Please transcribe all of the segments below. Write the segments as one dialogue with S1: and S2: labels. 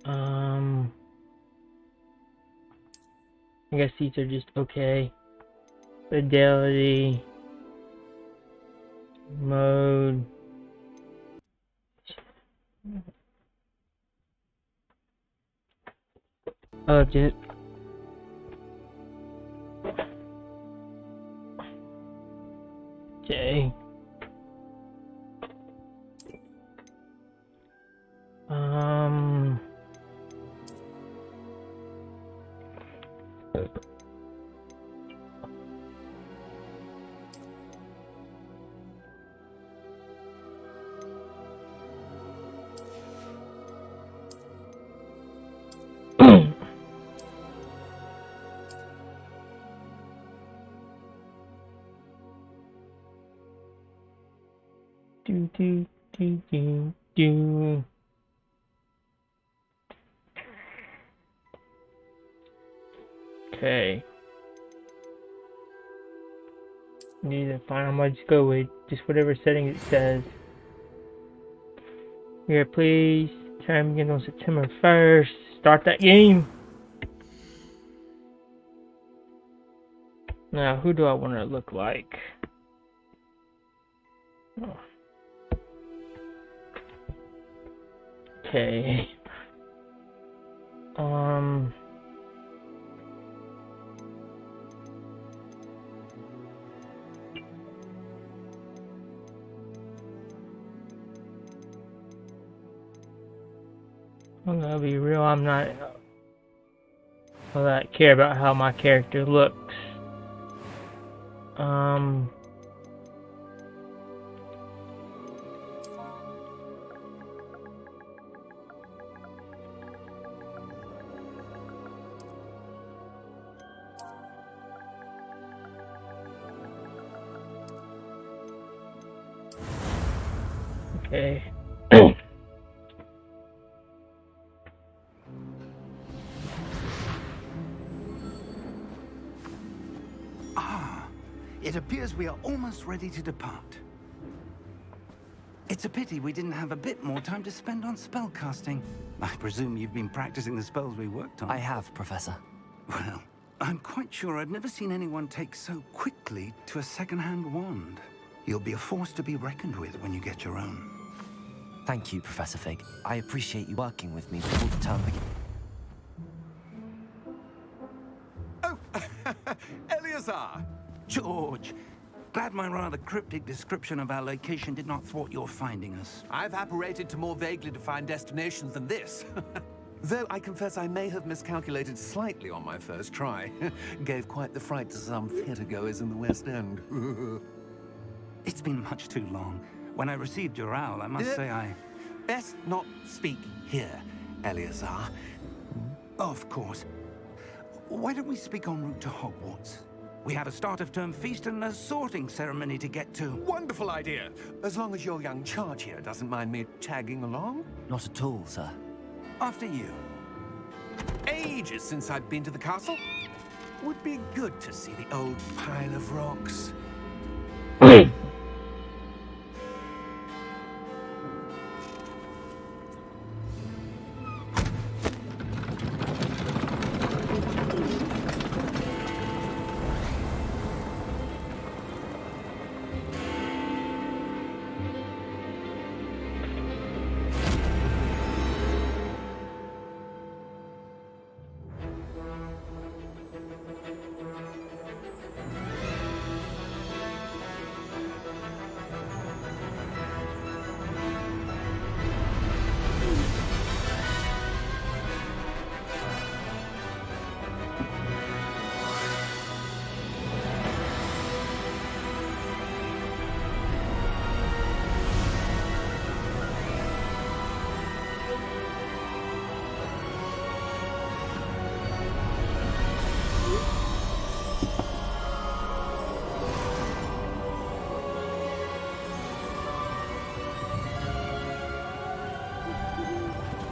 S1: Um, I guess these are just okay. Fidelity, mode. Budget. Okay. Um. do do do do do. Okay. Need to find how much to go with. Just whatever setting it says. Here, please. Time begins on September 1st. Start that game. Now, who do I want to look like? Oh. Okay. I'm gonna be real, I'm not all that care about how my character looks. Okay.
S2: It appears we are almost ready to depart. It's a pity we didn't have a bit more time to spend on spellcasting. I presume you've been practicing the spells we worked on.
S3: I have, Professor.
S2: Well, I'm quite sure I've never seen anyone take so quickly to a second-hand wand. You'll be a force to be reckoned with when you get your own.
S3: Thank you, Professor Fig. I appreciate you working with me before the term begins.
S2: Oh, Eleazar! George, glad my rather cryptic description of our location did not thwart your finding us.
S4: I've apparated to more vaguely defined destinations than this. Though I confess I may have miscalculated slightly on my first try. Gave quite the fright to some theatergoers in the West End.
S2: It's been much too long. When I received your owl, I must say I...
S4: Best not speak here, Eleazar.
S2: Of course. Why don't we speak en route to Hogwarts? We have a start-of-term feast and a sorting ceremony to get to.
S4: Wonderful idea. As long as your young charge here doesn't mind me tagging along.
S3: Not at all, sir.
S2: After you.
S4: Ages since I've been to the castle. Would be good to see the old pile of rocks.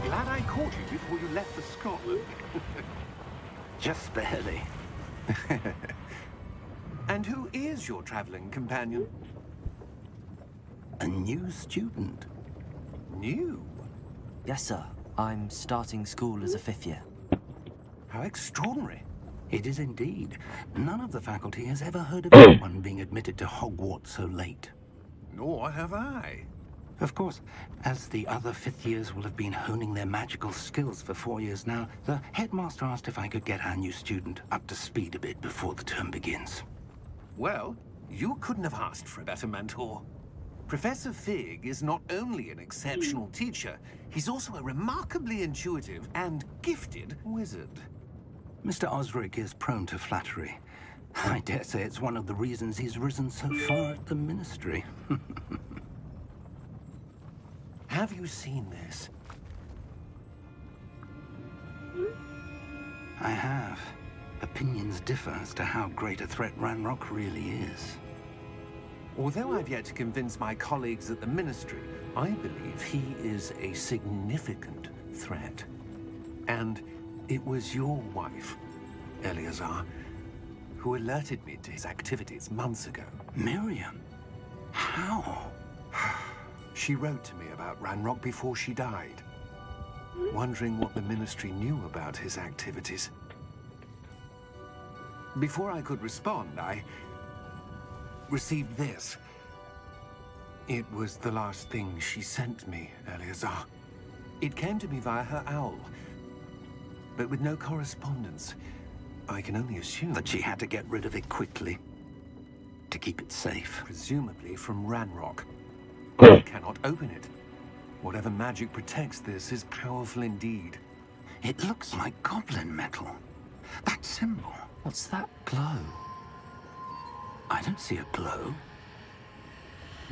S4: Glad I caught you before you left for Scotland.
S2: Just barely.
S4: And who is your traveling companion?
S2: A new student.
S4: New?
S3: Yes, sir. I'm starting school as a 5th year.
S4: How extraordinary.
S2: It is indeed. None of the faculty has ever heard of anyone being admitted to Hogwarts so late.
S4: Nor have I.
S2: Of course, as the other 5th years will have been honing their magical skills for 4 years now, the headmaster asked if I could get our new student up to speed a bit before the term begins.
S4: Well, you couldn't have asked for a better mentor. Professor Fig is not only an exceptional teacher, he's also a remarkably intuitive and gifted wizard.
S2: Mr. Osric is prone to flattery. I dare say it's one of the reasons he's risen so far at the Ministry.
S4: Have you seen this?
S2: I have. Opinions differ as to how great a threat Ranrock really is.
S4: Although I've yet to convince my colleagues at the Ministry, I believe he is a significant threat. And it was your wife, Eleazar, who alerted me to his activities months ago.
S2: Miriam? How?
S4: She wrote to me about Ranrock before she died, wondering what the Ministry knew about his activities. Before I could respond, I received this. It was the last thing she sent me, Eleazar. It came to me via her owl, but with no correspondence. I can only assume
S2: That she had to get rid of it quickly. To keep it safe.
S4: presumably from Ranrock. I cannot open it. Whatever magic protects this is powerful indeed.
S2: It looks like goblin metal. That symbol.
S3: What's that glow?
S2: I don't see a glow.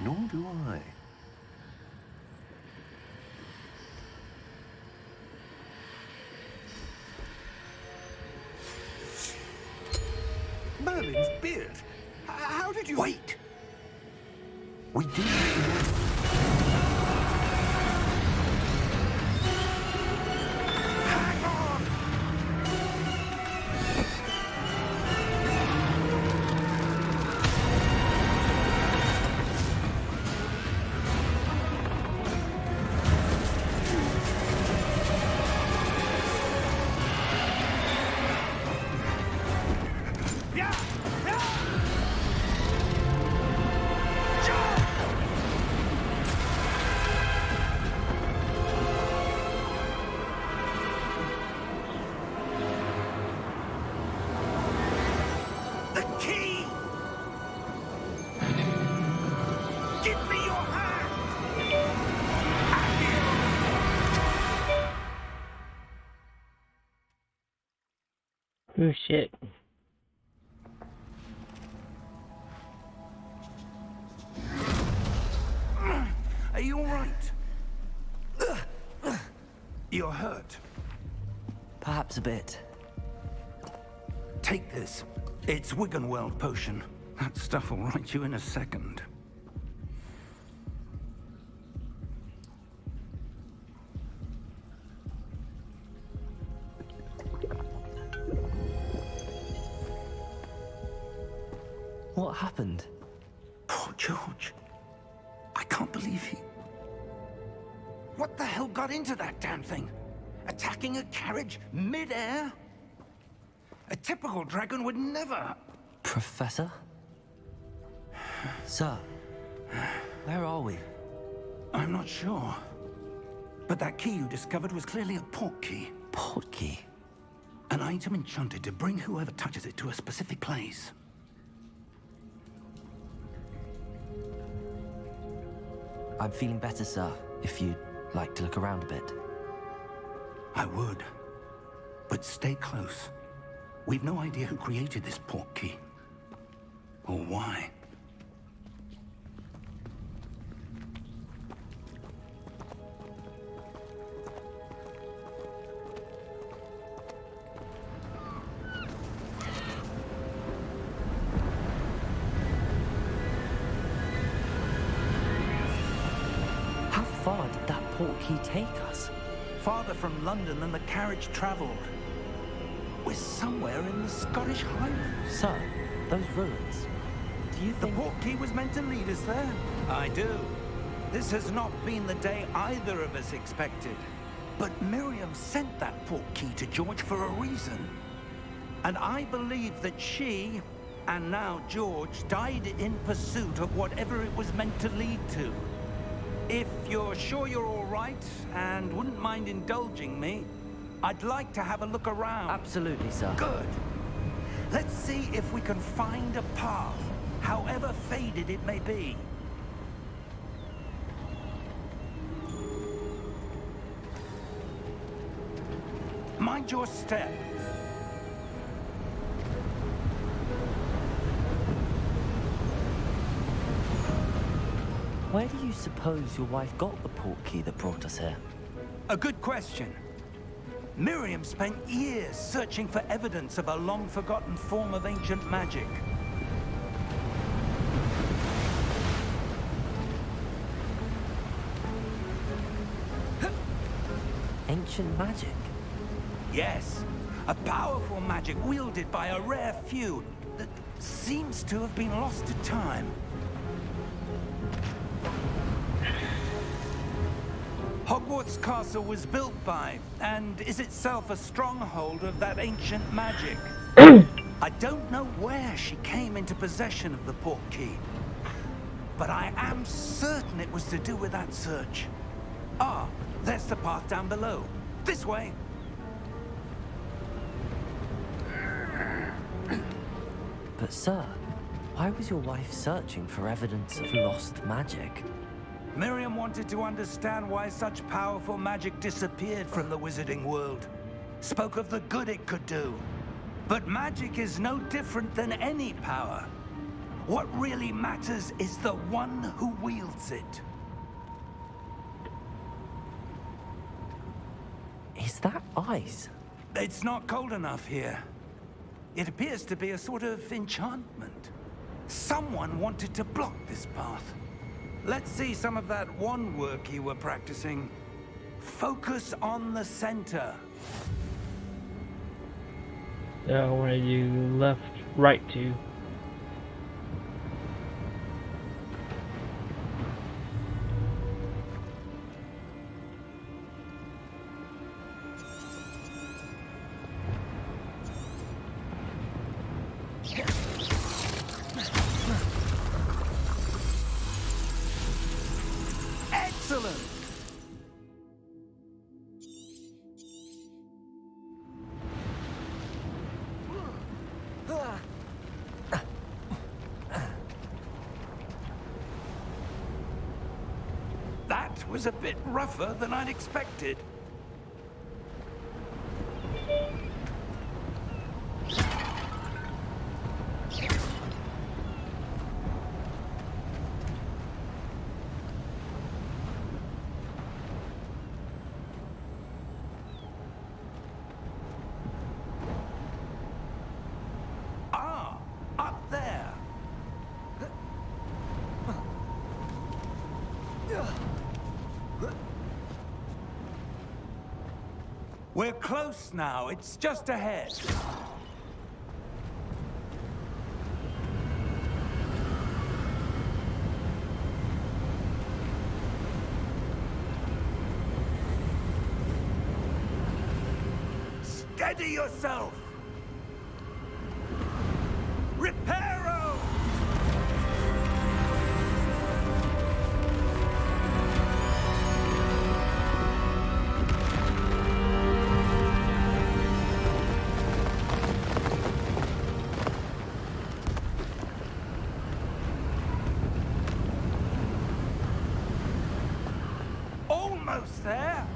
S4: Nor do I. Merlin's beard. How did you...
S2: Wait! We do.
S4: Hang on! Yeah! Yeah! The key! Give me your hand!
S1: Oh shit.
S2: Are you alright? You're hurt.
S3: Perhaps a bit.
S2: Take this. It's Wiggenweld potion. That stuff will right you in a second.
S3: What happened?
S2: Poor George. I can't believe he... What the hell got into that damn thing? Attacking a carriage mid-air? A typical dragon would never...
S3: Professor? Sir, where are we?
S2: I'm not sure. But that key you discovered was clearly a port key.
S3: Port key.
S2: An item enchanted to bring whoever touches it to a specific place.
S3: I'm feeling better, sir, if you'd like to look around a bit.
S2: I would. But stay close. We've no idea who created this port key. Or why.
S3: How far did that port key take us?
S2: Farther from London than the carriage traveled. We're somewhere in the Scottish Highlands.
S3: Sir, those ruins. Do you
S2: The
S3: think...
S2: port key was meant to lead us there. I do. This has not been the day either of us expected. But Miriam sent that portkey to George for a reason. And I believe that she, and now George, died in pursuit of whatever it was meant to lead to. If you're sure you're all right, and wouldn't mind indulging me, I'd like to have a look around.
S3: Absolutely, sir.
S2: Good. Let's see if we can find a path, however faded it may be. Mind your step.
S3: Where do you suppose your wife got the portkey that brought us here?
S2: A good question. Miriam spent years searching for evidence of a long-forgotten form of ancient magic.
S3: Ancient magic?
S2: Yes, a powerful magic wielded by a rare few that seems to have been lost to time. Hogwarts Castle was built by, and is itself a stronghold of that ancient magic. I don't know where she came into possession of the portkey, but I am certain it was to do with that search. Ah, there's the path down below. This way.
S3: But sir, why was your wife searching for evidence of lost magic?
S2: Miriam wanted to understand why such powerful magic disappeared from the wizarding world. Spoke of the good it could do. But magic is no different than any power. What really matters is the one who wields it.
S3: Is that ice?
S2: It's not cold enough here. It appears to be a sort of enchantment. Someone wanted to block this path. Let's see some of that wand work you were practicing. Focus on the center.
S1: So I want to do left, right to.
S2: Excellent! That was a bit rougher than I'd expected. Ah, up there. We're close now. It's just ahead. Steady yourself. Reparo! Almost there.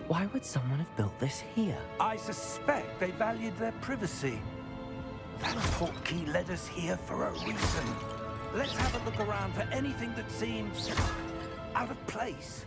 S3: Why would someone have built this here?
S2: I suspect they valued their privacy. That portkey led us here for a reason. Let's have a look around for anything that seems out of place.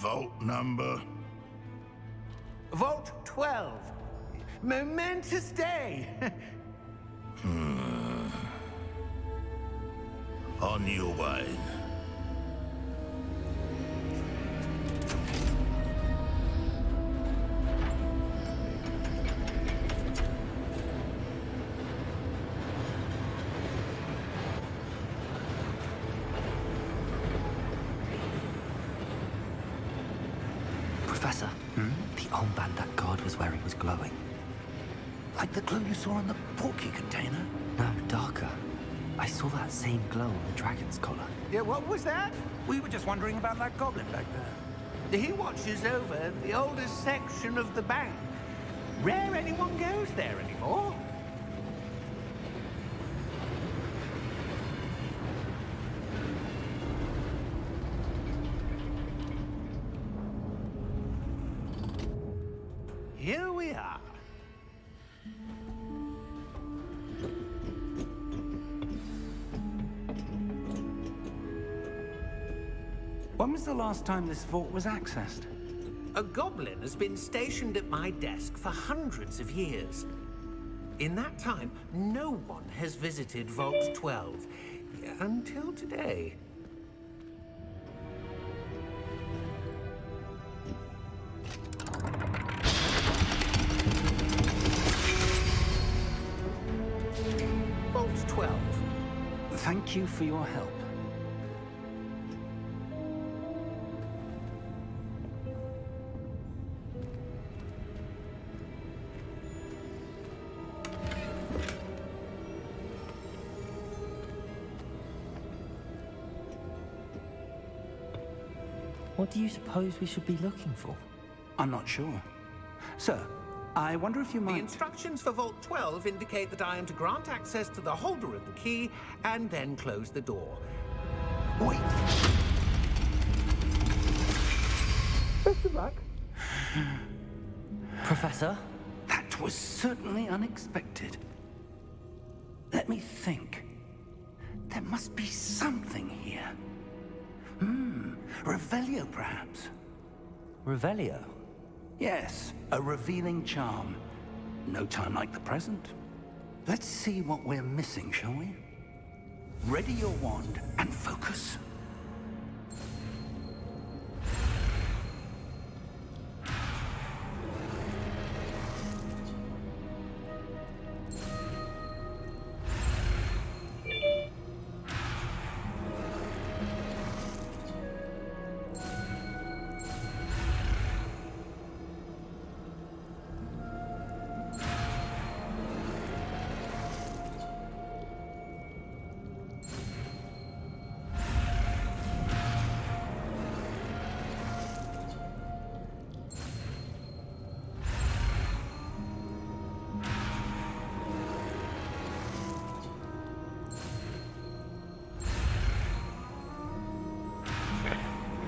S5: Vault number?
S4: Vault 12. Momentous day.
S5: On your way.
S3: Professor, the armband that guard was wearing was glowing.
S2: Like the glow you saw on the porky container?
S3: No, darker. I saw that same glow on the dragon's collar.
S2: Yeah, what was that? We were just wondering about that goblin back there.
S4: He watches over the oldest section of the bank. Rare anyone goes there anymore. Here we are.
S2: When was the last time this vault was accessed?
S4: A goblin has been stationed at my desk for hundreds of years. In that time, no one has visited Vault 12 until today. Vault 12.
S2: Thank you for your help.
S3: What do you suppose we should be looking for?
S2: I'm not sure. Sir, I wonder if you
S4: The
S2: might...
S4: instructions for Vault 12 indicate that I am to grant access to the holder of the key and then close the door.
S2: Wait!
S4: Best of luck.
S3: Professor?
S2: That was certainly unexpected. Let me think. There must be something here. Revelio, perhaps?
S3: Revelio?
S2: Yes, a revealing charm. No time like the present. Let's see what we're missing, shall we? Ready your wand and focus.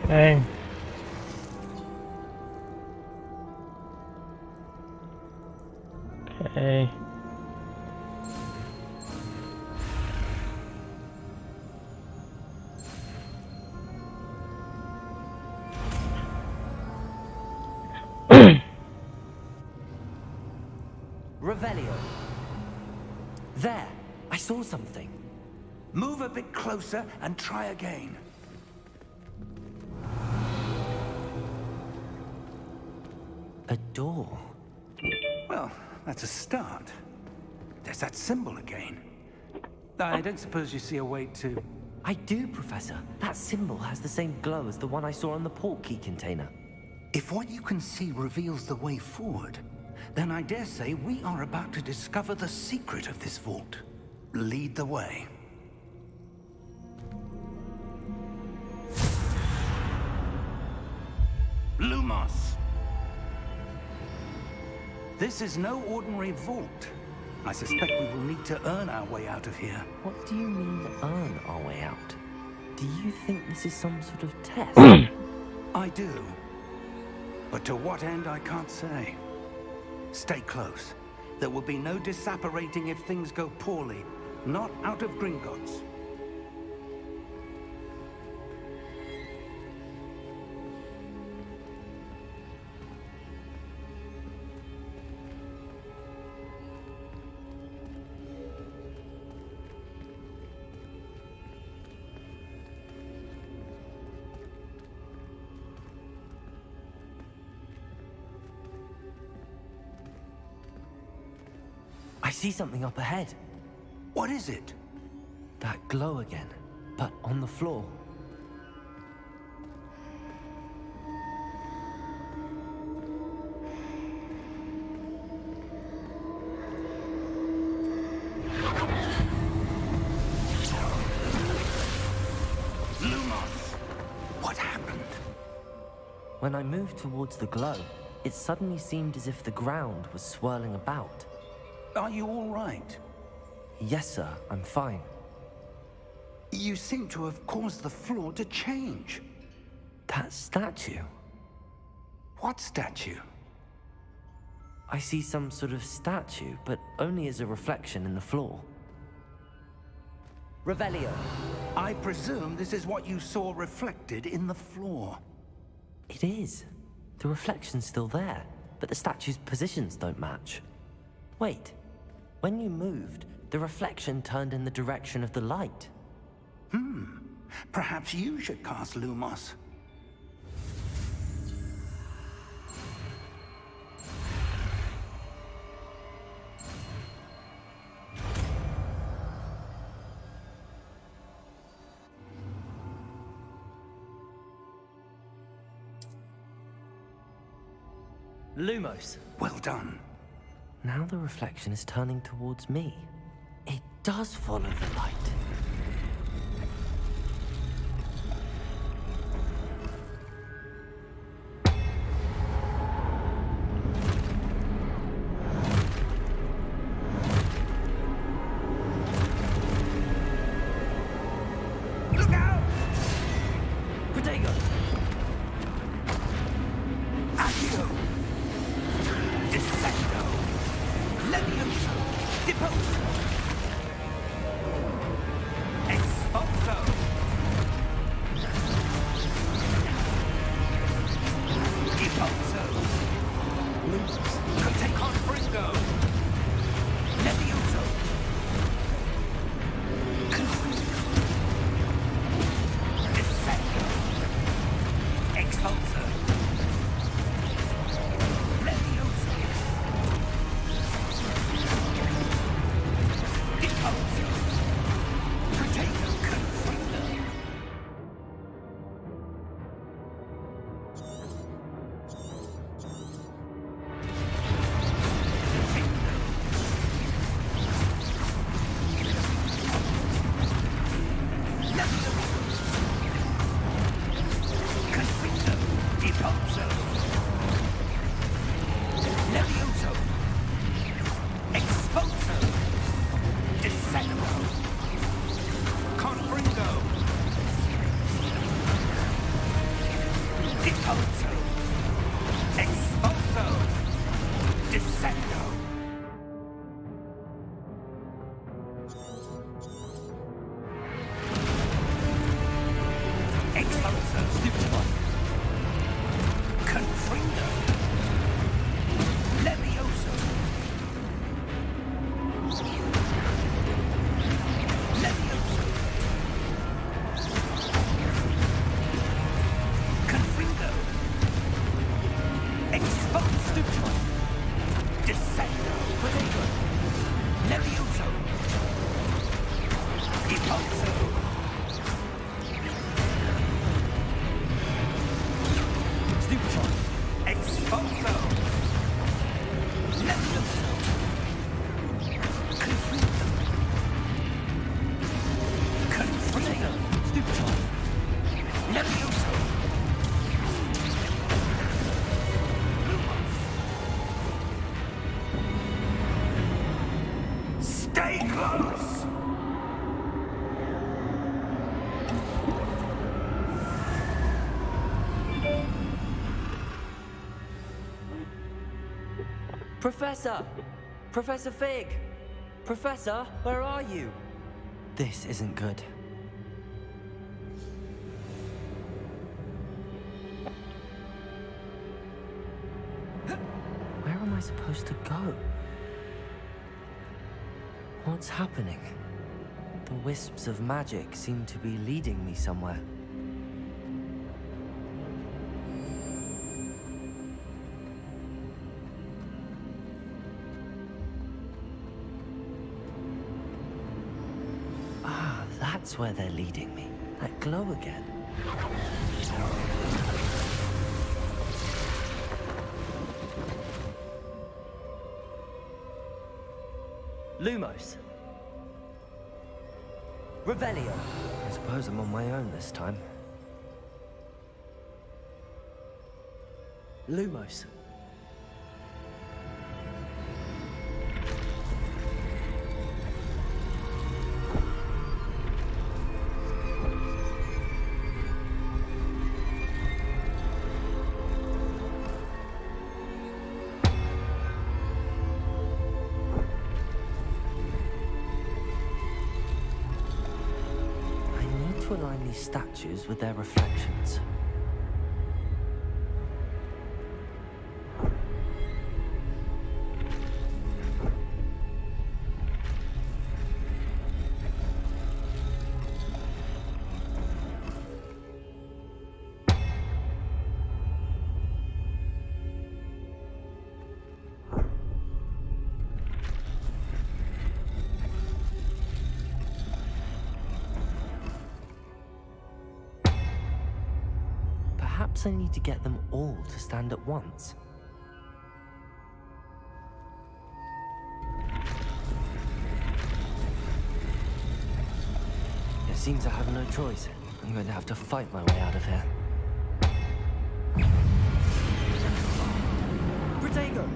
S1: Okay. Okay.
S3: Revelio. There! I saw something.
S2: Move a bit closer and try again.
S3: A door.
S2: Well, that's a start. There's that symbol again. I don't suppose you see a way to...
S3: I do, Professor. That symbol has the same glow as the one I saw on the port key container.
S2: If what you can see reveals the way forward, then I dare say we are about to discover the secret of this vault. Lead the way. Lumos! This is no ordinary vault. I suspect we will need to earn our way out of here.
S3: What do you mean, earn our way out? Do you think this is some sort of test?
S2: I do. But to what end, I can't say. Stay close. There will be no disapparating if things go poorly. Not out of Gringotts.
S3: see something up ahead.
S2: What is it?
S3: That glow again, but on the floor.
S2: Lumos! What happened?
S3: When I moved towards the glow, it suddenly seemed as if the ground was swirling about.
S2: Are you all right?
S3: Yes, sir, I'm fine.
S2: You seem to have caused the floor to change.
S3: That statue.
S2: What statue?
S3: I see some sort of statue, but only as a reflection in the floor. Revelio.
S2: I presume this is what you saw reflected in the floor.
S3: It is. The reflection's still there, but the statue's positions don't match. Wait. When you moved, the reflection turned in the direction of the light.
S2: Perhaps you should cast Lumos.
S3: Lumos.
S2: Well done.
S3: Now the reflection is turning towards me. It does follow the light.
S2: Look out!
S3: Protego!
S2: Accio! Descendo! Levioso! Deposo! Expulso! Deposo! Cote confringo! Levioso! Descendo! Expulso! Levioso! Deposo! Potato confringo! Confringo! Deposo! Levioso! Expulso! Descendo! Confringo! Deposo! Expulso! Descendo! Expulso! Stupid one! Confringo! Levioso! Levioso! Confringo! Expulso! Stupid one! Descendo! Potato! Levioso! Deposo! Stupid one! Expulso! Levioso! Confringo! Confringo! Stupid one! Levioso! Stay close!
S3: Professor! Professor Fig! Professor, where are you? This isn't good. Where am I supposed to go? What's happening? The wisps of magic seem to be leading me somewhere. That's where they're leading me. That glow again. Lumos. Revelio. I suppose I'm on my own this time. Lumos. Align these statues with their reflections. Perhaps I need to get them all to stand at once. It seems I have no choice. I'm going to have to fight my way out of here. Protego!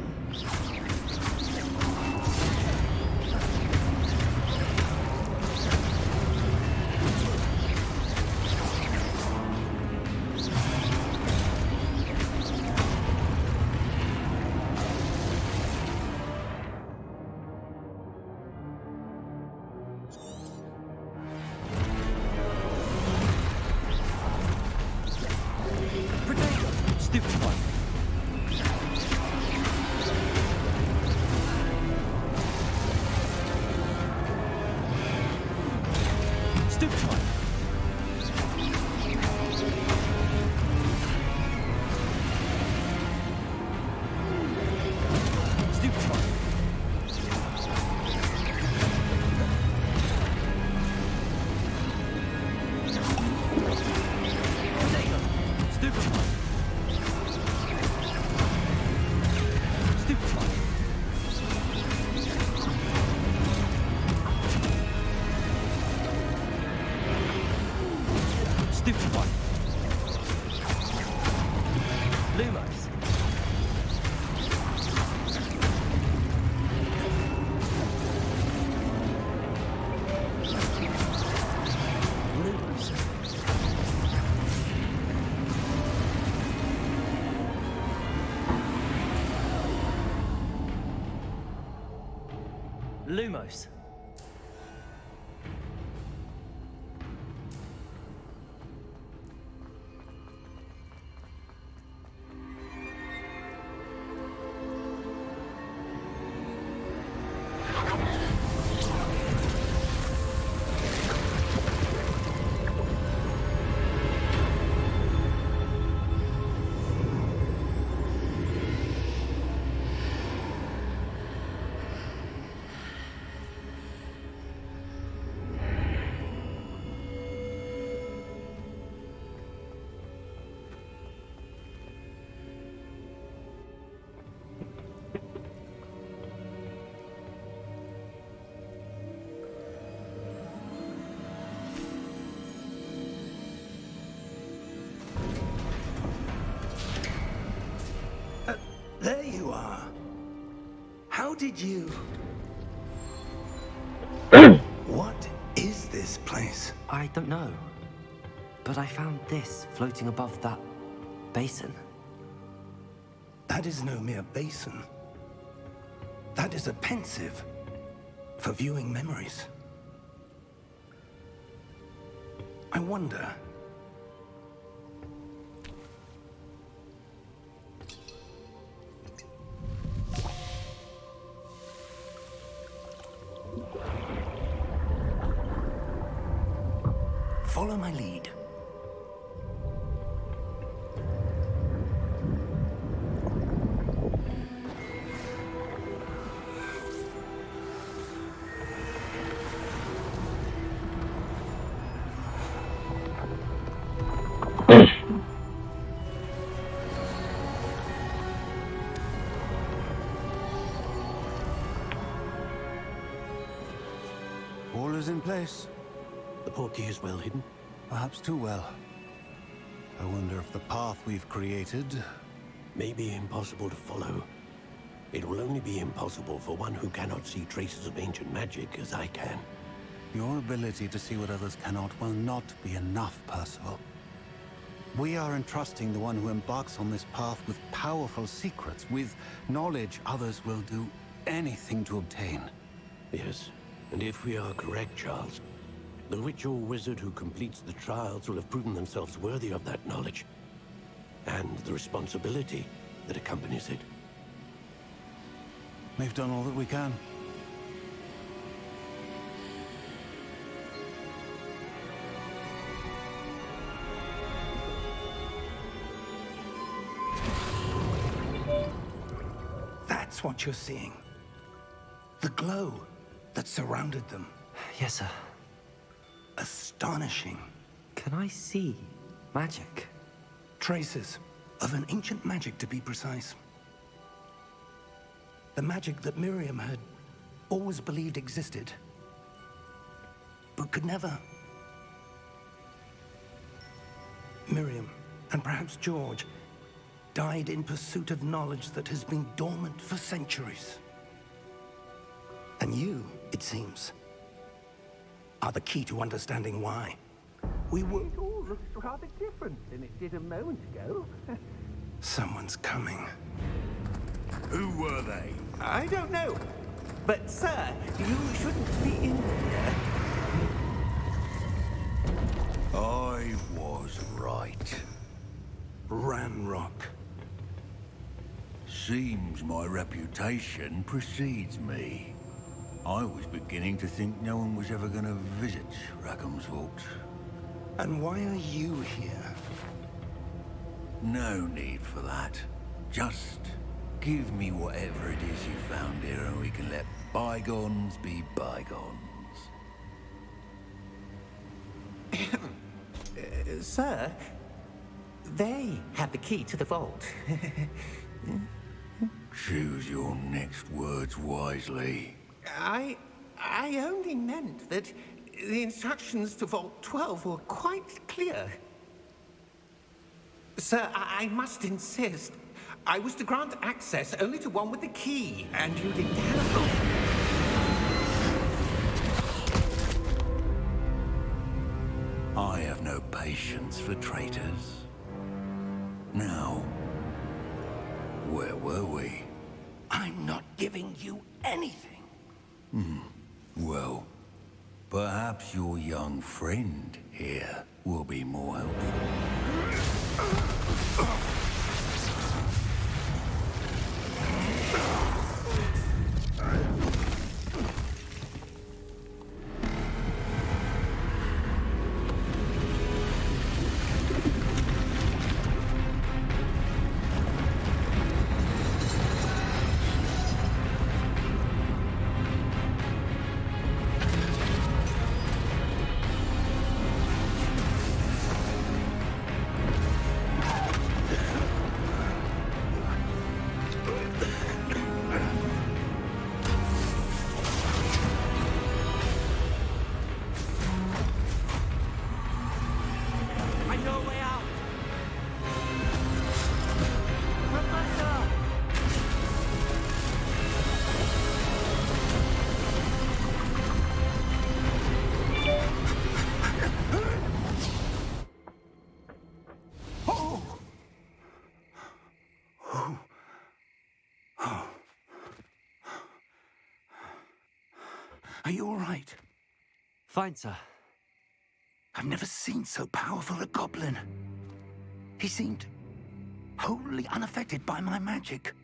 S3: Lumos.
S2: There you are. How did you... What is this place?
S3: I don't know. But I found this floating above that basin.
S2: That is no mere basin. That is a pensive for viewing memories. I wonder... Follow my lead.
S6: All is in place.
S7: The portkey is well hidden.
S6: Perhaps too well. I wonder if the path we've created...
S7: May be impossible to follow. It will only be impossible for one who cannot see traces of ancient magic as I can.
S6: Your ability to see what others cannot will not be enough, Percival. We are entrusting the one who embarks on this path with powerful secrets, with knowledge others will do anything to obtain.
S7: Yes, and if we are correct, Charles, the witch or wizard who completes the trials will have proven themselves worthy of that knowledge, and the responsibility that accompanies it.
S6: We've done all that we can.
S2: That's what you're seeing. The glow that surrounded them.
S3: Yes, sir.
S2: Astonishing.
S3: Can I see magic?
S2: Traces of an ancient magic, to be precise. The magic that Miriam had always believed existed, but could never. Miriam, and perhaps George, died in pursuit of knowledge that has been dormant for centuries. And you, it seems, are the key to understanding why. We were...
S8: It all looks rather different than it did a moment ago.
S2: Someone's coming.
S5: Who were they?
S8: I don't know. But, sir, you shouldn't be in here.
S5: I was right.
S2: Ranrock.
S5: Seems my reputation precedes me. I was beginning to think no one was ever going to visit Rackham's vault.
S2: And why are you here?
S5: No need for that. Just give me whatever it is you found here and we can let bygones be bygones.
S8: Sir, they have the key to the vault.
S5: Choose your next words wisely.
S8: I only meant that the instructions to Vault 12 were quite clear. Sir, I must insist. I was to grant access only to one with the key, and you didn't have...
S5: I have no patience for traitors. Now, where were we?
S2: I'm not giving you anything.
S5: Well, perhaps your young friend here will be more helpful.
S8: I know a way out! Professor!
S2: Are you all right?
S3: Fine, sir.
S2: I've never seen so powerful a goblin. He seemed wholly unaffected by my magic.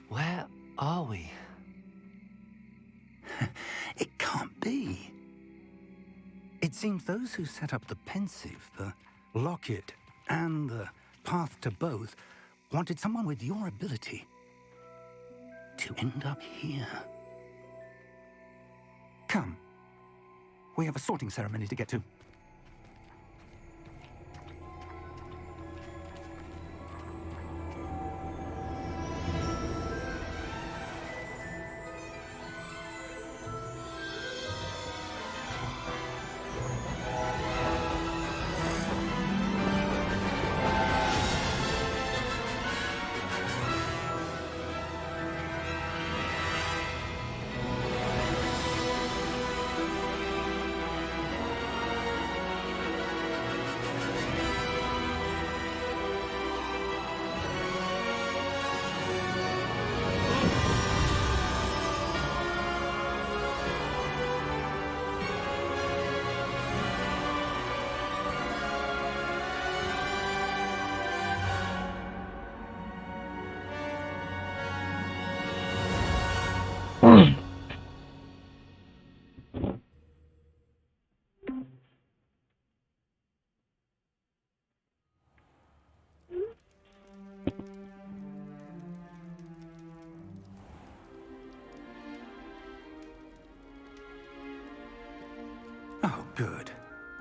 S3: Where are we?
S2: It can't be. It seems those who set up the pensive, the locket, and the path to both wanted someone with your ability to end up here. Come. We have a sorting ceremony to get to.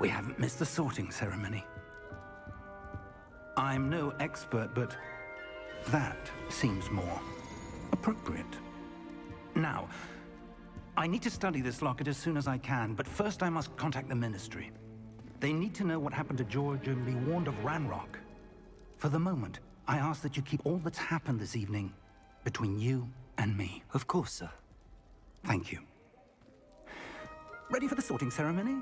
S2: We haven't missed the sorting ceremony. I'm no expert, but that seems more appropriate. Now, I need to study this locket as soon as I can, but first I must contact the Ministry. They need to know what happened to George and be warned of Ranrock. For the moment, I ask that you keep all that's happened this evening between you and me.
S3: Of course, sir.
S2: Thank you. Ready for the sorting ceremony?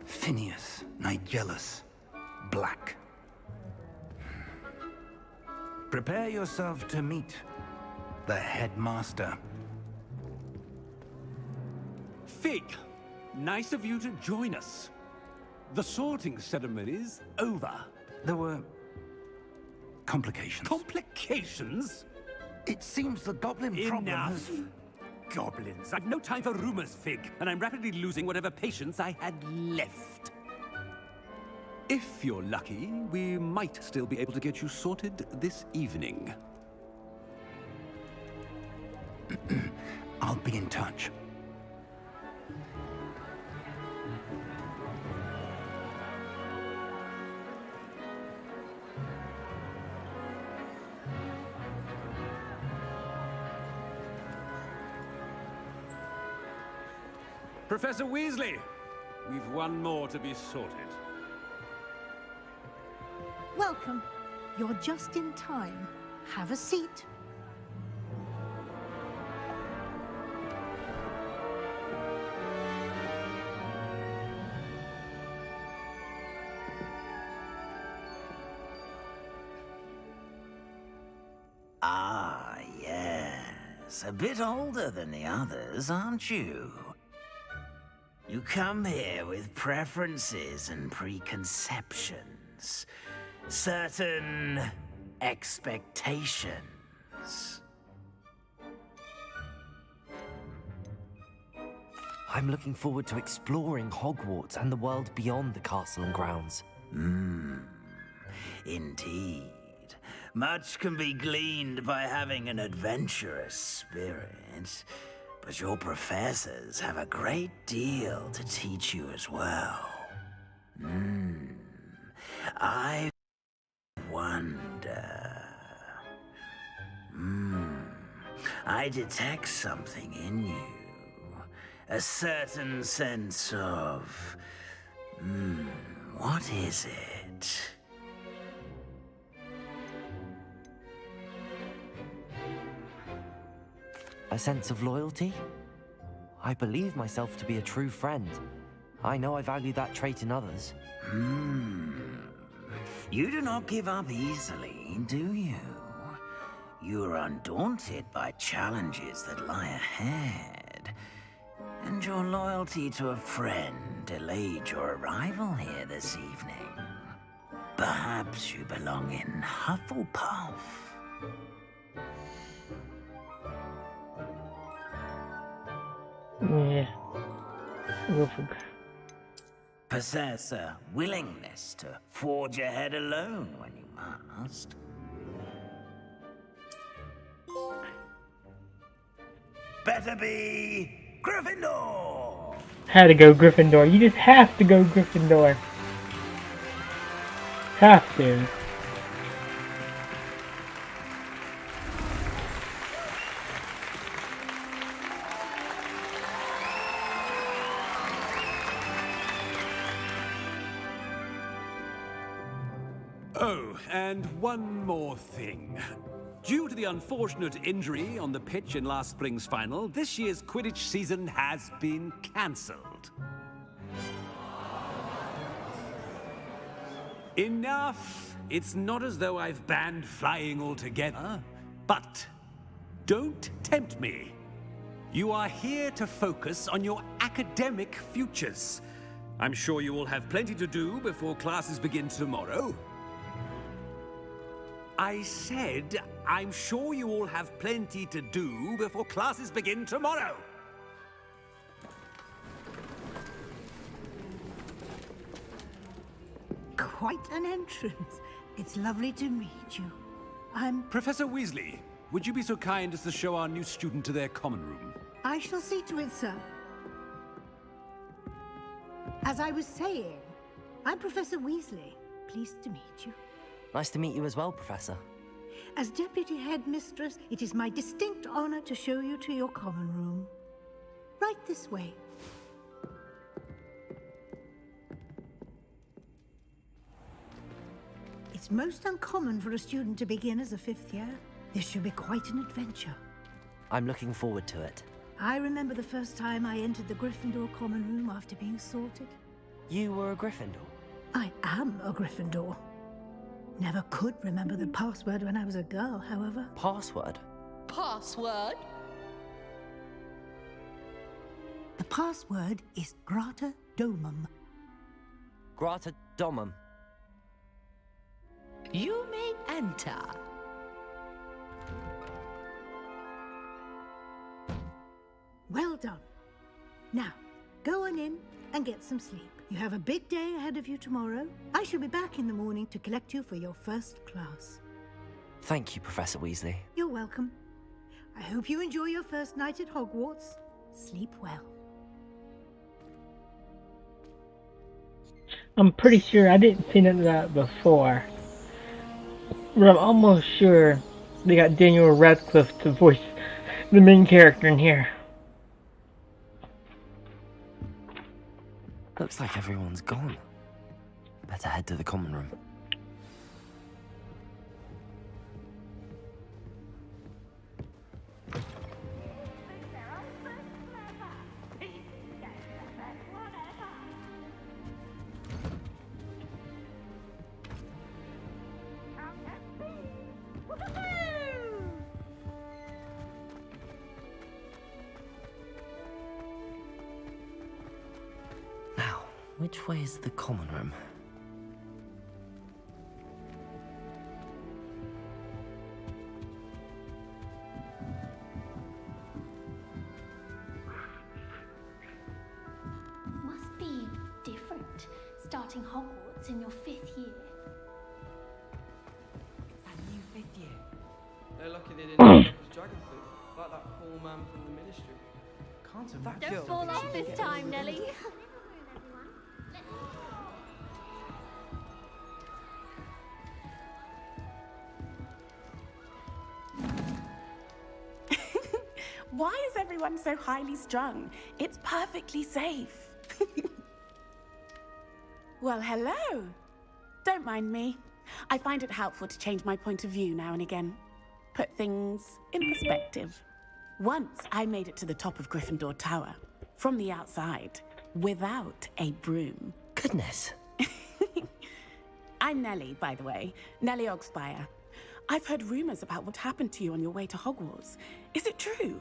S2: Phineas, Nigellus, Black. Prepare yourself to meet the headmaster.
S9: Fig, nice of you to join us. The sorting ceremony's over.
S2: There were complications.
S9: Complications?
S2: It seems the goblin problem
S9: Enough.
S2: has...
S9: Goblins. I've no time for rumors, Fig, and I'm rapidly losing whatever patience I had left. If you're lucky, we might still be able to get you sorted this evening.
S2: I'll be in touch.
S9: Professor Weasley, we've one more to be sorted.
S10: Welcome. You're just in time. Have a seat.
S11: Ah, yes. A bit older than the others, aren't you? You come here with preferences and preconceptions. Certain expectations.
S3: I'm looking forward to exploring Hogwarts and the world beyond the castle and grounds.
S11: Indeed. Much can be gleaned by having an adventurous spirit, but your professors have a great deal to teach you as well. I wonder... I detect something in you. A certain sense of... what is it?
S3: A sense of loyalty? I believe myself to be a true friend. I know I value that trait in others.
S11: You do not give up easily, do you? You are undaunted by challenges that lie ahead. And your loyalty to a friend delayed your arrival here this evening. Perhaps you belong in Hufflepuff.
S1: Yeah. Go for...
S11: Possess a willingness to forge ahead alone when you must. Better be Gryffindor!
S1: Had to go Gryffindor. You just have to go Gryffindor. Have to.
S9: Oh, and one more thing. Due to the unfortunate injury on the pitch in last spring's final, this year's Quidditch season has been cancelled. Enough! It's not as though I've banned flying altogether, but don't tempt me. You are here to focus on your academic futures. I'm sure you will have plenty to do before classes begin tomorrow. I said I'm sure you all have plenty to do before classes begin tomorrow.
S10: Quite an entrance. It's lovely to meet you. I'm...
S9: Professor Weasley, would you be so kind as to show our new student to their common room?
S10: I shall see to it, sir. As I was saying, I'm Professor Weasley. Pleased to meet you.
S3: Nice to meet you as well, Professor.
S10: As Deputy Headmistress, it is my distinct honor to show you to your common room. Right this way. It's most uncommon for a student to begin as a 5th year. This should be quite an adventure.
S3: I'm looking forward to it.
S10: I remember the first time I entered the Gryffindor common room after being sorted.
S3: You were a Gryffindor?
S10: I am a Gryffindor. Never could remember the password when I was a girl, however.
S3: Password?
S12: Password?
S10: The password is Grata Domum.
S3: Grata Domum.
S12: You may enter.
S10: Well done. Now, go on in and get some sleep. You have a big day ahead of you tomorrow. I shall be back in the morning to collect you for your first class.
S3: Thank you, Professor Weasley.
S10: You're welcome. I hope you enjoy your first night at Hogwarts. Sleep well.
S1: I'm pretty sure I didn't see none of that before. But I'm almost sure they got Daniel Radcliffe to voice the main character in here.
S3: Looks like everyone's gone. Better head to the common room. Which way is the common room?
S13: Must be different, starting Hogwarts in your 5th year.
S14: That new 5th year. They're lucky they didn't end up as dragon food, like that poor man from the ministry. Can't imagine.
S13: Don't fall off this time, Nelly.
S15: Why is everyone so highly strung? It's perfectly safe. Well, hello. Don't mind me. I find it helpful to change my point of view now and again. Put things in perspective. Once I made it to the top of Gryffindor Tower, from the outside, without a broom.
S3: Goodness.
S15: I'm Nellie, by the way. Nellie Ogspire. I've heard rumors about what happened to you on your way to Hogwarts. Is it true?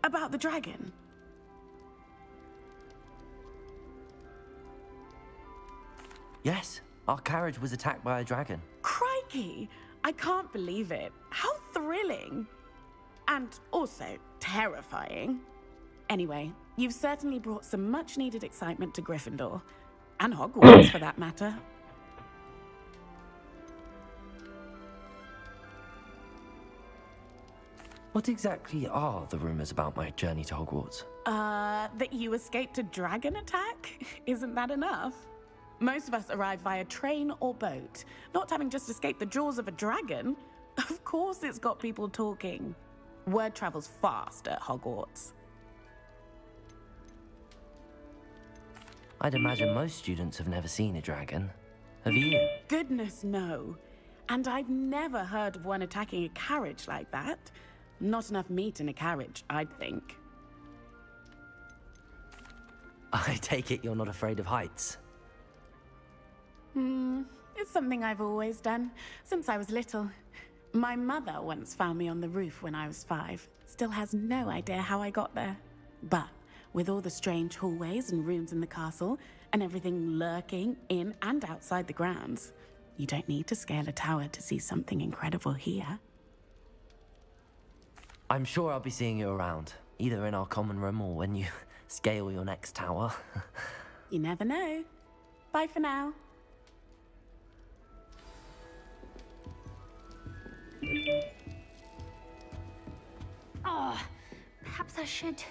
S15: About the dragon?
S3: Yes, our carriage was attacked by a dragon.
S15: Crikey! I can't believe it. How thrilling! And also terrifying. Anyway, you've certainly brought some much-needed excitement to Gryffindor. And Hogwarts, for that matter.
S3: What exactly are the rumors about my journey to Hogwarts?
S15: That you escaped a dragon attack? Isn't that enough? Most of us arrive via train or boat, not having just escaped the jaws of a dragon. Of course it's got people talking. Word travels fast at Hogwarts.
S3: I'd imagine most students have never seen a dragon. Have you?
S15: Goodness, no. And I've never heard of one attacking a carriage like that. Not enough meat in a carriage, I'd think.
S3: I take it you're not afraid of heights?
S15: It's something I've always done, since I was little. My mother once found me on the roof when I was 5. Still has no idea how I got there. But with all the strange hallways and rooms in the castle, and everything lurking in and outside the grounds, You don't need to scale a tower to see something incredible here.
S3: I'm sure I'll be seeing you around, either in our common room or when you scale your next tower.
S15: You never know. Bye for now.
S13: Oh, perhaps I should...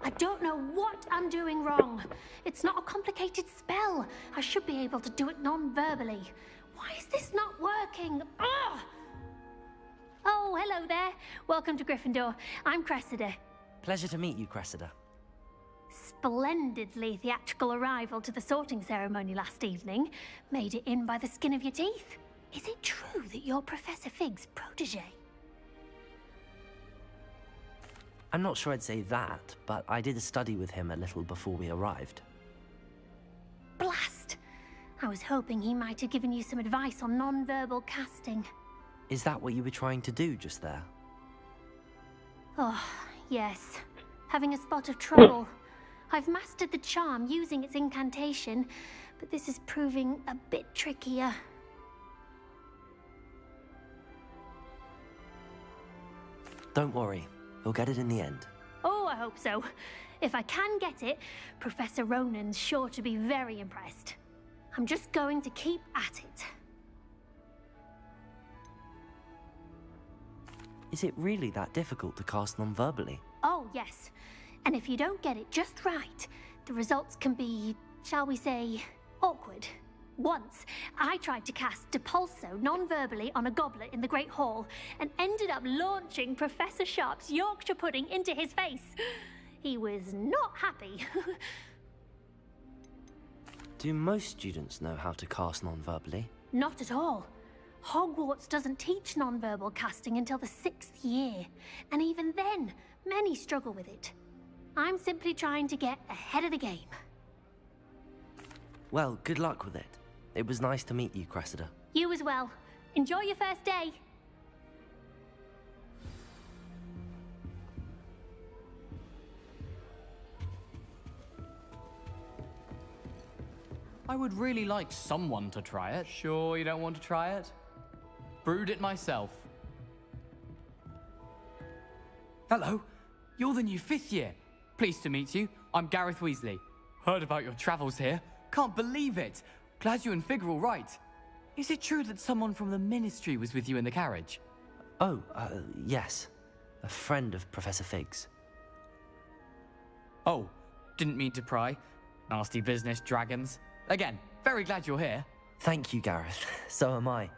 S13: I don't know what I'm doing wrong. It's not a complicated spell. I should be able to do it non-verbally. Why is this not working? Ugh! Oh, hello there. Welcome to Gryffindor. I'm Cressida.
S3: Pleasure to meet you, Cressida.
S13: Splendidly theatrical arrival to the sorting ceremony last evening. Made it in by the skin of your teeth. Is it true that you're Professor Fig's protege?
S3: I'm not sure I'd say that, but I did study with him a little before we arrived.
S13: Blast! I was hoping he might have given you some advice on non-verbal casting.
S3: Is that what you were trying to do just there?
S13: Oh, yes. Having a spot of trouble. I've mastered the charm using its incantation, but this is proving a bit trickier.
S3: Don't worry, you'll get it in the end.
S13: Oh, I hope so. If I can get it, Professor Ronan's sure to be very impressed. I'm just going to keep at it.
S3: Is it really that difficult to cast non-verbally?
S13: Oh, yes. And if you don't get it just right, the results can be, shall we say, awkward. Once, I tried to cast Depulso non-verbally on a goblet in the Great Hall and ended up launching Professor Sharp's Yorkshire pudding into his face. He was not happy.
S3: Do most students know how to cast non-verbally?
S13: Not at all. Hogwarts doesn't teach non-verbal casting until the 6th year, and even then, many struggle with it. I'm simply trying to get ahead of the game.
S3: Well, good luck with it. It was nice to meet you, Cressida.
S13: You as well. Enjoy your first day.
S14: I would really like someone to try it. Sure you don't want to try it? Brewed it myself. Hello, you're the new 5th year. Pleased to meet you. I'm Gareth Weasley. Heard about your travels here. Can't believe it. Glad you and Fig are all right. Is it true that someone from the Ministry was with you in the carriage?
S3: Oh, yes. A friend of Professor Fig's.
S14: Oh, didn't mean to pry. Nasty business, dragons. Again, very glad you're here.
S3: Thank you, Gareth. So am I.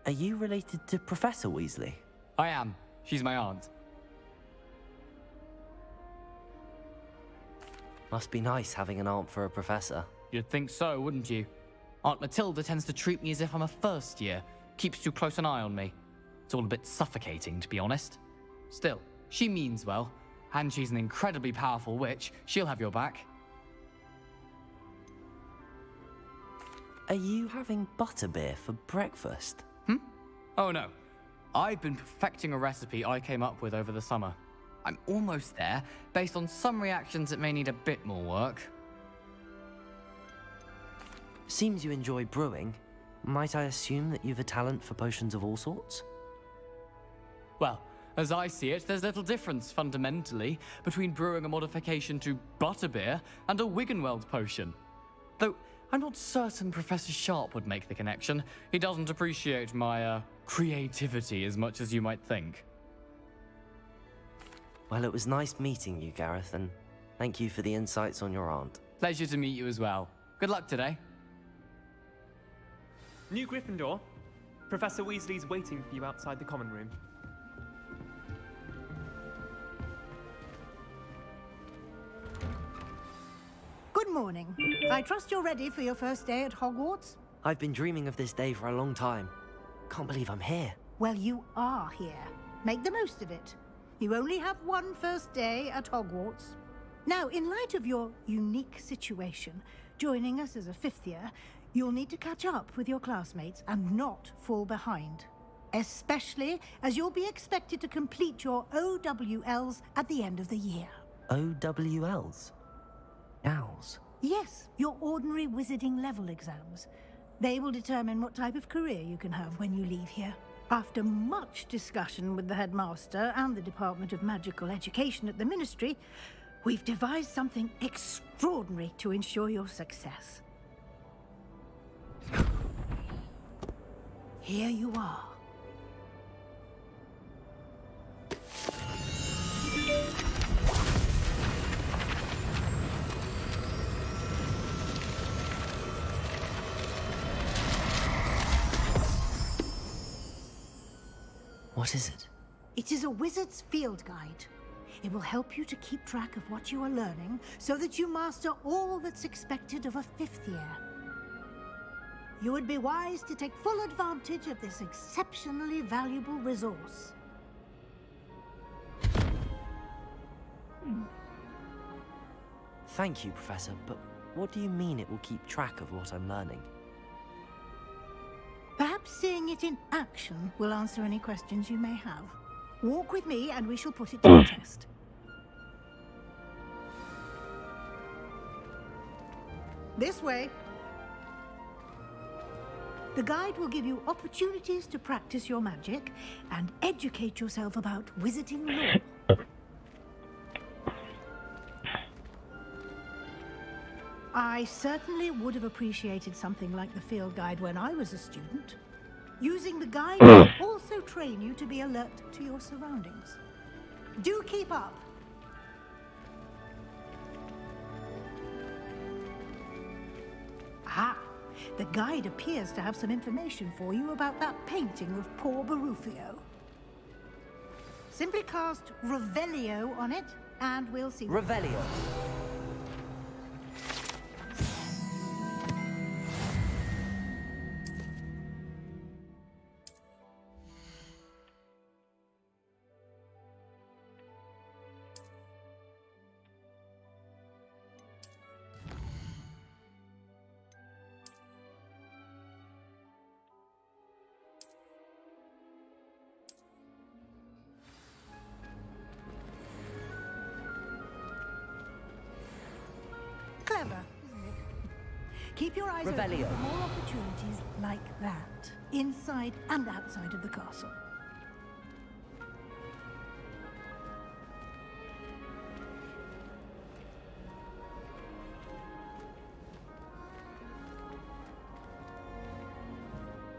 S3: Are you related to Professor Weasley?
S14: I am. She's my aunt.
S3: Must be nice having an aunt for a professor.
S14: You'd think so, wouldn't you? Aunt Matilda tends to treat me as if I'm a first year. Keeps too close an eye on me. It's all a bit suffocating, to be honest. Still, she means well. And she's an incredibly powerful witch. She'll have your back.
S3: Are you having butterbeer for breakfast?
S14: Oh no. I've been perfecting a recipe I came up with over the summer. I'm almost there, based on some reactions that may need a bit more work.
S3: Seems you enjoy brewing. Might I assume that you've a talent for potions of all sorts?
S14: Well, as I see it, there's little difference, fundamentally, between brewing a modification to butterbeer and a Wiggenweld potion. Though, I'm not certain Professor Sharp would make the connection. He doesn't appreciate my, creativity as much as you might think.
S3: Well, it was nice meeting you, Gareth, and thank you for the insights on your aunt.
S14: Pleasure to meet you as well. Good luck today.
S16: New Gryffindor. Professor Weasley's waiting for you outside the common room.
S10: Good morning. I trust you're ready for your first day at Hogwarts?
S3: I've been dreaming of this day for a long time. Can't believe I'm here.
S10: Well, you are here. Make the most of it. You only have one first day at Hogwarts. Now, in light of your unique situation, joining us as a 5th year, you'll need to catch up with your classmates and not fall behind. Especially as you'll be expected to complete your OWLs at the end of the year.
S3: OWLs? Owls?
S10: Yes, your ordinary wizarding level exams. They will determine what type of career you can have when you leave here. After much discussion with the headmaster and the Department of Magical Education at the Ministry, we've devised something extraordinary to ensure your success. Here you are.
S3: What is it?
S10: It is a wizard's field guide. It will help you to keep track of what you are learning so that you master all that's expected of a 5th year. You would be wise to take full advantage of this exceptionally valuable resource.
S3: Thank you, Professor, but what do you mean it will keep track of what I'm learning?
S10: Perhaps seeing it in action will answer any questions you may have. Walk with me and we shall put it to the test. This way. The guide will give you opportunities to practice your magic and educate yourself about wizarding lore. I certainly would have appreciated something like the field guide when I was a student. Using the guide will also train you to be alert to your surroundings. Do keep up. Ah, the guide appears to have some information for you about that painting of poor Barufio. Simply cast Revelio on it, and we'll see.
S3: Revelio.
S10: Clever, isn't it? Keep your eyes open for more opportunities like that, inside and outside of the castle.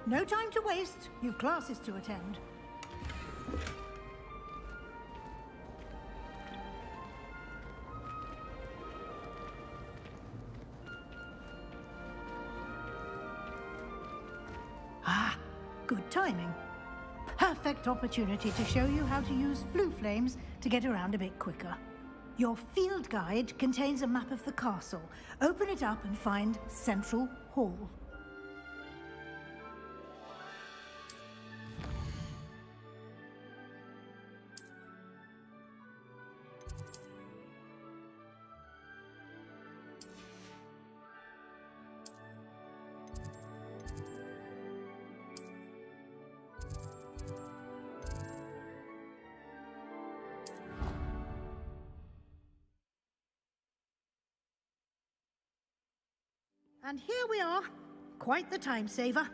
S10: No time to waste. You've classes to attend. Ah, good timing. Perfect opportunity to show you how to use flue flames to get around a bit quicker. Your field guide contains a map of the castle. Open it up and find Central Hall. And here we are. Quite the time saver.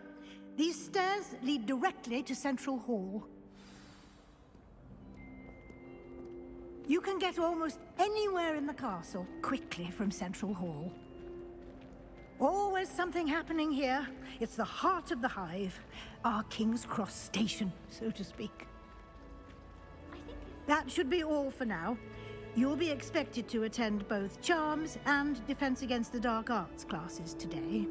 S10: These stairs lead directly to Central Hall. You can get almost anywhere in the castle quickly from Central Hall. Always something happening here. It's the heart of the hive. Our King's Cross station, so to speak. That should be all for now. You'll be expected to attend both Charms and Defense Against the Dark Arts classes today.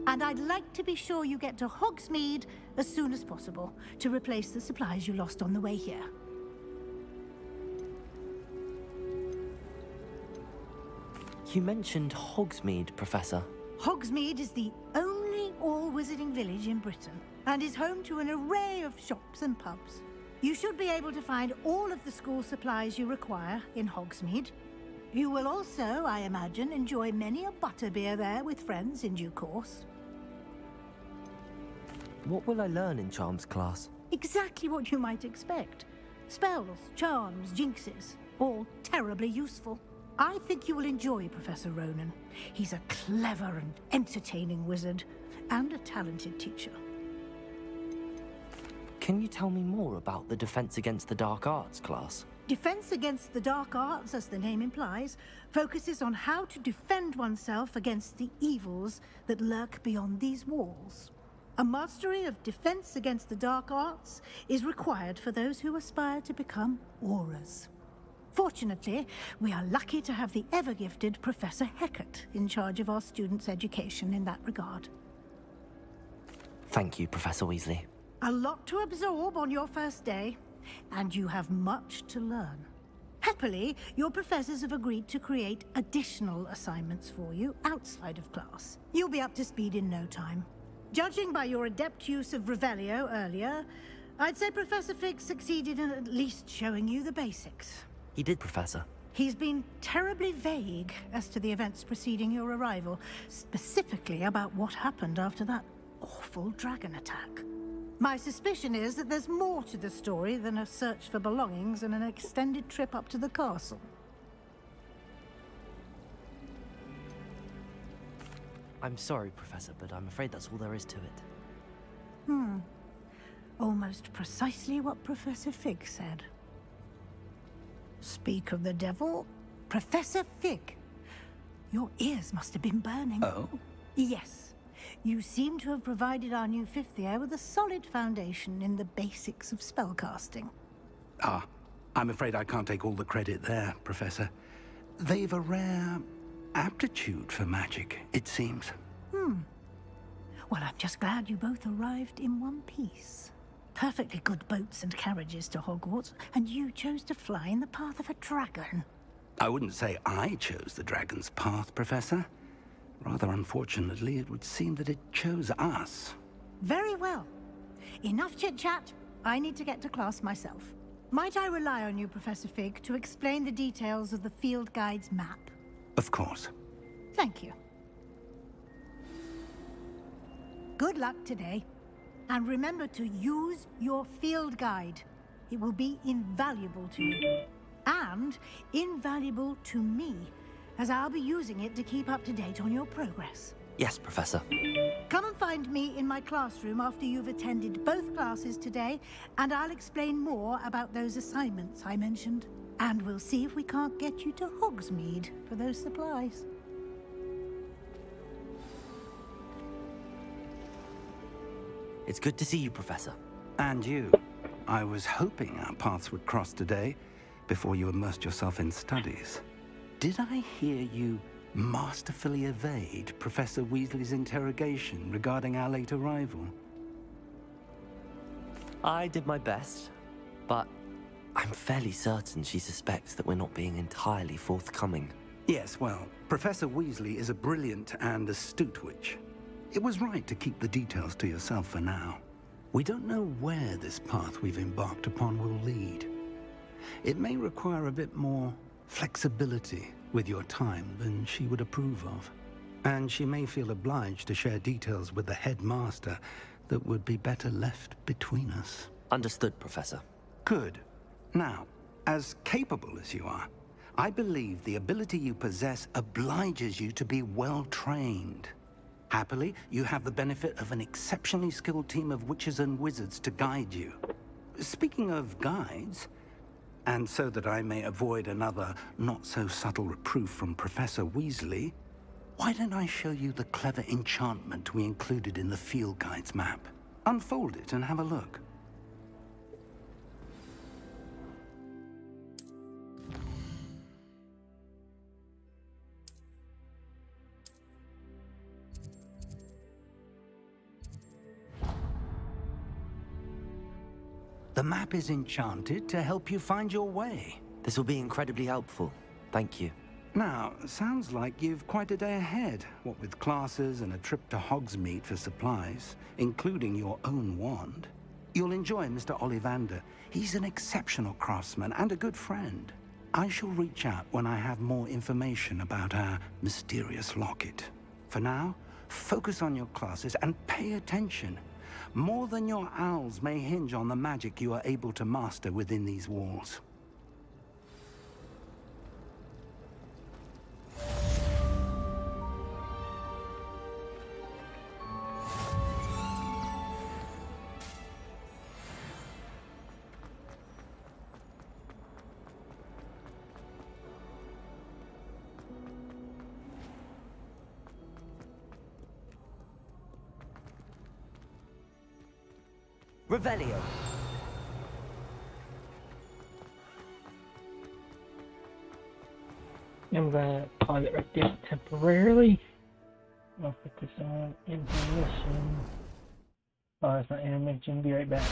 S10: And I'd like to be sure you get to Hogsmeade as soon as possible to replace the supplies you lost on the way here.
S3: You mentioned Hogsmeade, Professor.
S10: Hogsmeade is the only all-wizarding village in Britain and is home to an array of shops and pubs. You should be able to find all of the school supplies you require in Hogsmeade. You will also, I imagine, enjoy many a butterbeer there with friends in due course.
S3: What will I learn in Charms class?
S10: Exactly what you might expect. Spells, charms, jinxes, all terribly useful. I think you will enjoy Professor Ronan. He's a clever and entertaining wizard, and a talented teacher.
S3: Can you tell me more about the Defense Against the Dark Arts class?
S10: Defense Against the Dark Arts, as the name implies, focuses on how to defend oneself against the evils that lurk beyond these walls. A mastery of Defense Against the Dark Arts is required for those who aspire to become Aurors. Fortunately, we are lucky to have the ever-gifted Professor Hecat in charge of our students' education in that regard.
S3: Thank you, Professor Weasley.
S10: A lot to absorb on your first day, and you have much to learn. Happily, your professors have agreed to create additional assignments for you outside of class. You'll be up to speed in no time. Judging by your adept use of Revelio earlier, I'd say Professor Fig succeeded in at least showing you the basics.
S3: He did, Professor.
S10: He's been terribly vague as to the events preceding your arrival, specifically about what happened after that awful dragon attack. My suspicion is that there's more to the story than a search for belongings and an extended trip up to the castle.
S3: I'm sorry, Professor, but I'm afraid that's all there is to it.
S10: Almost precisely what Professor Fig said. Speak of the devil, Professor Fig. Your ears must have been burning.
S2: Oh?
S10: Yes. You seem to have provided our new fifth year with a solid foundation in the basics of spellcasting.
S2: Ah, I'm afraid I can't take all the credit there, Professor. They've a rare aptitude for magic, it seems.
S10: Well, I'm just glad you both arrived in one piece. Perfectly good boats and carriages to Hogwarts, and you chose to fly in the path of a dragon.
S2: I wouldn't say I chose the dragon's path, Professor. Rather unfortunately, it would seem that it chose us.
S10: Very well. Enough chit-chat. I need to get to class myself. Might I rely on you, Professor Fig, to explain the details of the field guide's map?
S2: Of course.
S10: Thank you. Good luck today. And remember to use your field guide. It will be invaluable to you. And invaluable to me, as I'll be using it to keep up to date on your progress.
S3: Yes, Professor.
S10: Come and find me in my classroom after you've attended both classes today, and I'll explain more about those assignments I mentioned. And we'll see if we can't get you to Hogsmeade for those supplies.
S3: It's good to see you, Professor.
S2: And you. I was hoping our paths would cross today, before you immersed yourself in studies. Did I hear you masterfully evade Professor Weasley's interrogation regarding our late arrival?
S3: I did my best, but I'm fairly certain she suspects that we're not being entirely forthcoming.
S2: Yes, well, Professor Weasley is a brilliant and astute witch. It was right to keep the details to yourself for now. We don't know where this path we've embarked upon will lead. It may require a bit more flexibility with your time than she would approve of. And she may feel obliged to share details with the headmaster that would be better left between us.
S3: Understood, Professor.
S2: Good. Now, as capable as you are, I believe the ability you possess obliges you to be well trained. Happily, you have the benefit of an exceptionally skilled team of witches and wizards to guide you. Speaking of guides, and so that I may avoid another not-so-subtle reproof from Professor Weasley, why don't I show you the clever enchantment we included in the field guide's map? Unfold it and have a look. The map is enchanted to help you find your way.
S3: This will be incredibly helpful. Thank you.
S2: Now, sounds like you've quite a day ahead, what with classes and a trip to Hogsmeade for supplies, including your own wand. You'll enjoy Mr. Ollivander. He's an exceptional craftsman and a good friend. I shall reach out when I have more information about our mysterious locket. For now, focus on your classes and pay attention. More than your owls may hinge on the magic you are able to master within these walls.
S3: Revelio.
S1: I'm gonna pause it right there temporarily. I'll put this on intermission. Oh, it's not intermission. Be right back.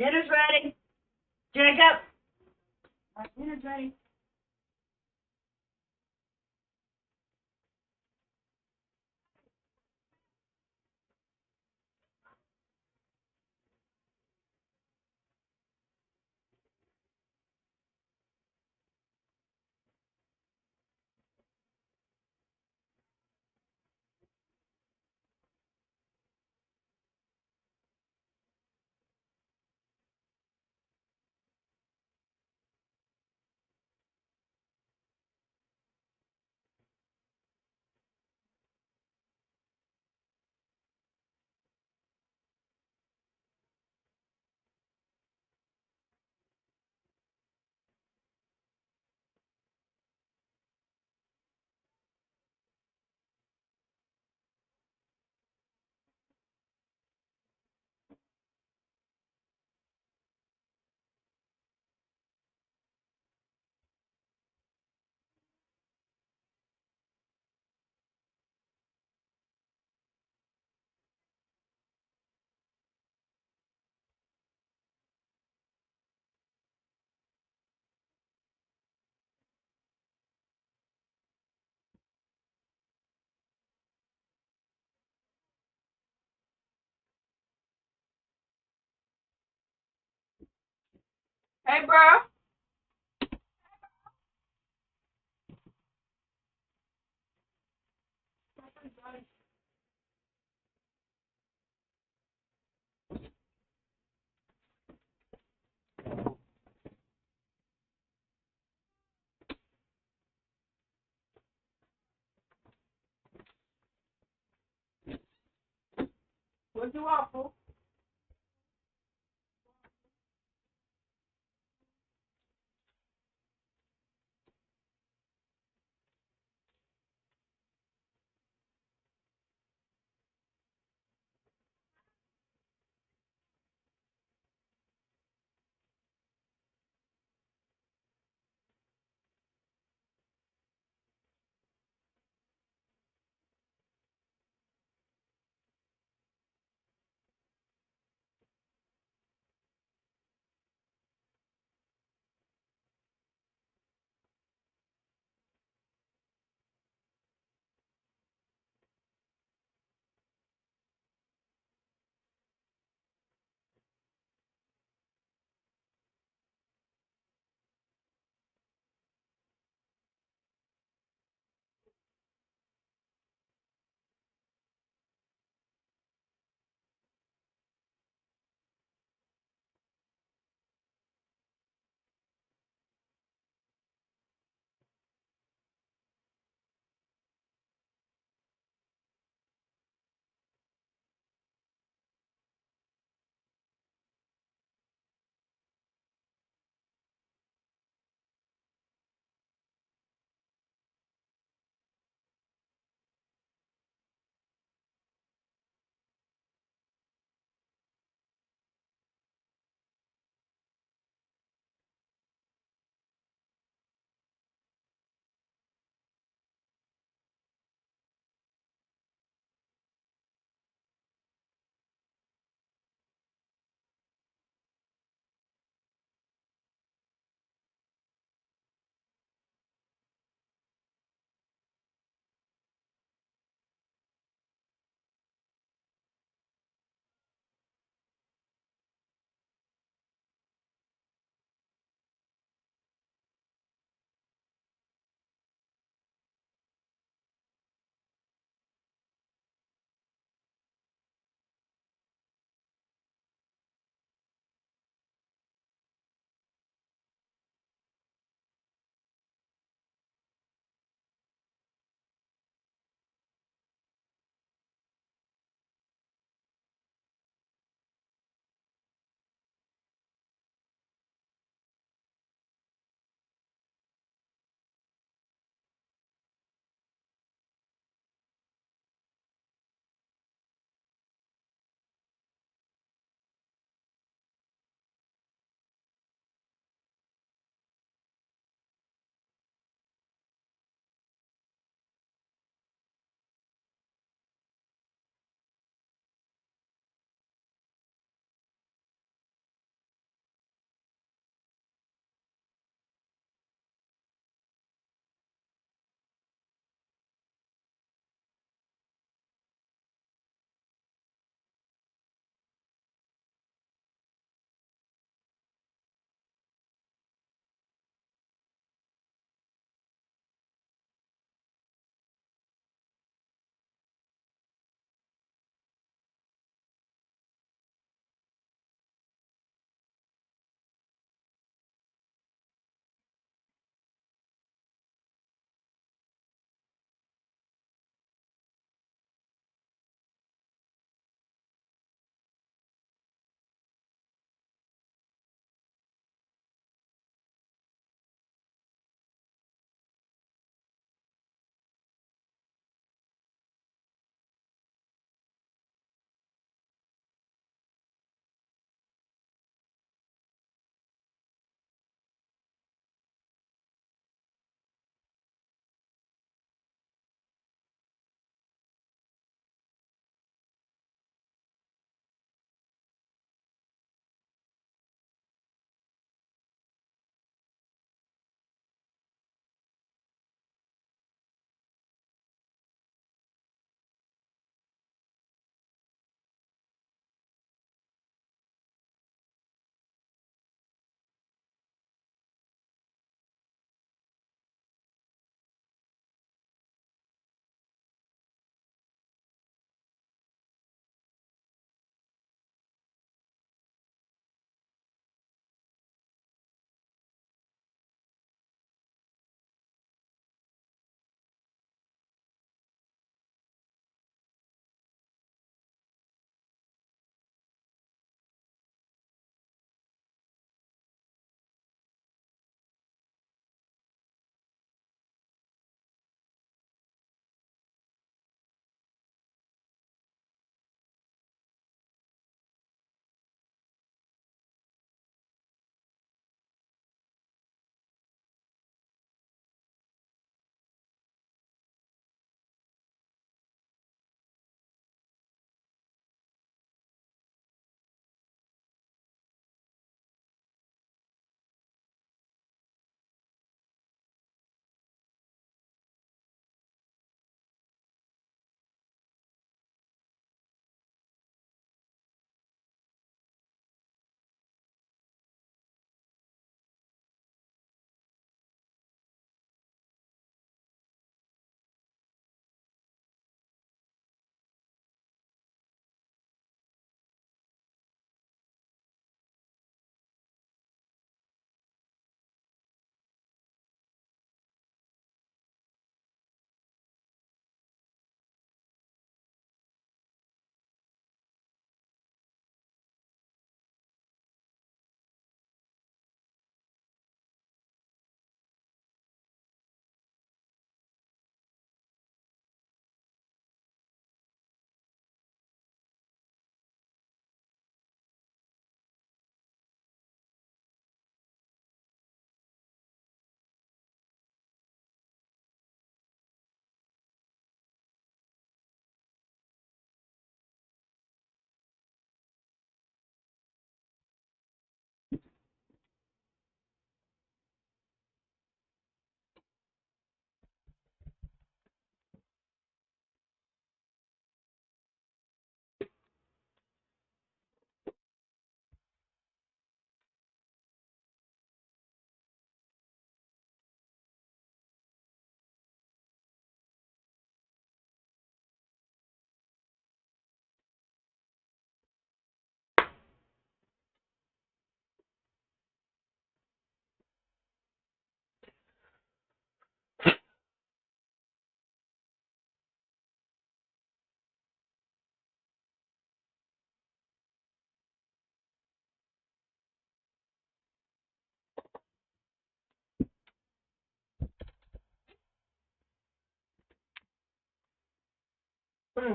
S17: Dinner's ready. Jacob. Dinner's ready. Hey, bro. What'd you want, fool?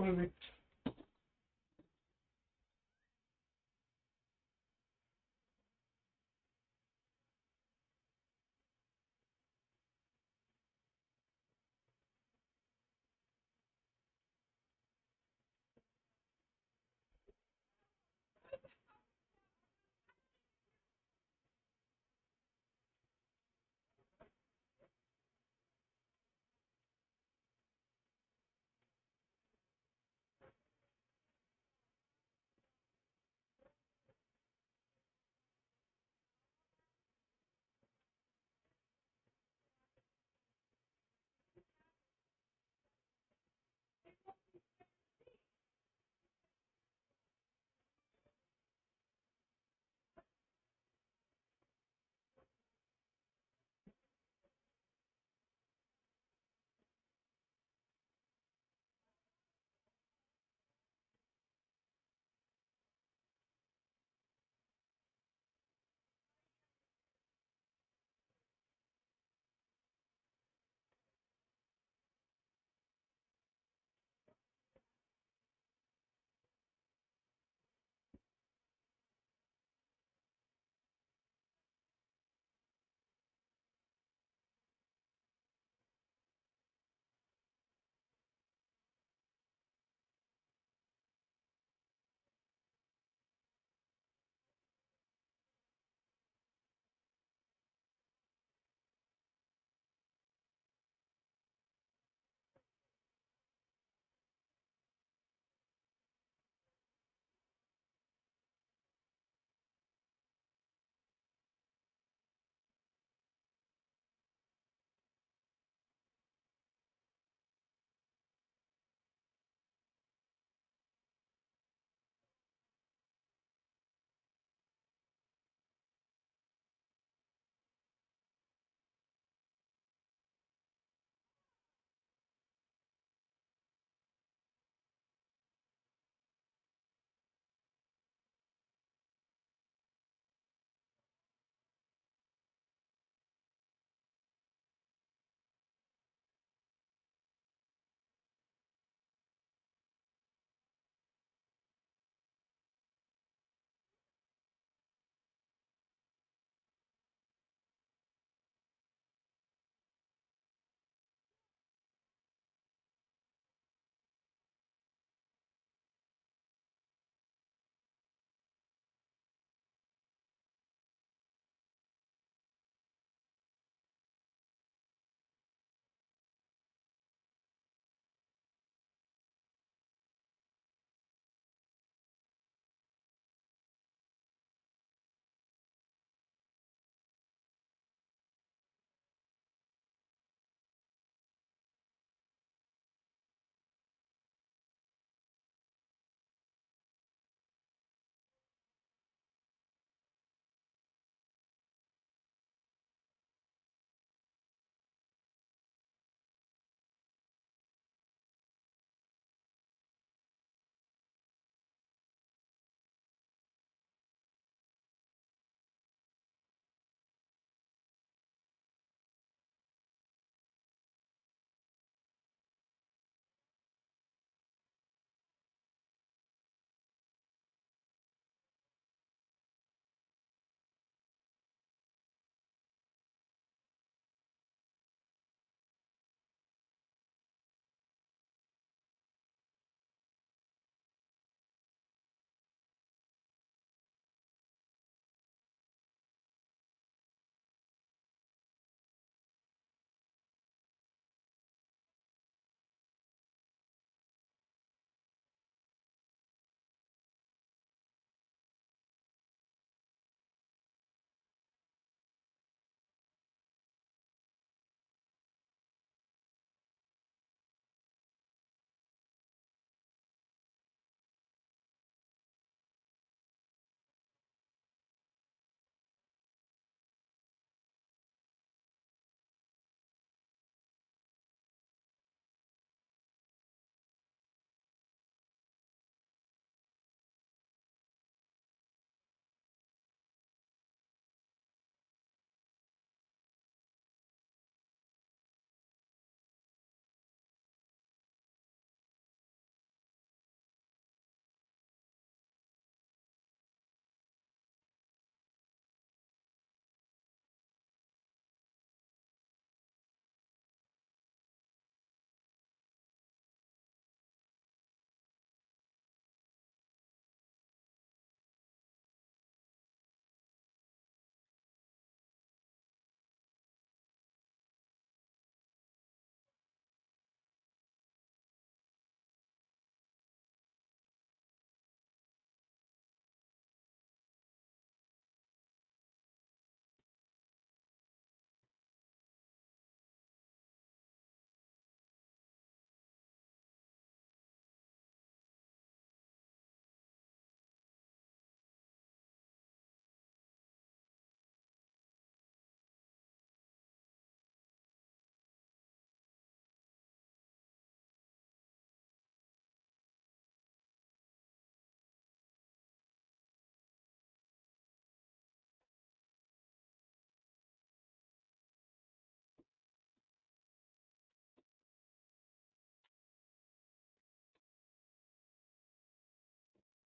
S1: movie.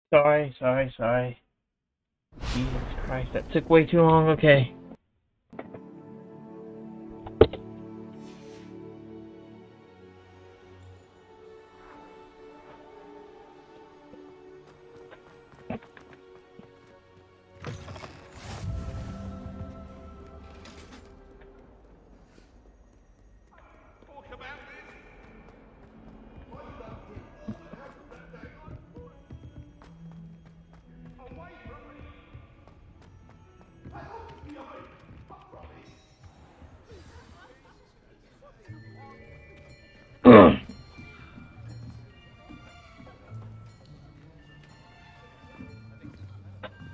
S1: Sorry. Jesus Christ, that took way too long. Okay.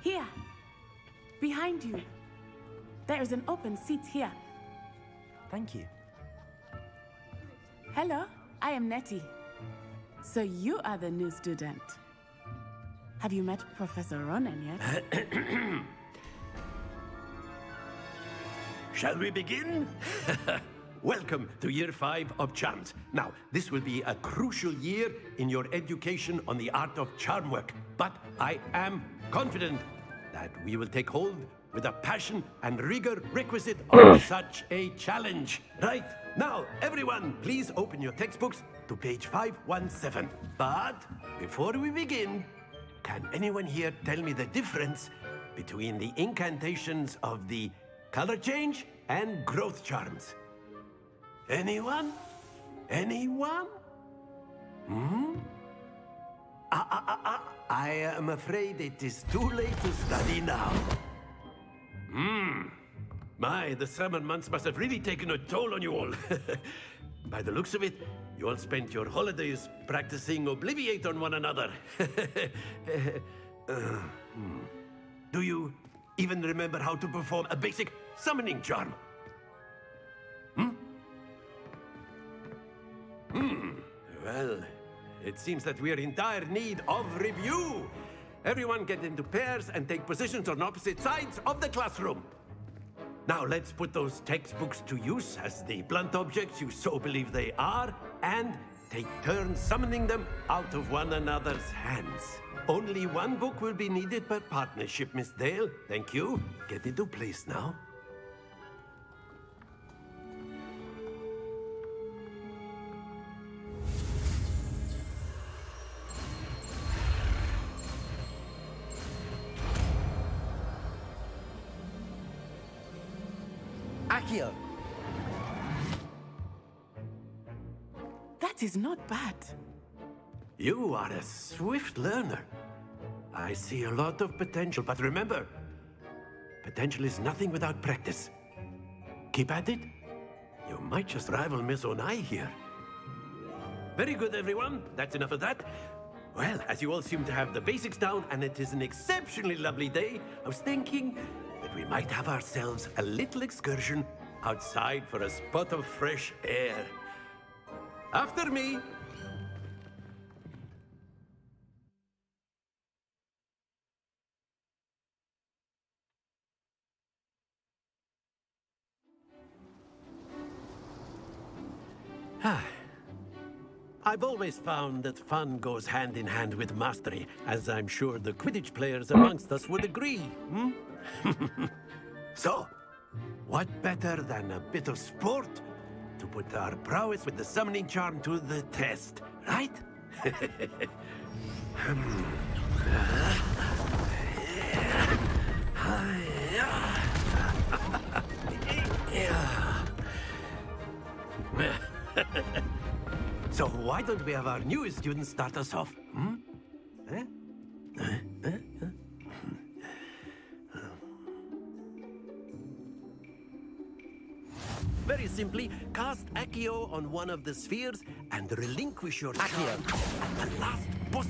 S15: Here. Behind you. There is an open seat here.
S3: Thank you.
S15: Hello, I am Nettie. So you are the new student. Have you met Professor Ronan yet?
S7: Shall we begin? Welcome to Year 5 of Charms. Now, this will be a crucial year in your education on the art of charm work, but I am confident that we will take hold with the passion and rigor requisite of such a challenge. Right, now, everyone, please open your textbooks to page 517. But before we begin, can anyone here tell me the difference between the incantations of the color change and growth charms? Anyone? Anyone? Hmm? I am afraid it is too late to study now. The summer months must have really taken a toll on you all. By the looks of it, you all spent your holidays practicing Obliviate on one another. Do you even remember how to perform a basic summoning charm? Well, it seems that we are in dire need of review. Everyone get into pairs and take positions on opposite sides of the classroom. Now let's put those textbooks to use as the blunt objects you so believe they are, and take turns summoning them out of one another's hands. Only one book will be needed per partnership, Miss Dale. Thank you. Get into place now.
S3: Accio!
S15: That is not bad.
S7: You are a swift learner. I see a lot of potential, but remember, potential is nothing without practice. Keep at it. You might just rival Miss Onai here. Very good, everyone. That's enough of that. Well, as you all seem to have the basics down, and it is an exceptionally lovely day, I was thinking that we might have ourselves a little excursion outside for a spot of fresh air. After me. I've always found that fun goes hand in hand with mastery, as I'm sure the Quidditch players amongst us would agree. So, what better than a bit of sport to put our prowess with the summoning charm to the test, right? So why don't we have our newest student start us off? Very simply, cast Accio on one of the spheres and relinquish your charm at the last boss.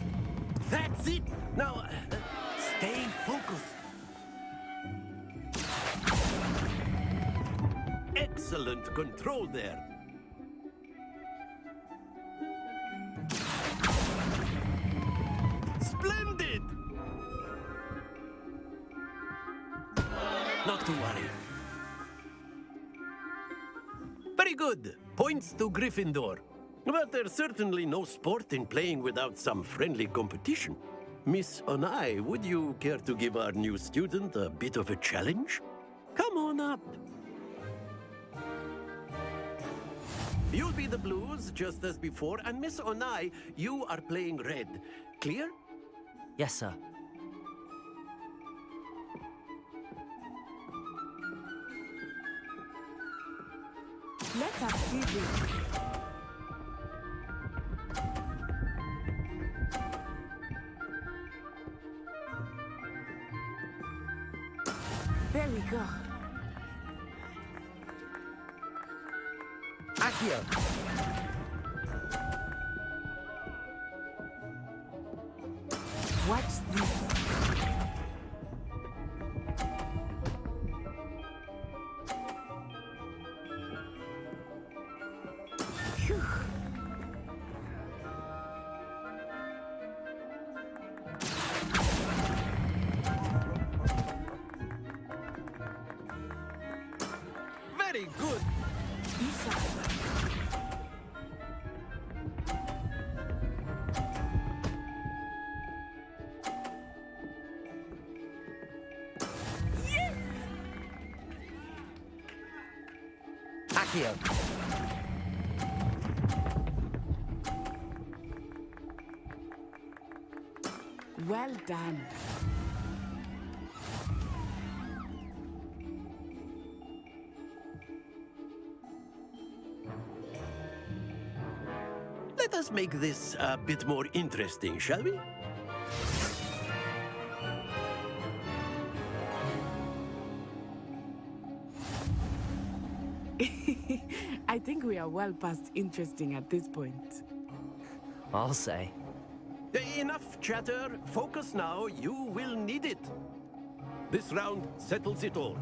S7: That's it! Now, stay focused. Excellent control there. Splendid! Not to worry. Very good. Points to Gryffindor. But there's certainly no sport in playing without some friendly competition. Miss Onai, would you care to give our new student a bit of a challenge? Come on up. You'll be the blues, just as before, and Miss Onai, you are playing red. Clear?
S3: Yes, sir.
S15: Let us see this. There we go.
S7: Accio.
S15: Watch this. Phew.
S7: Very good.
S3: Accio.
S15: Well done.
S7: Let us make this a bit more interesting, shall we?
S15: I think we are well past interesting at this point.
S3: I'll say.
S7: Enough chatter. Focus now. You will need it. This round settles it all.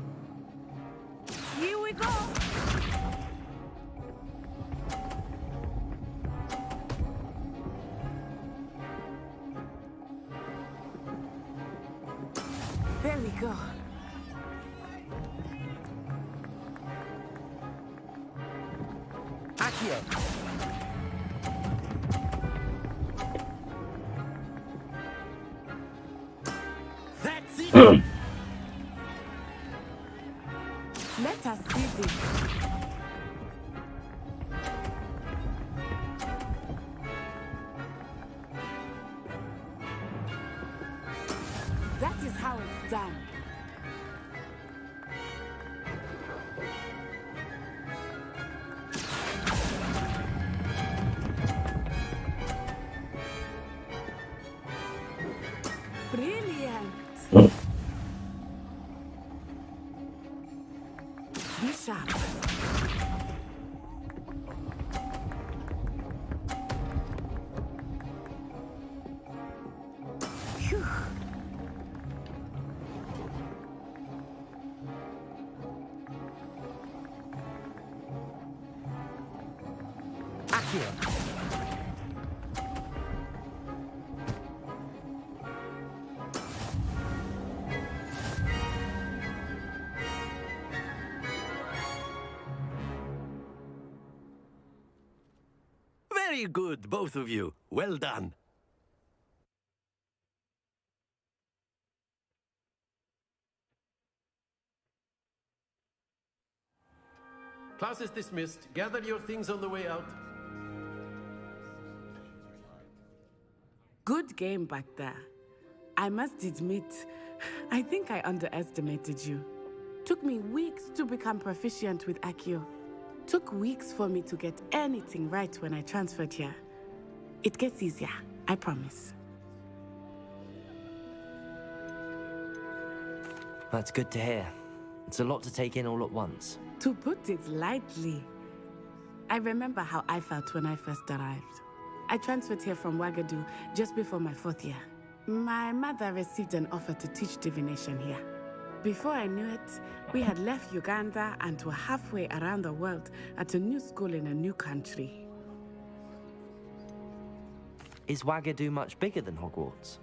S15: Here we go. There we go.
S7: Accio. That's it.
S15: Let us see this. That is how it's done. Brilliant. Be sharp. Phew.
S7: Accio. Very good, both of you. Well done. Class is dismissed. Gather your things on the way out.
S15: Good game back there. I must admit, I think I underestimated you. Took me weeks to become proficient with Accio. Took weeks for me to get anything right when I transferred here. It gets easier, I promise.
S3: That's good to hear. It's a lot to take in all at once.
S15: To put it lightly, I remember how I felt when I first arrived. I transferred here from Wagadu just before my 4th year. My mother received an offer to teach divination here. Before I knew it, we had left Uganda and were halfway around the world at a new school in a new country.
S3: Is Wagadu much bigger than Hogwarts?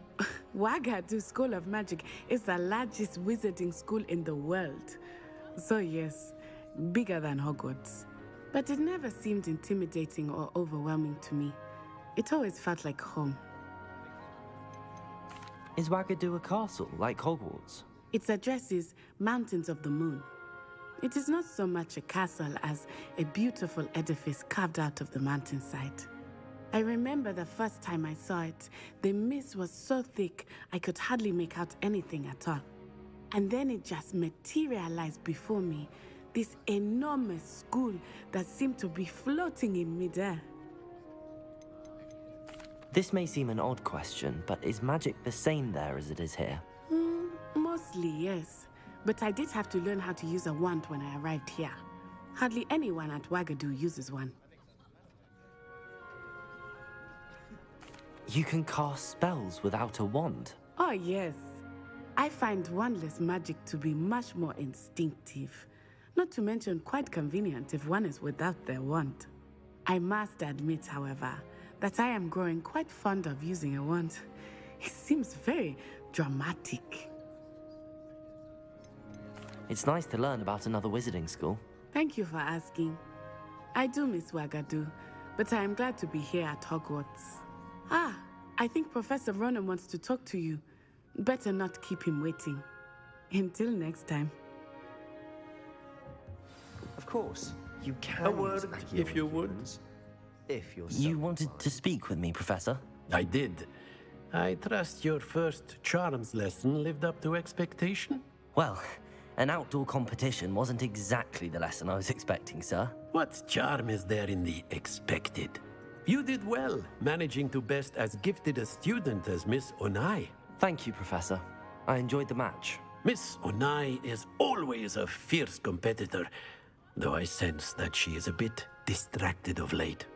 S15: Wagadu School of Magic is the largest wizarding school in the world. So yes, bigger than Hogwarts. But it never seemed intimidating or overwhelming to me. It always felt like home.
S3: Is Wagadu a castle, like Hogwarts?
S15: Its address is Mountains of the Moon. It is not so much a castle as a beautiful edifice carved out of the mountainside. I remember the first time I saw it, the mist was so thick I could hardly make out anything at all. And then it just materialized before me, this enormous school that seemed to be floating in midair.
S3: This may seem an odd question, but is magic the same there as it is here?
S15: Mostly, yes. But I did have to learn how to use a wand when I arrived here. Hardly anyone at Wagadu uses one.
S3: You can cast spells without a wand?
S15: Oh, yes. I find wandless magic to be much more instinctive. Not to mention quite convenient if one is without their wand. I must admit, however, that I am growing quite fond of using a wand. It seems very dramatic.
S3: It's nice to learn about another wizarding school.
S15: Thank you for asking. I do miss Wagadu, but I am glad to be here at Hogwarts. I think Professor Ronan wants to talk to you. Better not keep him waiting. Until next time.
S18: Of course, you can.
S7: A word, if you would.
S18: If you're so
S3: You wanted to speak with me, Professor?
S7: I did. I trust your first charms lesson lived up to expectation?
S3: Well, an outdoor competition wasn't exactly the lesson I was expecting, sir.
S7: What charm is there in the expected? You did well, managing to best as gifted a student as Miss Onai.
S3: Thank you, Professor. I enjoyed the match.
S7: Miss Onai is always a fierce competitor, though I sense that she is a bit distracted of late.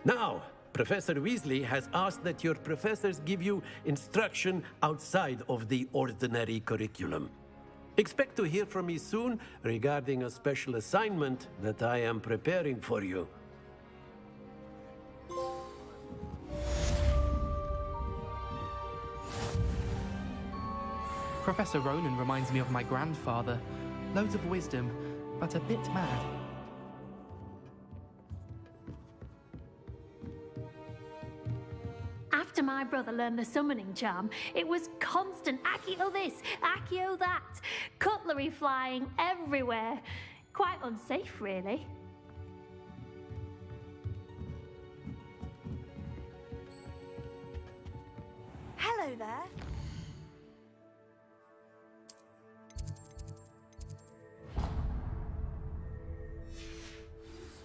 S7: Now, Professor Weasley has asked that your professors give you instruction outside of the ordinary curriculum. Expect to hear from me soon regarding a special assignment that I am preparing for you.
S16: Professor Ronan reminds me of my grandfather. Loads of wisdom, but a bit mad.
S13: After my brother learned the summoning charm, it was constant Accio this, Accio that, cutlery flying everywhere. Quite unsafe, really.
S19: Hello there.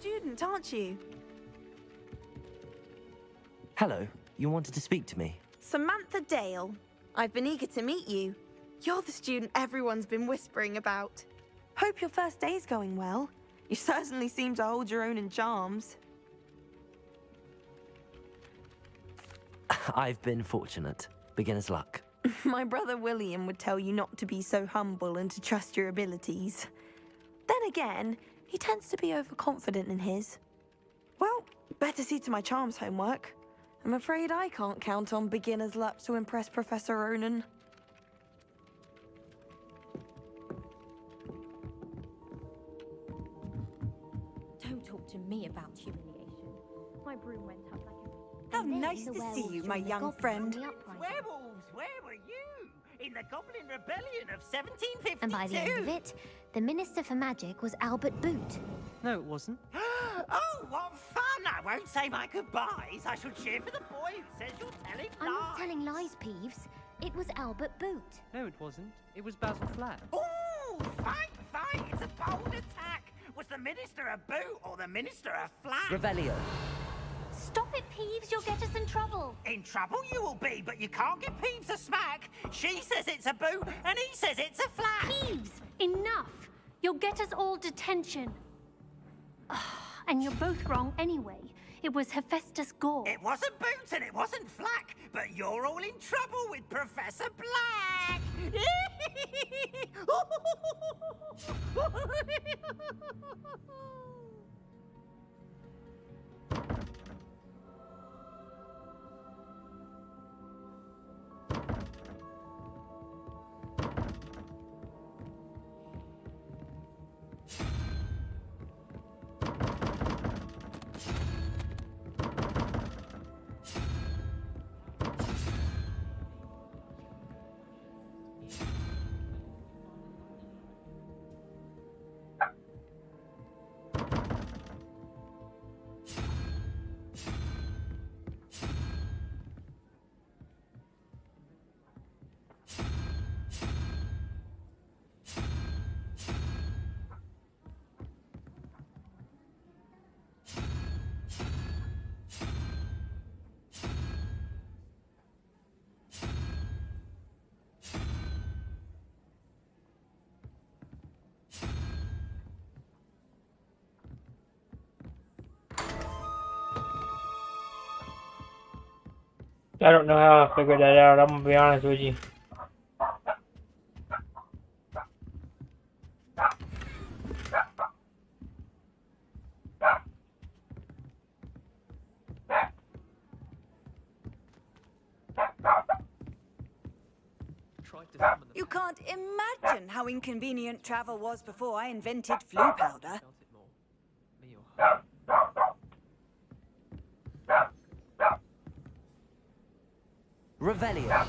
S19: Student, aren't you?
S3: Hello, you wanted to speak to me?
S19: Samantha Dale. I've been eager to meet you. You're the student everyone's been whispering about. Hope your first day's going well. You certainly seem to hold your own in charms.
S3: I've been fortunate. Beginner's luck.
S19: My brother William would tell you not to be so humble and to trust your abilities. Then again, he tends to be overconfident in his. Well, better see to my charms homework. I'm afraid I can't count on beginner's luck to impress Professor Ronan.
S20: Don't talk to me about humiliation. My broom went up like a...
S19: How nice to see you, my young friend.
S21: Werewolves, where were you? In the Goblin Rebellion of 1752.
S22: And by the end of it, the Minister for Magic was Albert Boot.
S18: No, it wasn't.
S21: Oh, what fun! I won't say my goodbyes. I shall cheer for the boy who says you're telling lies.
S22: I'm not telling lies, Peeves. It was Albert Boot.
S18: No, it wasn't. It was Basil Flack.
S21: Oh, fight, fight! It's a bold attack. Was the Minister a boot or the Minister a flack?
S3: Revelio.
S13: Stop it, Peeves. You'll get us in trouble.
S21: In trouble you will be, but you can't give Peeves a smack. She says it's a boot, and he says it's a flack.
S13: Peeves, enough. You'll get us all detention. And you're both wrong anyway. It was Hephaestus Gore.
S21: It wasn't Boots and it wasn't Flack, but you're all in trouble with Professor Black.
S1: I don't know how I figured that out, I'm gonna be honest with you.
S4: You can't imagine how inconvenient travel was before I invented flu powder.
S3: Revelio.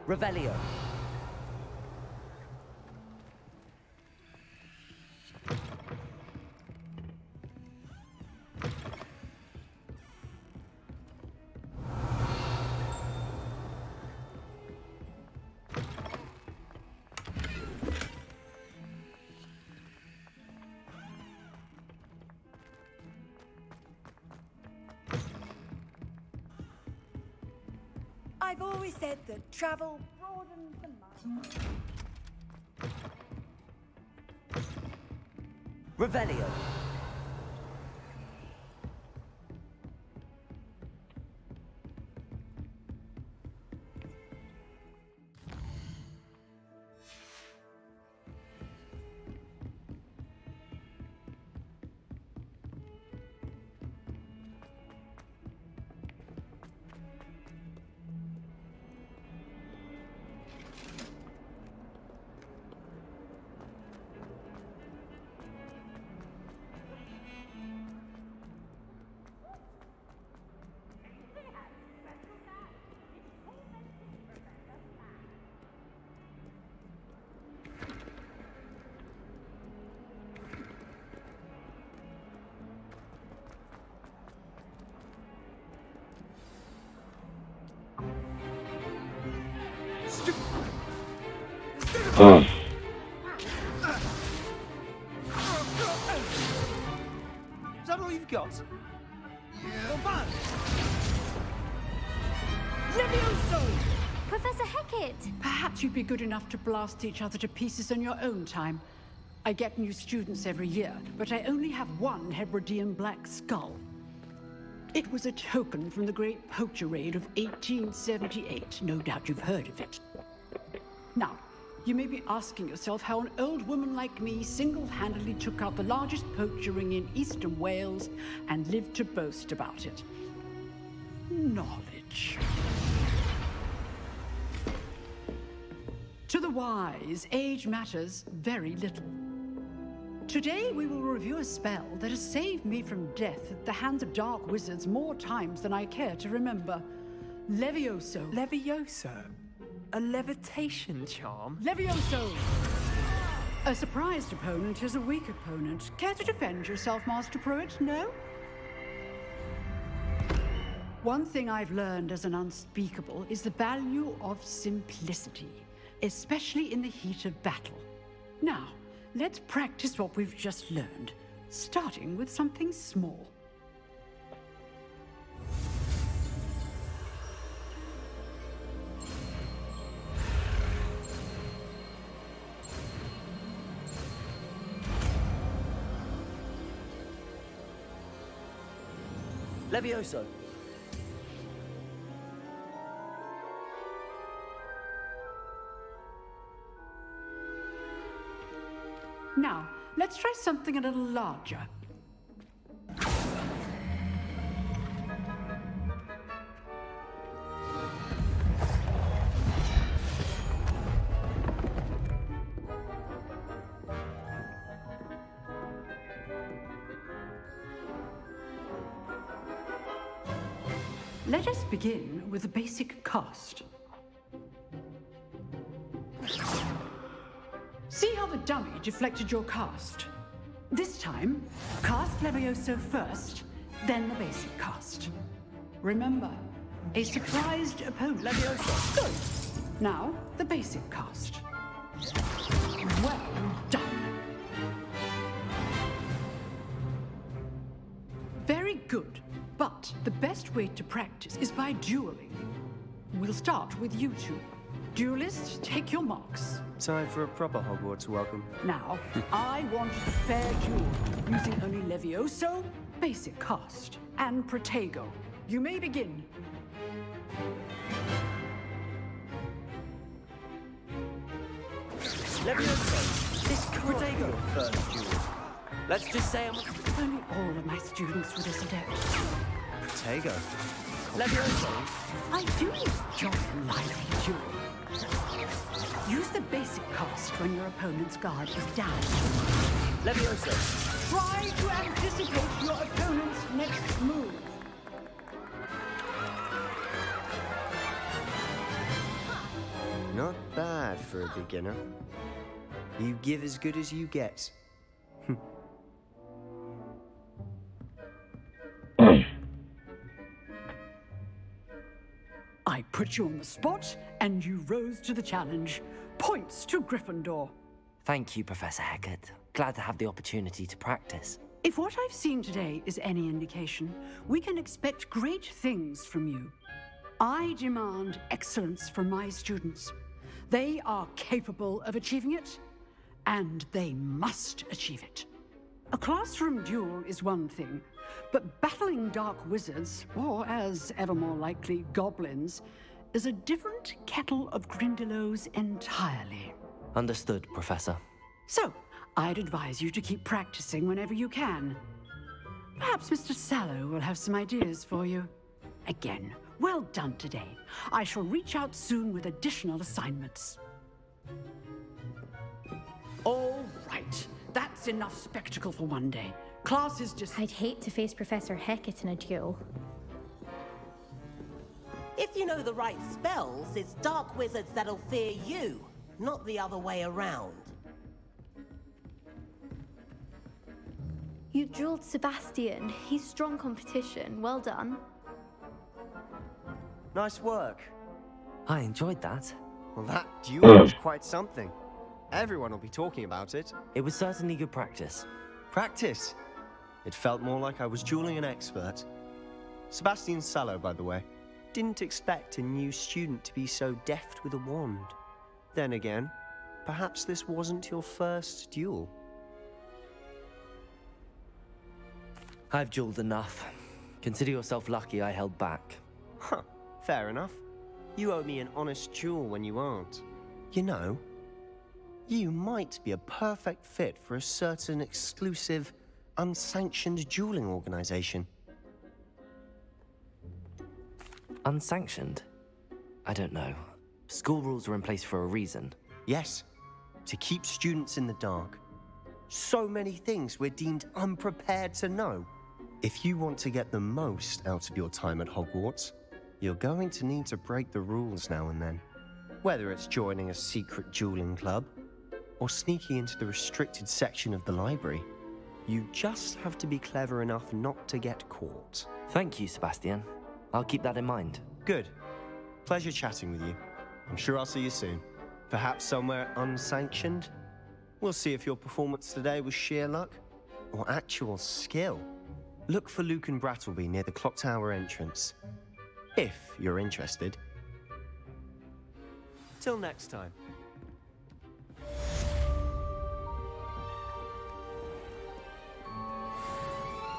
S3: Revelio.
S4: I've always said that travel broadens the mind.
S3: Revelio.
S9: Is that all you've got?
S6: Levioso!
S22: Professor Hecat!
S6: Perhaps you'd be good enough to blast each other to pieces in your own time. I get new students every year, but I only have one Hebridean black skull. It was a token from the Great Poacher Raid of 1878. No doubt you've heard of it. Now, you may be asking yourself how an old woman like me single-handedly took out the largest poacher ring in eastern Wales and lived to boast about it. Knowledge. To the wise, age matters very little. Today we will review a spell that has saved me from death at the hands of dark wizards more times than I care to remember. Levioso.
S16: Levioso? A levitation charm?
S6: Levioso! A surprised opponent is a weak opponent. Care to defend yourself, Master Pruitt? No? One thing I've learned as an unspeakable is the value of simplicity, especially in the heat of battle. Now, let's practice what we've just learned, starting with something small.
S3: Levioso.
S6: Now, let's try something a little larger. Let us begin with a basic cast. See how the dummy deflected your cast? This time, cast Levioso first, then the basic cast. Remember, a surprised opponent.
S3: Levioso.
S6: Good. Now, the basic cast. Well done. Very good. But the best way to practice is by dueling. We'll start with you two. Duelists, take your marks.
S5: Time for a proper Hogwarts welcome.
S6: Now, I want a fair duel, using only Levioso, basic cast, and Protego. You may begin.
S3: Levioso, this can't be your first duel. Let's just say
S6: If only all of my students were this adept.
S5: Protego.
S3: Levioso.
S6: I do enjoy a lively duel. Use the basic cast when your opponent's guard is down.
S3: Levioso.
S6: Try to anticipate your opponent's next move.
S5: Not bad for a beginner. You give as good as you get.
S6: I put you on the spot, and you rose to the challenge. Points to Gryffindor.
S3: Thank you, Professor Hecat. Glad to have the opportunity to practice.
S6: If what I've seen today is any indication, we can expect great things from you. I demand excellence from my students. They are capable of achieving it, and they must achieve it. A classroom duel is one thing, but battling dark wizards, or as ever more likely, goblins, is a different kettle of Grindylows entirely.
S3: Understood, Professor.
S6: So, I'd advise you to keep practicing whenever you can. Perhaps Mr. Sallow will have some ideas for you. Again, well done today. I shall reach out soon with additional assignments. All right. That's enough spectacle for one day. Class is just...
S20: I'd hate to face Professor Hecat in a duel.
S8: If you know the right spells, it's dark wizards that'll fear you, not the other way around.
S20: You drilled Sebastian. He's strong competition. Well done.
S5: Nice work.
S3: I enjoyed that.
S5: Well, that duel was quite something. Everyone will be talking about it.
S3: It was certainly good practice.
S5: Practice? It felt more like I was dueling an expert. Sebastian Sallow, by the way. Didn't expect a new student to be so deft with a wand. Then again, perhaps this wasn't your first duel.
S3: I've dueled enough. Consider yourself lucky I held back.
S5: Huh, fair enough. You owe me an honest duel when you aren't. You know, you might be a perfect fit for a certain exclusive, unsanctioned dueling organization.
S3: Unsanctioned? I don't know. School rules are in place for a reason.
S5: Yes, to keep students in the dark. So many things we're deemed unprepared to know. If you want to get the most out of your time at Hogwarts, you're going to need to break the rules now and then. Whether it's joining a secret dueling club, or sneaking into the restricted section of the library, you just have to be clever enough not to get caught.
S3: Thank you, Sebastian. I'll keep that in mind.
S5: Good. Pleasure chatting with you. I'm sure I'll see you soon. Perhaps somewhere unsanctioned? We'll see if your performance today was sheer luck, or actual skill. Look for Luke and Brattleby near the clock tower entrance, if you're interested. Till next time.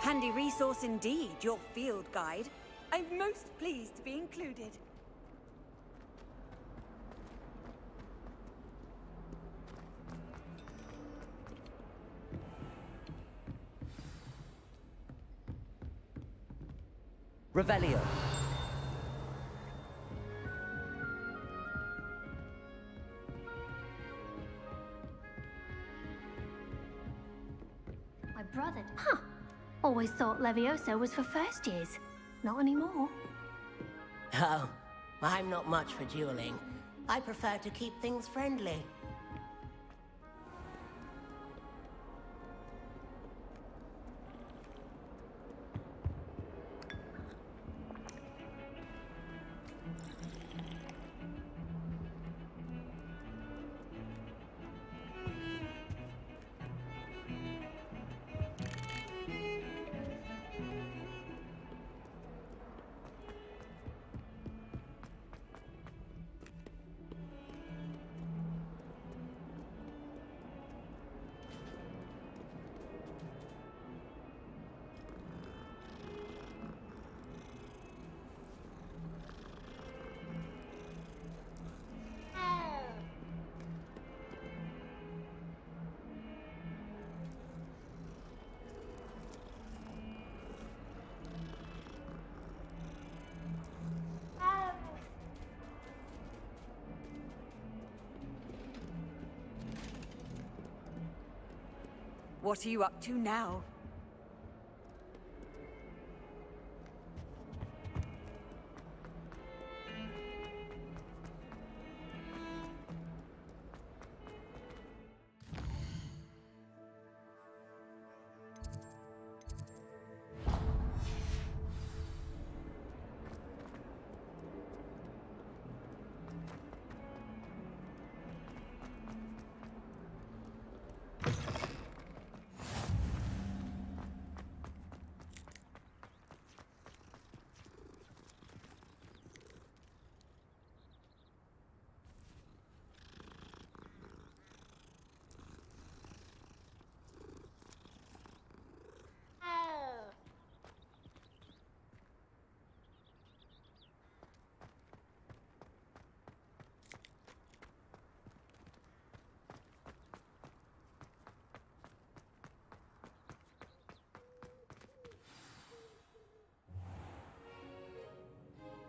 S4: Handy resource indeed, your field guide. I'm most pleased to be included.
S3: Revelio.
S13: My brother. Huh. Always thought Levioso was for first years. Not anymore.
S8: Oh, I'm not much for dueling. I prefer to keep things friendly.
S4: What are you up to now?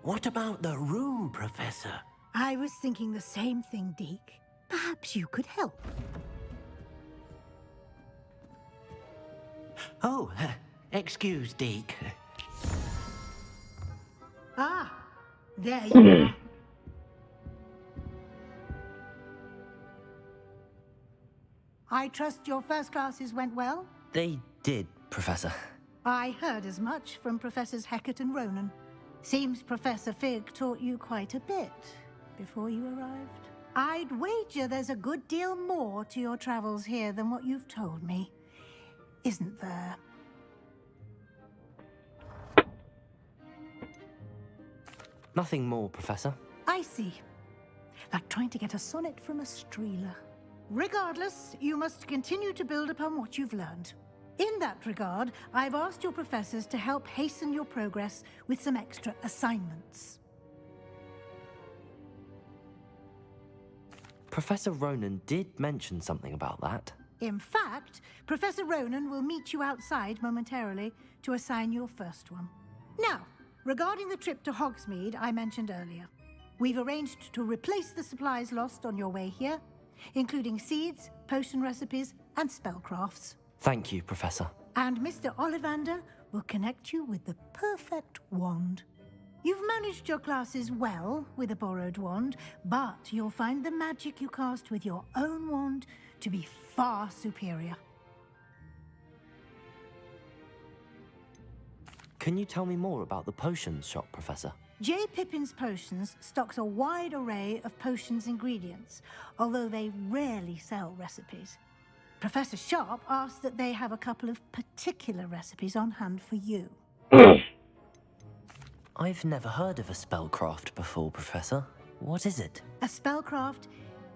S7: What about the room, Professor?
S10: I was thinking the same thing, Deke. Perhaps you could help.
S7: Oh, excuse, Deke.
S10: Ah, there you are. I trust your first classes went well?
S3: They did, Professor.
S10: I heard as much from Professors Hecat and Ronan. Seems Professor Fig taught you quite a bit before you arrived. I'd wager there's a good deal more to your travels here than what you've told me. Isn't there?
S3: Nothing more, Professor.
S10: I see. Like trying to get a sonnet from a streeler. Regardless, you must continue to build upon what you've learned. In that regard, I've asked your professors to help hasten your progress with some extra assignments.
S3: Professor Ronan did mention something about that.
S10: In fact, Professor Ronan will meet you outside momentarily to assign your first one. Now, regarding the trip to Hogsmeade I mentioned earlier, we've arranged to replace the supplies lost on your way here, including seeds, potion recipes, and spellcrafts.
S3: Thank you, Professor.
S10: And Mr. Ollivander will connect you with the perfect wand. You've managed your classes well with a borrowed wand, but you'll find the magic you cast with your own wand to be far superior.
S3: Can you tell me more about the potions shop, Professor?
S10: J. Pippin's Potions stocks a wide array of potions ingredients, although they rarely sell recipes. Professor Sharp asked that they have a couple of particular recipes on hand for you.
S3: I've never heard of a spellcraft before, Professor. What is it?
S10: A spellcraft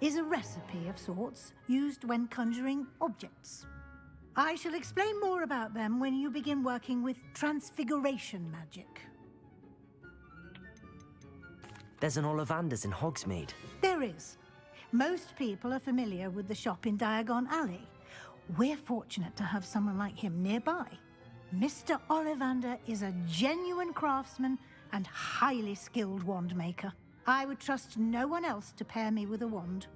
S10: is a recipe of sorts used when conjuring objects. I shall explain more about them when you begin working with transfiguration magic.
S3: There's an Ollivander's in Hogsmeade.
S10: There is. Most people are familiar with the shop in Diagon Alley. We're fortunate to have someone like him nearby. Mr. Ollivander is a genuine craftsman and highly skilled wand maker. I would trust no one else to pair me with a wand.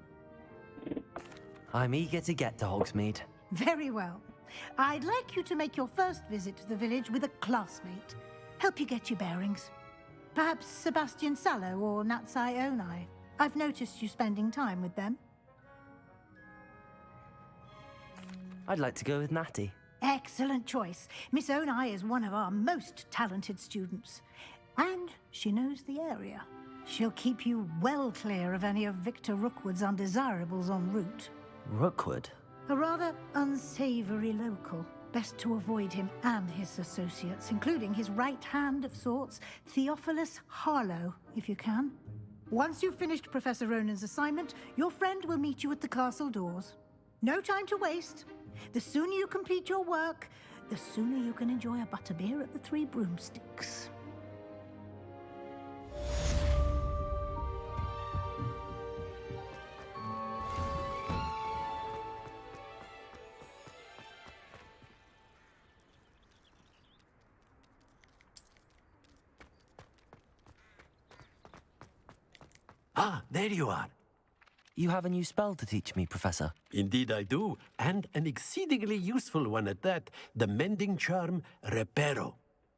S3: I'm eager to get to Hogsmeade.
S10: Very well. I'd like you to make your first visit to the village with a classmate. Help you get your bearings. Perhaps Sebastian Sallow or Natsai Onai. I've noticed you spending time with them.
S3: I'd like to go with Natty.
S10: Excellent choice. Miss Onai is one of our most talented students. And she knows the area. She'll keep you well clear of any of Victor Rookwood's undesirables en route.
S3: Rookwood?
S10: A rather unsavory local. Best to avoid him and his associates, including his right hand of sorts, Theophilus Harlow, if you can. Once you've finished Professor Ronan's assignment, your friend will meet you at the castle doors. No time to waste. The sooner you complete your work, the sooner you can enjoy a butterbeer at the Three Broomsticks.
S7: Ah, there you are.
S3: You have a new spell to teach me, Professor.
S7: Indeed I do, and an exceedingly useful one at that. The mending charm, Reparo.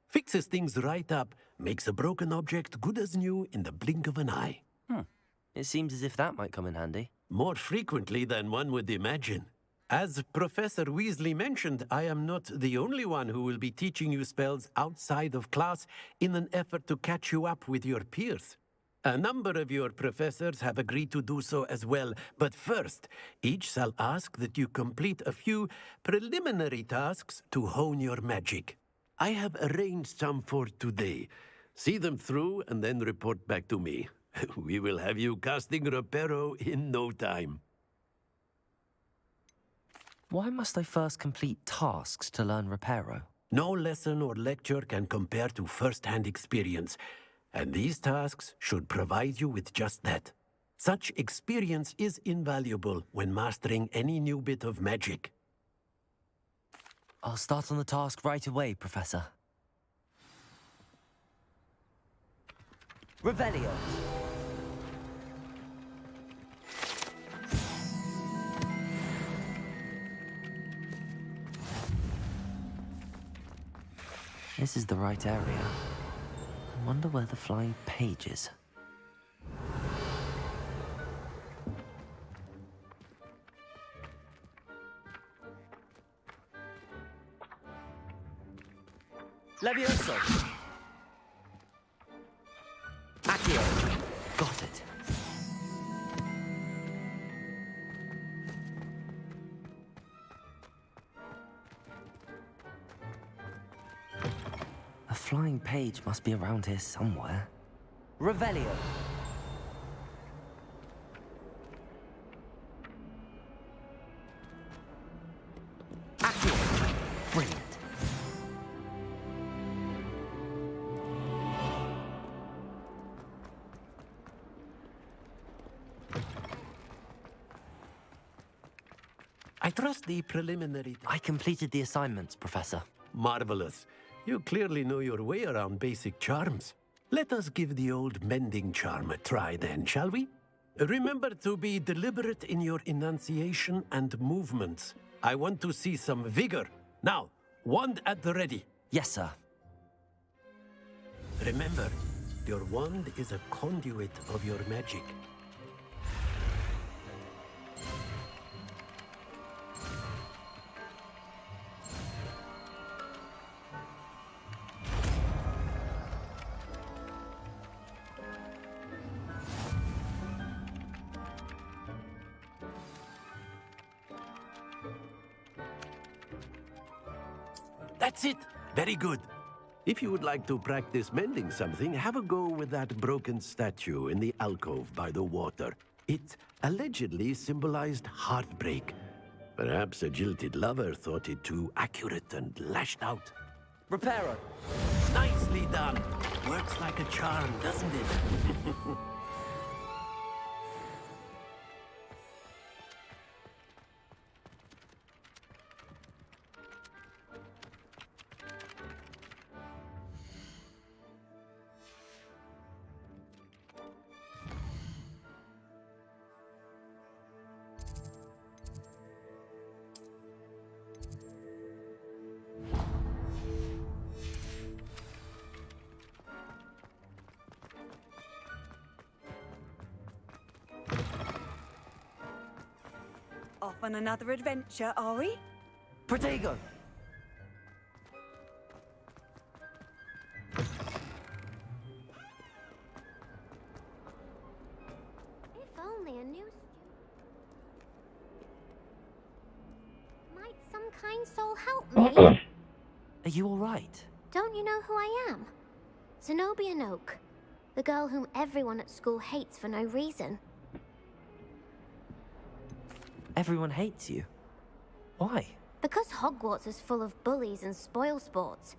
S7: Fixes things right up, makes a broken object good as new in the blink of an eye.
S3: It seems as if that might come in handy.
S7: More frequently than one would imagine. As Professor Weasley mentioned, I am not the only one who will be teaching you spells outside of class in an effort to catch you up with your peers. A number of your professors have agreed to do so as well, but first, each shall ask that you complete a few preliminary tasks to hone your magic. I have arranged some for today. See them through and then report back to me. We will have you casting Reparo in no time.
S3: Why must I first complete tasks to learn Reparo?
S7: No lesson or lecture can compare to first-hand experience, and these tasks should provide you with just that. Such experience is invaluable when mastering any new bit of magic.
S3: I'll start on the task right away, Professor. Revelio. This is the right area. I wonder where the flying page is. Levioso! Accio! Got it. A flying page must be around here somewhere. Revelio! Accio! Brilliant.
S7: I trust the preliminary...
S3: I completed the assignments, Professor.
S7: Marvelous. You clearly know your way around basic charms. Let us give the old mending charm a try then, shall we? Remember to be deliberate in your enunciation and movements. I want to see some vigor. Now, wand at the ready.
S3: Yes, sir.
S7: Remember, your wand is a conduit of your magic. That's it. Very good. If you would like to practice mending something, have a go with that broken statue in the alcove by the water. It allegedly symbolized heartbreak. Perhaps a jilted lover thought it too accurate and lashed out.
S3: Reparo!
S7: Nicely done. Works like a charm, doesn't it?
S4: Off on another adventure, are we?
S3: Protego!
S22: If only a new Might some kind soul help me?
S3: Are you all right?
S22: Don't you know who I am? Zenobia Noak, the girl whom everyone at school hates for no reason.
S3: Everyone hates you. Why?
S22: Because Hogwarts is full of bullies and spoilsports.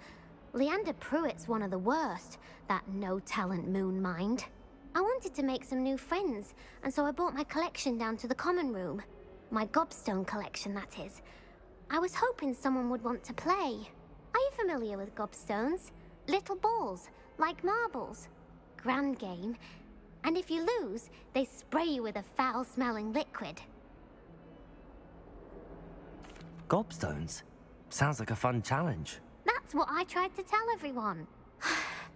S22: Leander Pruitt's one of the worst, that no-talent moon mind. I wanted to make some new friends, and so I brought my collection down to the common room. My gobstone collection, that is. I was hoping someone would want to play. Are you familiar with gobstones? Little balls, like marbles. Grand game. And if you lose, they spray you with a foul-smelling liquid.
S3: Gobstones? Sounds like a fun challenge.
S22: That's what I tried to tell everyone.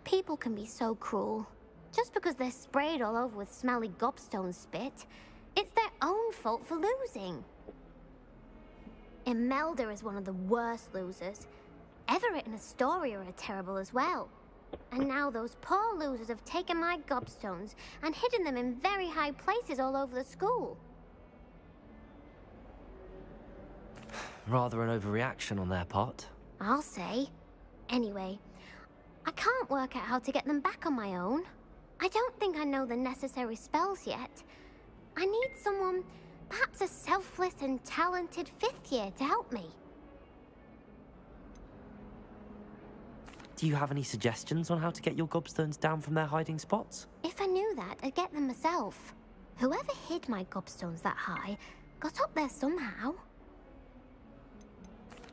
S22: People can be so cruel. Just because they're sprayed all over with smelly gobstone spit, it's their own fault for losing. Imelda is one of the worst losers. Everett and Astoria are terrible as well. And now those poor losers have taken my gobstones and hidden them in very high places all over the school.
S3: Rather an overreaction on their part.
S22: I'll say. Anyway, I can't work out how to get them back on my own. I don't think I know the necessary spells yet. I need someone, perhaps a selfless and talented 5th year to help me.
S3: Do you have any suggestions on how to get your gobstones down from their hiding spots?
S22: If I knew that, I'd get them myself. Whoever hid my gobstones that high got up there somehow.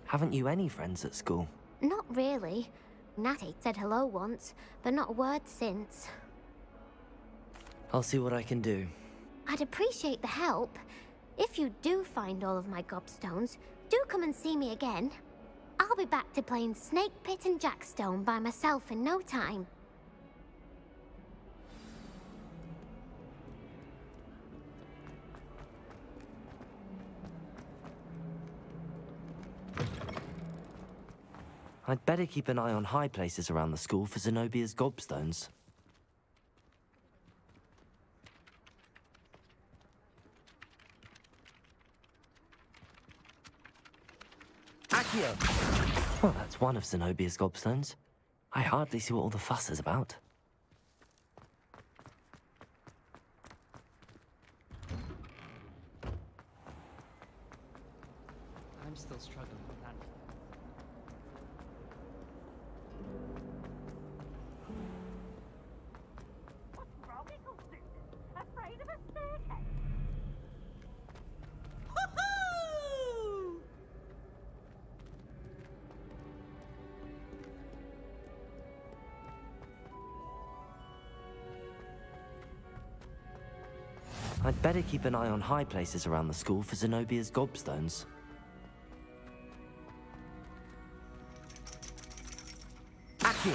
S3: Haven't you any friends at school?
S22: Not really. Natty said hello once, but not a word since.
S3: I'll see what I can do.
S22: I'd appreciate the help. If you do find all of my gobstones, do come and see me again. I'll be back to playing Snake Pit and Jackstone by myself in no time.
S3: I'd better keep an eye on high places around the school for Zenobia's gobstones. Accio! Well, that's one of Zenobia's gobstones. I hardly see what all the fuss is about.
S18: I'm still struggling with that.
S21: What's wrong, little Susan? Afraid of a staircase? Hoo-hoo!
S3: I'd better keep an eye on high places around the school for Zenobia's gobstones. Accio!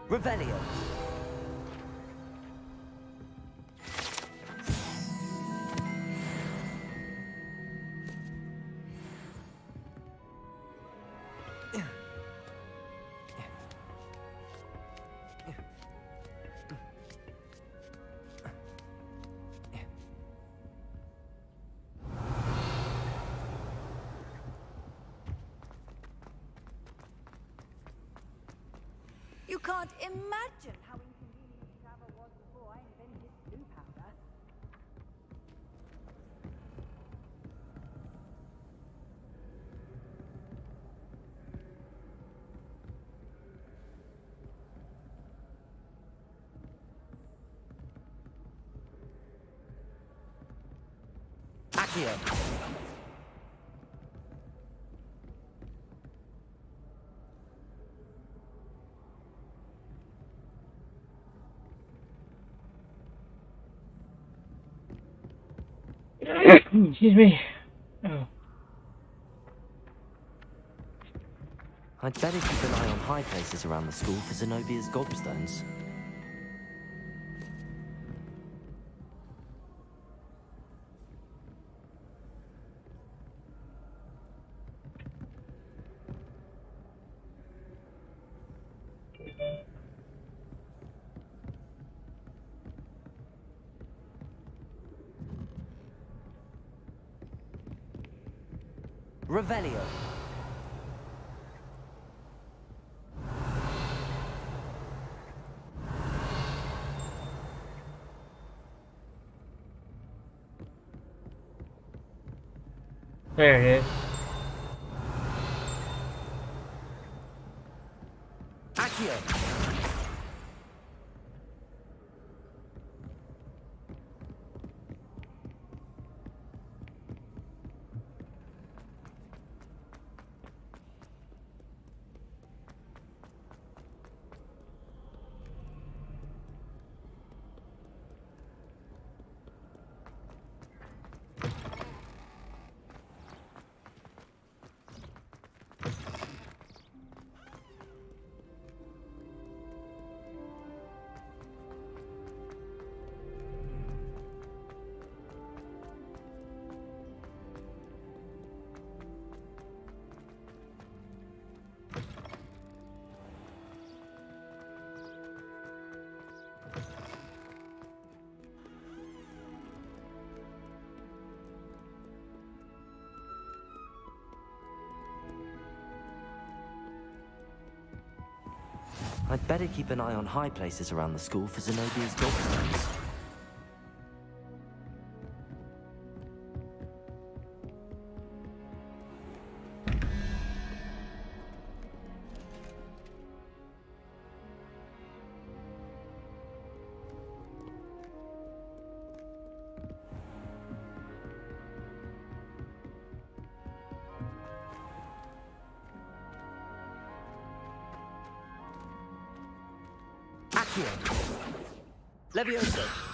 S3: Revelio.
S4: You can't imagine how inconvenient travel was before I invented blue powder.
S3: Accio!
S1: Excuse me. Oh.
S3: I'd better keep an eye on high places around the school for Zenobia's gobstones. Revelio.
S1: There it is.
S3: Accio! I'd better keep an eye on high places around the school for Zenobia's gobstones. Accio! Levioso!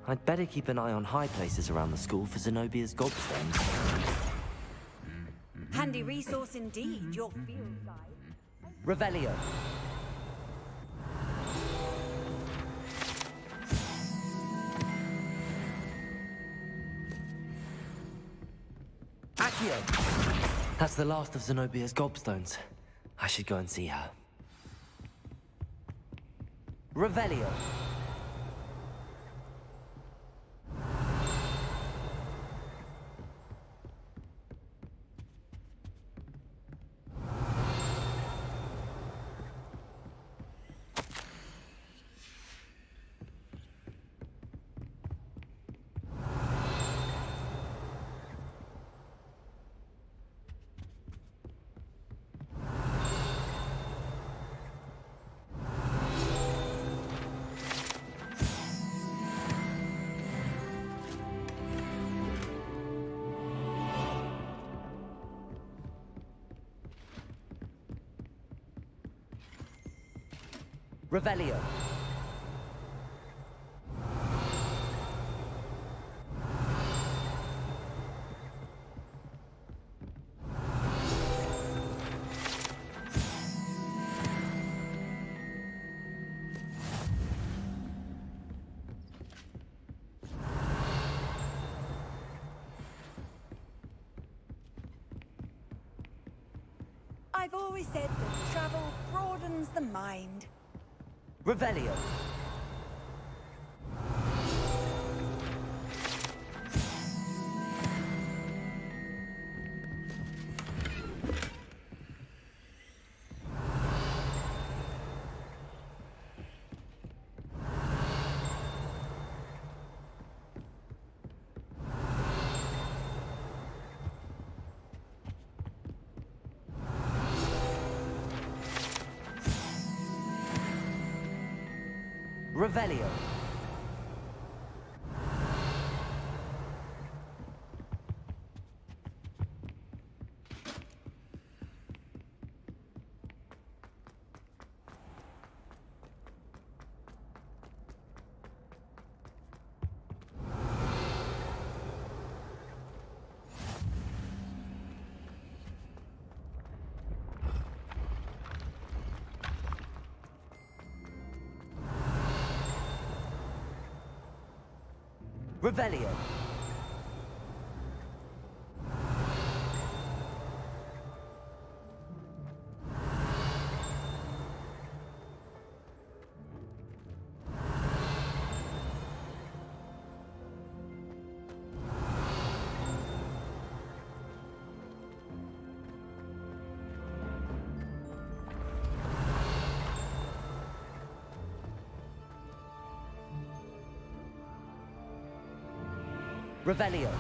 S3: I'd better keep an eye on high places around the school for Zenobia's gobstones.
S4: Handy resource indeed, your field guide.
S3: Revelio. Accio! That's the last of Zenobia's gobstones. I should go and see her. Revelio. Revelio.
S4: I've always said that travel broadens the mind.
S3: Revelio. Revelio. Revelio. Revelio.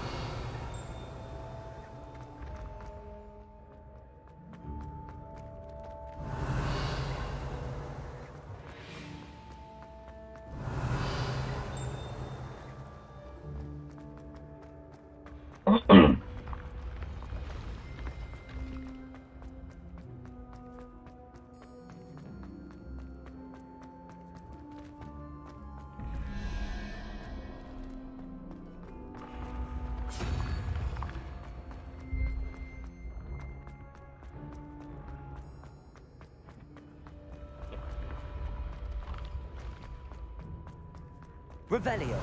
S3: Revelio.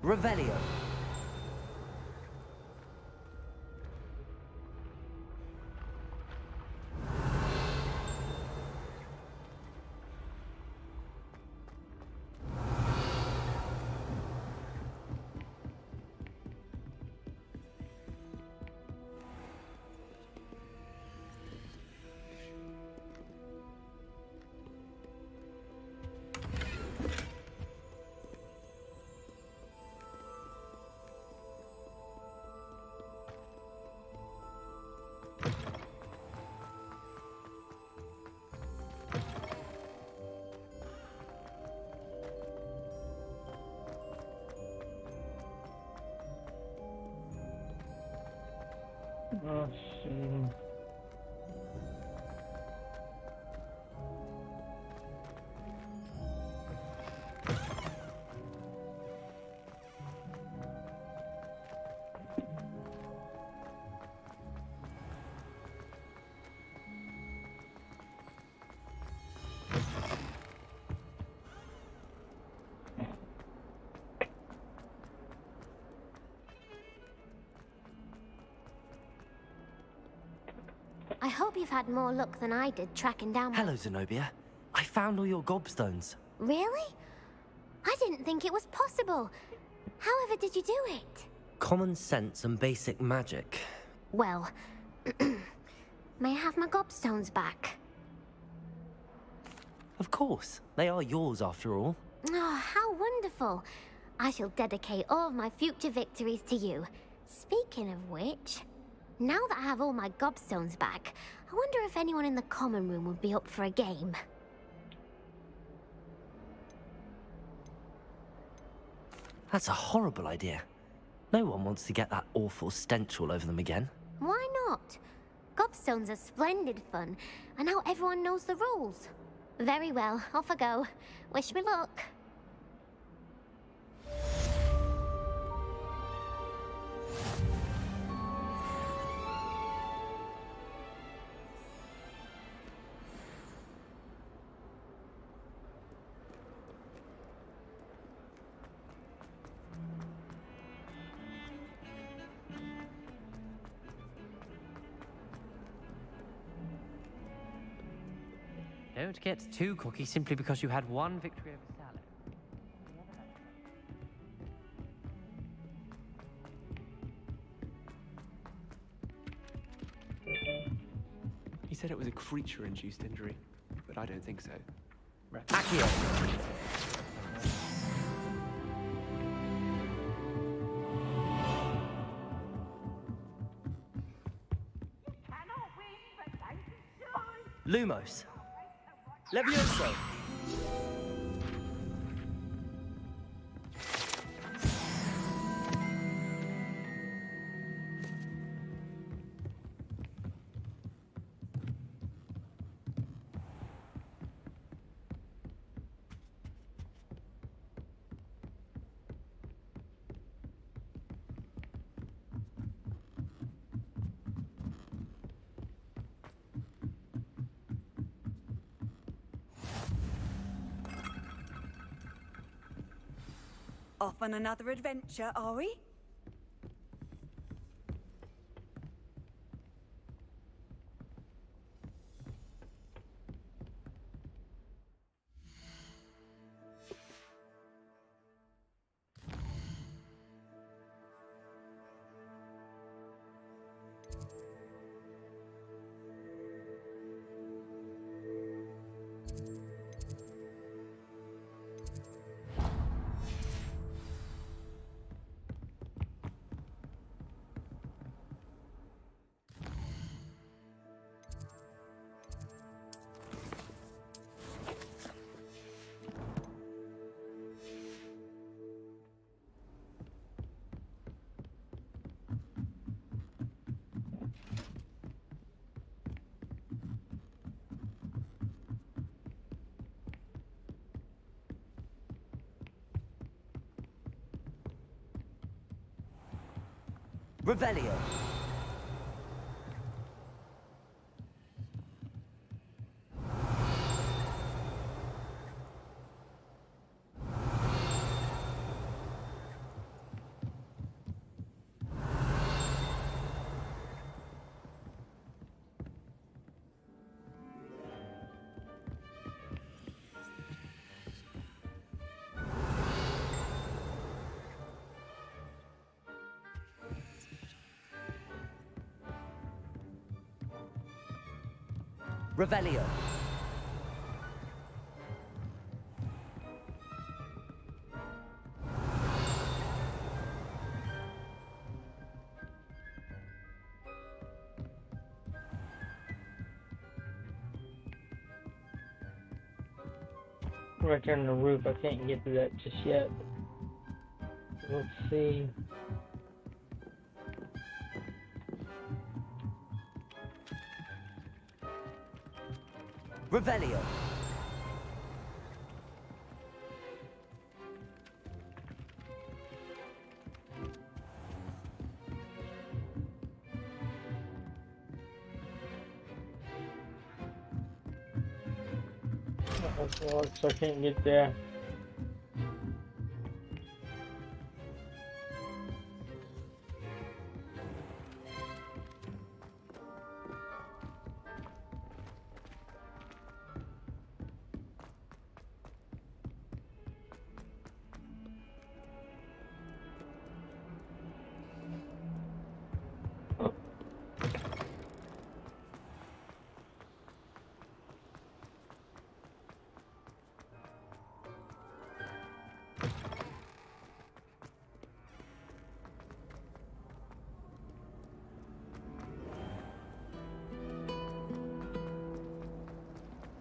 S3: Revelio.
S1: Oh, shame.
S22: I hope you've had more luck than I did tracking down...
S3: Hello, Zenobia. I found all your gobstones.
S22: Really? I didn't think it was possible. However did you do it?
S3: Common sense and basic magic.
S22: Well, may I have my gobstones back?
S3: Of course. They are yours, after all.
S22: Oh, how wonderful. I shall dedicate all of my future victories to you. Speaking of which, now that I have all my gobstones back, I wonder if anyone in the common room would be up for a game.
S3: That's a horrible idea. No one wants to get that awful stench all over them again.
S22: Why not? Gobstones are splendid fun, and now everyone knows the rules. Very well, off I go. Wish me luck.
S18: Don't get too cocky simply because you had one victory over Salad.
S16: He said it was a creature-induced injury, but I don't think so.
S3: Accio. Lumos. Levioso.
S4: Off on another adventure, are we?
S3: Revelio. Revelio.
S1: Right there on the roof, I can't get to that just yet. Let's see.
S3: Revelio.
S1: Hogwarts, I can't get there.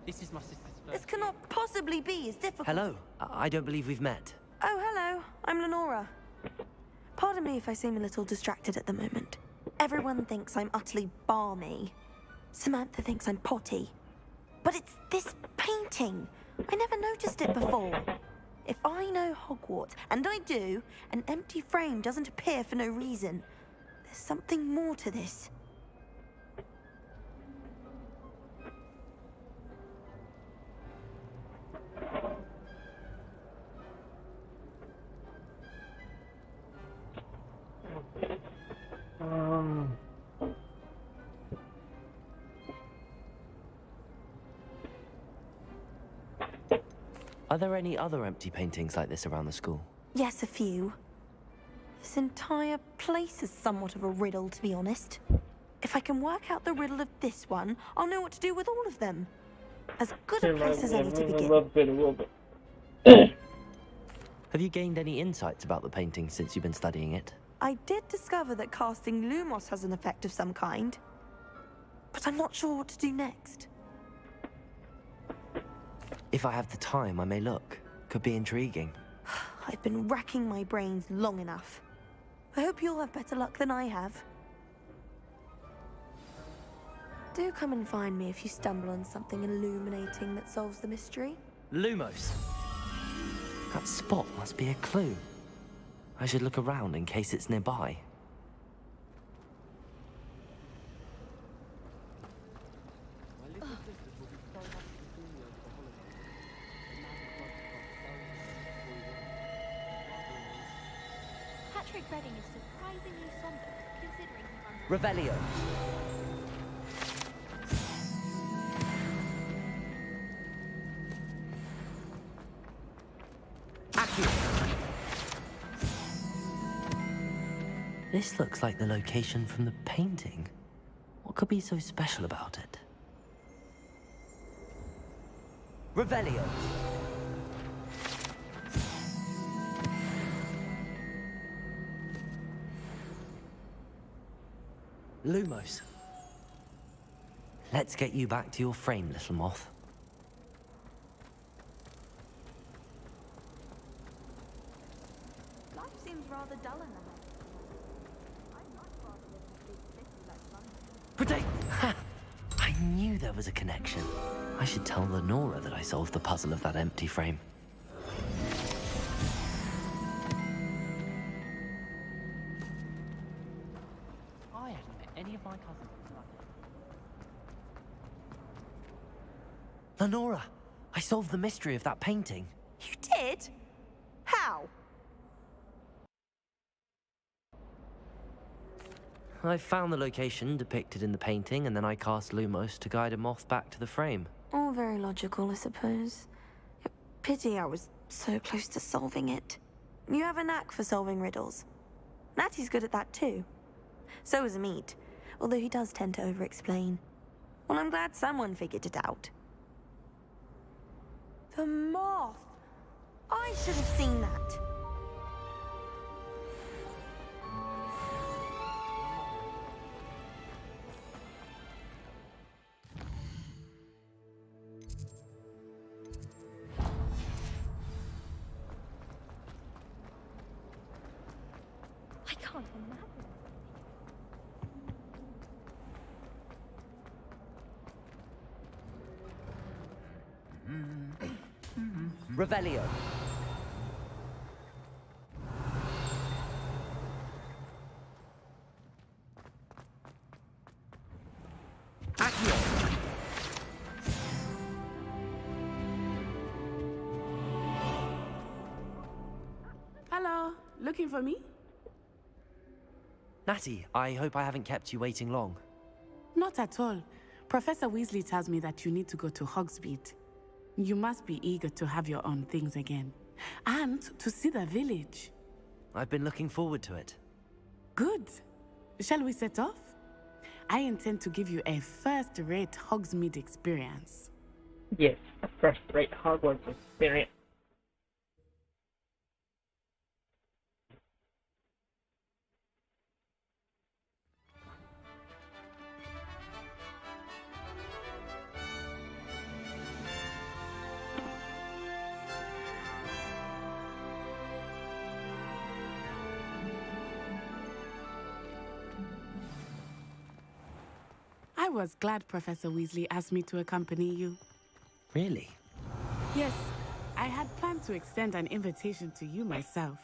S18: This is my sister's first.
S19: This cannot possibly be as difficult.
S3: Hello. I don't believe we've met.
S19: Oh, hello. I'm Lenora. Pardon me if I seem a little distracted at the moment. Everyone thinks I'm utterly balmy. Samantha thinks I'm potty. But it's this painting. I never noticed it before. If I know Hogwarts, and I do, an empty frame doesn't appear for no reason. There's something more to this.
S3: Are there any other empty paintings like this around the school?
S19: Yes, a few. This entire place is somewhat of a riddle, to be honest. If I can work out the riddle of this one, I'll know what to do with all of them. As good a place as any to begin.
S3: Have you gained any insights about the painting since you've been studying it?
S19: I did discover that casting Lumos has an effect of some kind. But I'm not sure what to do next.
S3: If I have the time, I may look. Could be intriguing.
S19: I've been racking my brains long enough. I hope you'll have better luck than I have. Do come and find me if you stumble on something illuminating that solves the mystery.
S3: Lumos. That spot must be a clue. I should look around in case it's nearby.
S20: Beatrix Redding is surprisingly somber, considering he runs...
S3: Revelio. This looks like the location from the painting. What could be so special about it? Revelio. Lumos. Let's get you back to your frame, little moth.
S20: Life seems rather dull in the house. I'd much rather live in a big city like London.
S3: Protect! Ha! I knew there was a connection. I should tell Lenora that I solved the puzzle of that empty frame.
S18: I hadn't met any of my cousins.
S3: Lenora, I solved the mystery of that painting.
S19: You did? How?
S3: I found the location depicted in the painting, and then I cast Lumos to guide a moth back to the frame.
S19: All very logical, I suppose. Pity I was so close to solving it. You have a knack for solving riddles. Natty's good at that too. So is Amit, although he does tend to over-explain. Well, I'm glad someone figured it out. The moth! I should have seen that.
S20: I can't imagine.
S3: Revelio. Accio.
S15: Hello, looking for me?
S3: Natty, I hope I haven't kept you waiting long.
S15: Not at all. Professor Weasley tells me that you need to go to Hogsmeade. You must be eager to have your own things again. And to see the village.
S3: I've been looking forward to it.
S15: Good. Shall we set off? I intend to give you a first-rate Hogsmeade experience.
S1: Yes, a first-rate Hogwarts experience.
S15: I was glad Professor Weasley asked me to accompany you.
S3: Really?
S15: Yes, I had planned to extend an invitation to you myself.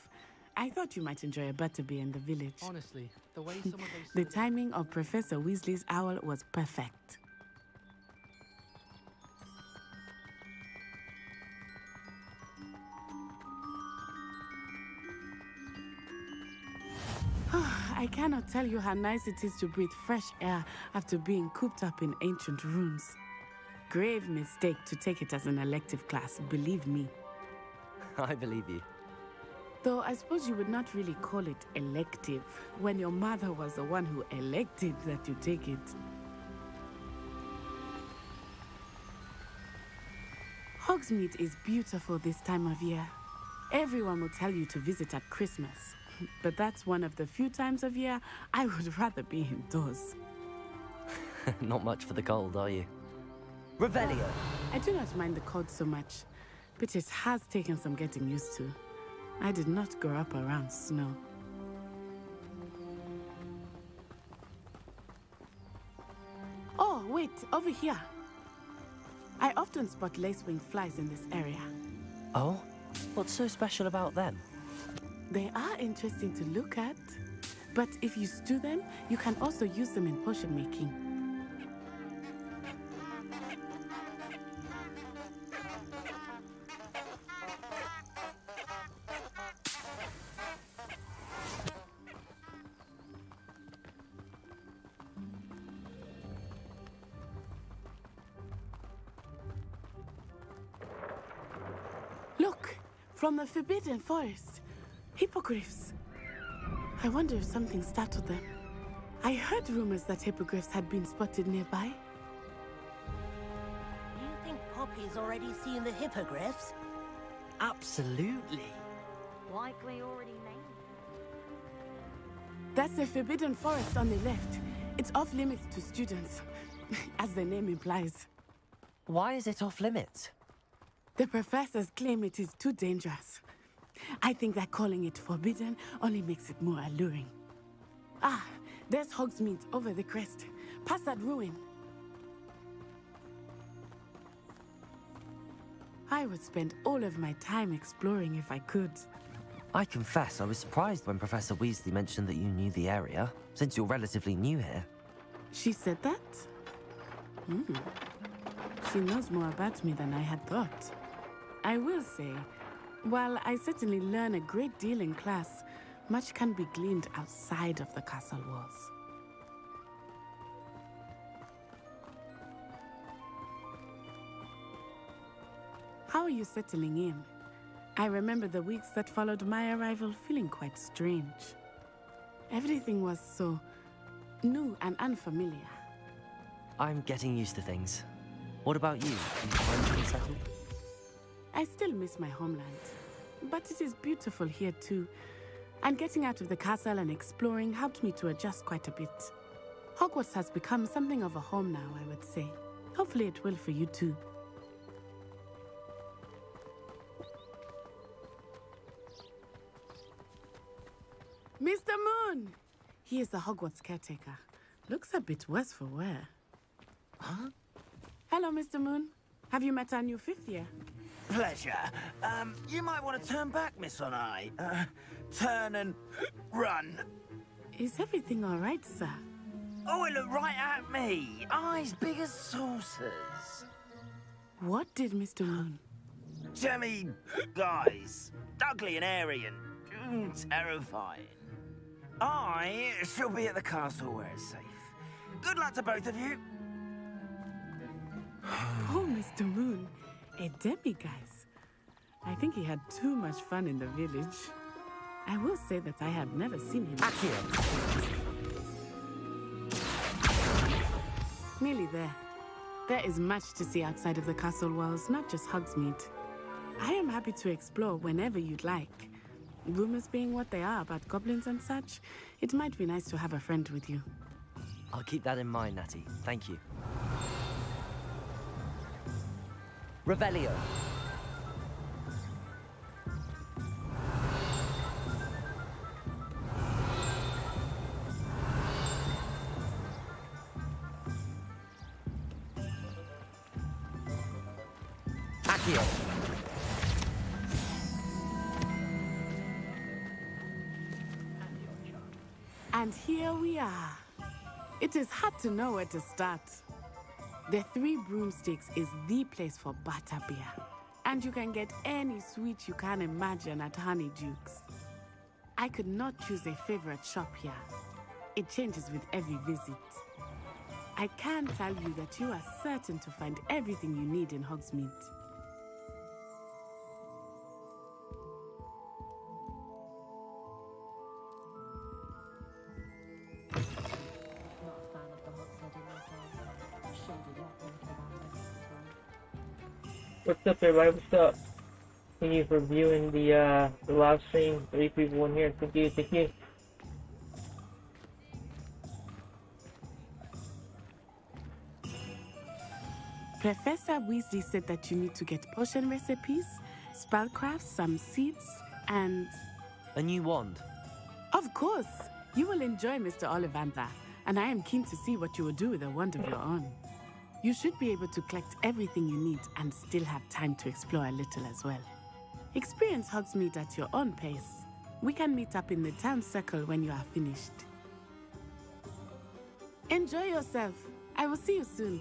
S15: I thought you might enjoy a butterbeer in the village.
S14: Honestly, the way some of those...
S15: The timing of Professor Weasley's owl was perfect. I cannot tell you how nice it is to breathe fresh air after being cooped up in ancient rooms. Grave mistake to take it as an elective class, believe me.
S3: I believe you.
S15: Though I suppose you would not really call it elective when your mother was the one who elected that you take it. Hogsmeade is beautiful this time of year. Everyone will tell you to visit at Christmas. But that's one of the few times of year I would rather be indoors.
S3: Not much for the cold, are you? Revelio.
S15: I do not mind the cold so much, but it has taken some getting used to. I did not grow up around snow. Oh, wait, over here. I often spot lacewing flies in this area.
S3: Oh? What's so special about them?
S15: They are interesting to look at, but if you stew them, you can also use them in potion making. From the Forbidden Forest. Hippogriffs. I wonder if something startled them. I heard rumors that hippogriffs had been spotted nearby.
S8: You think Poppy's already seen the hippogriffs?
S3: Absolutely.
S20: Likely already named.
S15: That's the Forbidden Forest on the left. It's off limits to students, as the name implies.
S3: Why is it off limits?
S15: The professors claim it is too dangerous. I think that calling it forbidden only makes it more alluring. Ah, there's Hogsmeade over the crest, past that ruin. I would spend all of my time exploring if I could.
S3: I confess I was surprised when Professor Weasley mentioned that you knew the area, since you're relatively new here.
S15: She said that? She knows more about me than I had thought. I will say, while I certainly learn a great deal in class, much can be gleaned outside of the castle walls. How are you settling in? I remember the weeks that followed my arrival feeling quite strange. Everything was so new and unfamiliar.
S3: I'm getting used to things. What about you? Are you finally settled?
S15: I still miss my homeland, but it is beautiful here too. And getting out of the castle and exploring helped me to adjust quite a bit. Hogwarts has become something of a home now, I would say. Hopefully it will for you too. Mr. Moon! He is the Hogwarts caretaker. Looks a bit worse for wear.
S21: Huh?
S15: Hello, Mr. Moon. Have you met our new fifth year?
S21: Pleasure. You might want to turn back, Miss Onai. Turn and run.
S15: Is everything all right, sir?
S21: Oh, it looked right at me. Eyes big as saucers.
S15: What did Mr. Moon?
S21: Jemmy guys. Ugly and airy and terrifying. I shall be at the castle where it's safe. Good luck to both of you.
S15: Oh, Mr. Moon, a demiguise. I think he had too much fun in the village. I will say that I have never seen him. Nearly there. There is much to see outside of the castle walls, not just Hogsmeade. I am happy to explore whenever you'd like. Rumors being what they are about goblins and such, it might be nice to have a friend with you.
S3: I'll keep that in mind, Natty. Thank you. Revelio. Accio.
S15: And here we are. It is hard to know where to start. The Three Broomsticks is the place for butterbeer. And you can get any sweet you can imagine at Honeyduke's. I could not choose a favorite shop here. It changes with every visit. I can tell you that you are certain to find everything you need in Hogsmeade.
S1: What's up, everybody? What's up? Thank you for viewing the live stream. 3 people in here. Thank you. Thank you.
S15: Professor Weasley said that you need to get potion recipes, spellcrafts, some seeds, and...
S3: A new wand.
S15: Of course! You will enjoy Mr. Ollivander, and I am keen to see what you will do with a wand of your own. You should be able to collect everything you need and still have time to explore a little as well. Experience Hogsmeade at your own pace. We can meet up in the town circle when you are finished. Enjoy yourself. I will see you soon.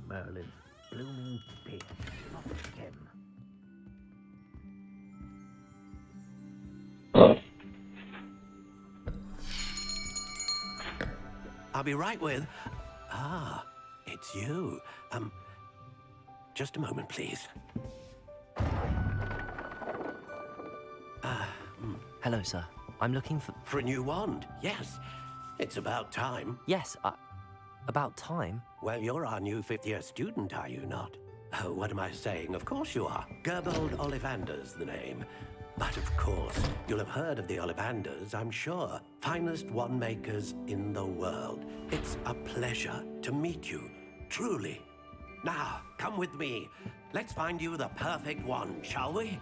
S11: Merlin's blooming beard. Not him.
S7: I'll be right with... Ah, it's you. Just a moment, please.
S3: Hello, sir. I'm looking for...
S7: For a new wand, yes. It's about time.
S3: Yes, about time?
S7: Well, you're our new fifth-year student, are you not? Oh, what am I saying? Of course you are. Gerbold Ollivander's the name. But of course, you'll have heard of the Ollivanders, I'm sure. Finest wand makers in the world. It's a pleasure to meet you, truly. Now, come with me. Let's find you the perfect wand, shall we?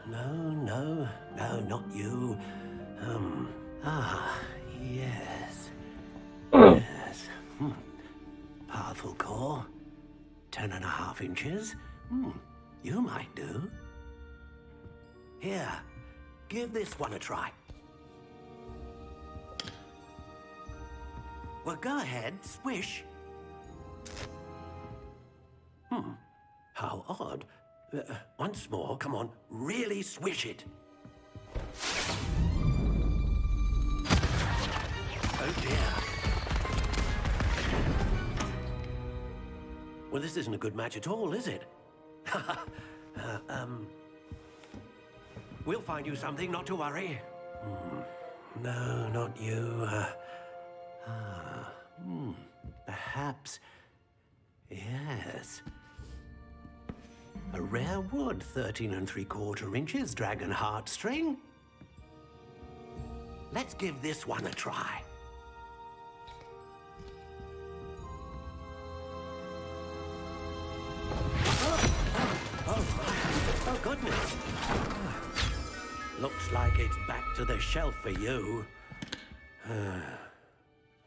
S7: No, not you. Yes. Yes. Powerful core. 10.5 inches. You might do. Here, give this one a try. Well, go ahead, swish. How odd. Once more, come on, really swish it. Oh dear. Well, this isn't a good match at all, is it? We'll find you something, not to worry. No, not you. Perhaps... Yes. A rare wood, 13 3/4 inches, dragon heartstring. Let's give this one a try. Oh, goodness. Looks like it's back to the shelf for you.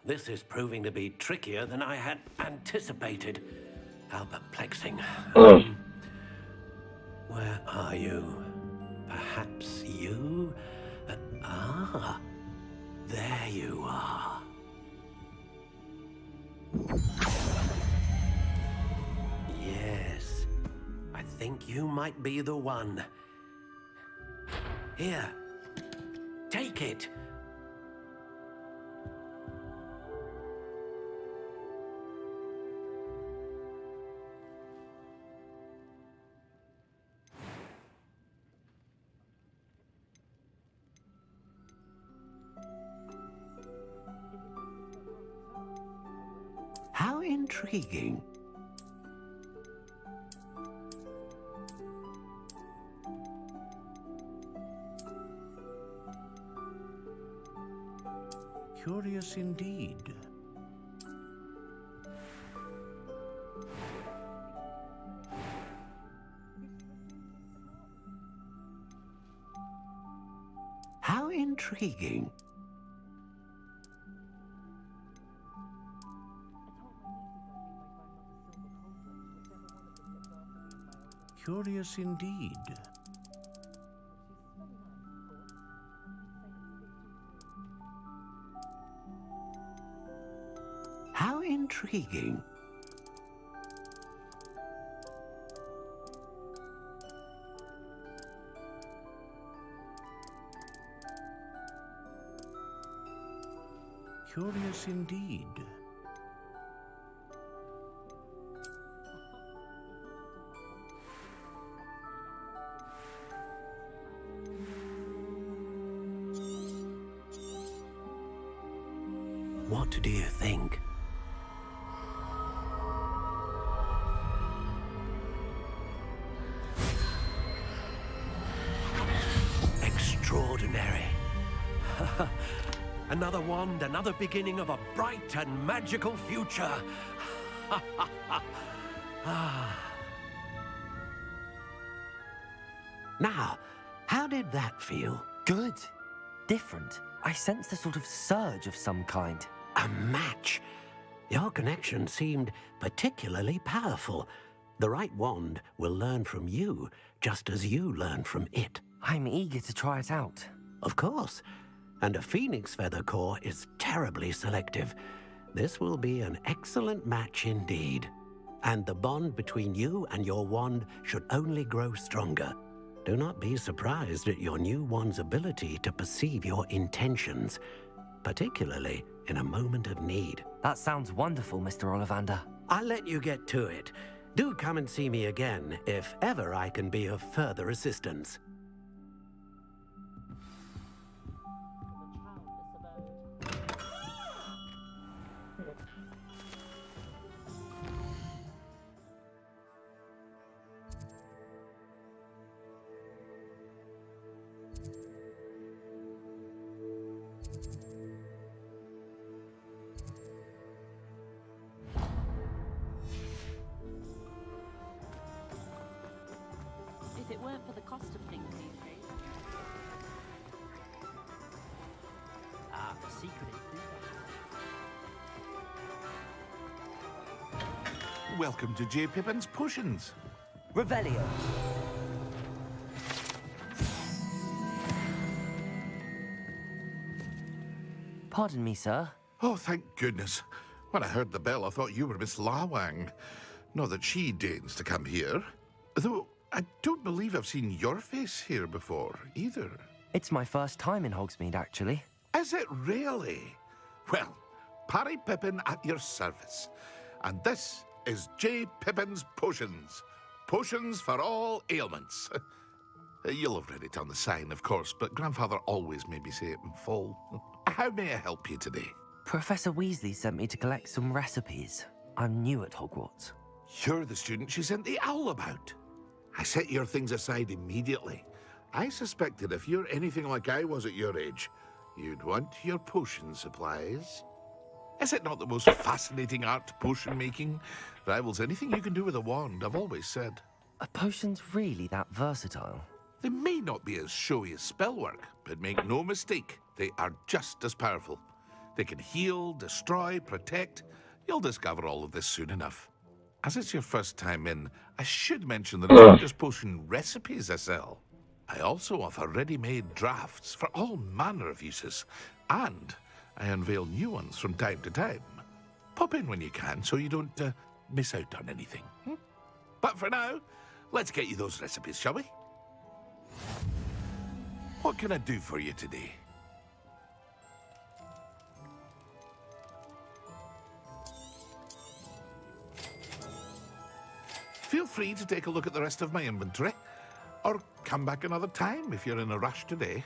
S7: This is proving to be trickier than I had anticipated. How perplexing. Where are you? Perhaps you? There you are. Yes, I think you might be the one. Here, take it. How intriguing.
S11: Curious indeed.
S7: How intriguing.
S11: Curious indeed.
S7: How intriguing.
S11: Curious indeed.
S7: What do you think? Extraordinary. Another wand, another beginning of a bright and magical future. Now, how did that feel?
S3: Good. Different. I sensed a sort of surge of some kind.
S7: A match. Your connection seemed particularly powerful. The right wand will learn from you, just as you learn from it.
S3: I'm eager to try it out.
S7: Of course. And a phoenix feather core is terribly selective.
S2: This will be an excellent match indeed. And the bond between you and your wand should only grow stronger. Do not be surprised at your new wand's ability to perceive your intentions, particularly in a moment of need.
S3: That sounds wonderful, Mr. Ollivander.
S2: I'll let you get to it. Do come and see me again if ever I can be of further assistance.
S12: If it weren't for the cost of things these days.
S18: Ah, the secret is
S23: Welcome to J. Pippin's Potions.
S3: Revelio. Pardon me, sir.
S23: Oh, thank goodness. When I heard the bell, I thought you were Miss Lawang. Not that she deigns to come here. Though, I don't believe I've seen your face here before, either.
S3: It's my first time in Hogsmeade, actually.
S23: Is it really? Well, Parry Pippin at your service. And this is J. Pippin's Potions. Potions for all ailments. You'll have read it on the sign, of course, but Grandfather always made me say it in full. How may I help you today?
S3: Professor Weasley sent me to collect some recipes. I'm new at Hogwarts.
S23: You're the student she sent the owl about. I set your things aside immediately. I suspected if you're anything like I was at your age, you'd want your potion supplies. Is it not the most fascinating art, potion making? Rivals anything you can do with a wand, I've always said.
S3: Are potions really that versatile?
S23: They may not be as showy as spellwork, but make no mistake, they are just as powerful. They can heal, destroy, protect. You'll discover all of this soon enough. As it's your first time in, I should mention that it's not just potion recipes I sell. I also offer ready-made drafts for all manner of uses, and I unveil new ones from time to time. Pop in when you can so you don't miss out on anything. But for now, let's get you those recipes, shall we? What can I do for you today? Feel free to take a look at the rest of my inventory, or come back another time if you're in a rush today.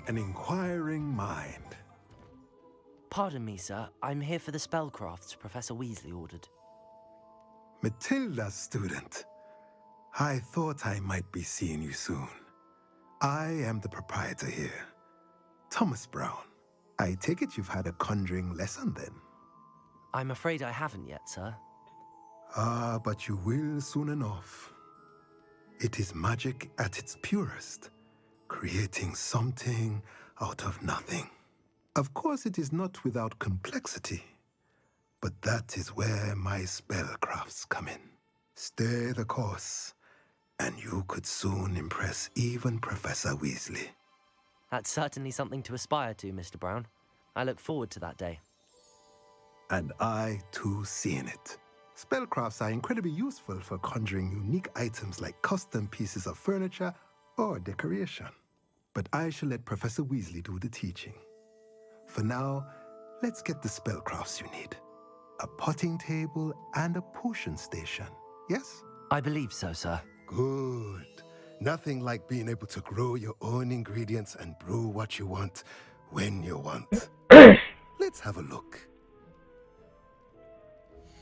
S6: an inquiring mind.
S3: Pardon me, sir. I'm here for the spellcrafts Professor Weasley ordered.
S6: Matilda's student. I thought I might be seeing you soon. I am the proprietor here, Thomas Brown. I take it you've had a conjuring lesson then?
S3: I'm afraid I haven't yet, sir.
S6: Ah, but you will soon enough. It is magic at its purest, creating something out of nothing. Of course, it is not without complexity, but that is where my spellcrafts come in. Stay the course, and you could soon impress even Professor Weasley.
S3: That's certainly something to aspire to, Mr. Brown. I look forward to that day.
S6: And I, too, seeing it. Spellcrafts are incredibly useful for conjuring unique items like custom pieces of furniture or decoration. But I shall let Professor Weasley do the teaching. For now, let's get the spellcrafts you need. A potting table and a potion station, yes?
S3: I believe so, sir.
S6: Good. Nothing like being able to grow your own ingredients and brew what you want when you want. Let's have a look.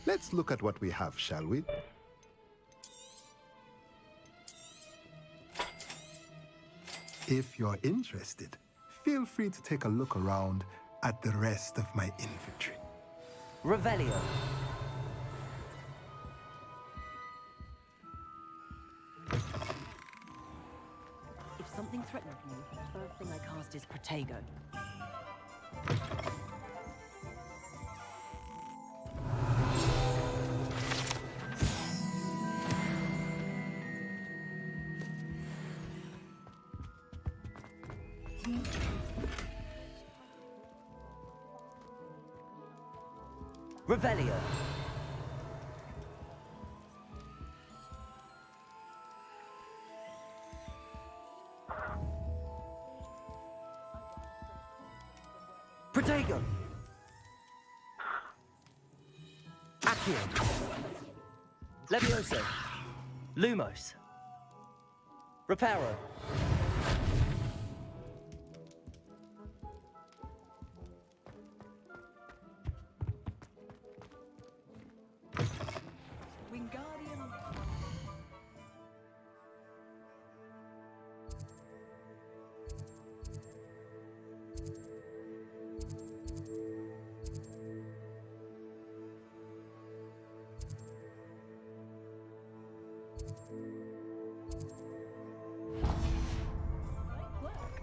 S6: Let's look at what we have, shall we? If you're interested, feel free to take a look around at the rest of my inventory.
S3: Revelio.
S9: If something threatens me, the first thing I cast is Protego.
S3: Revelio. Protego. Accio. Levioso. Lumos. Reparo.
S4: Wingardium.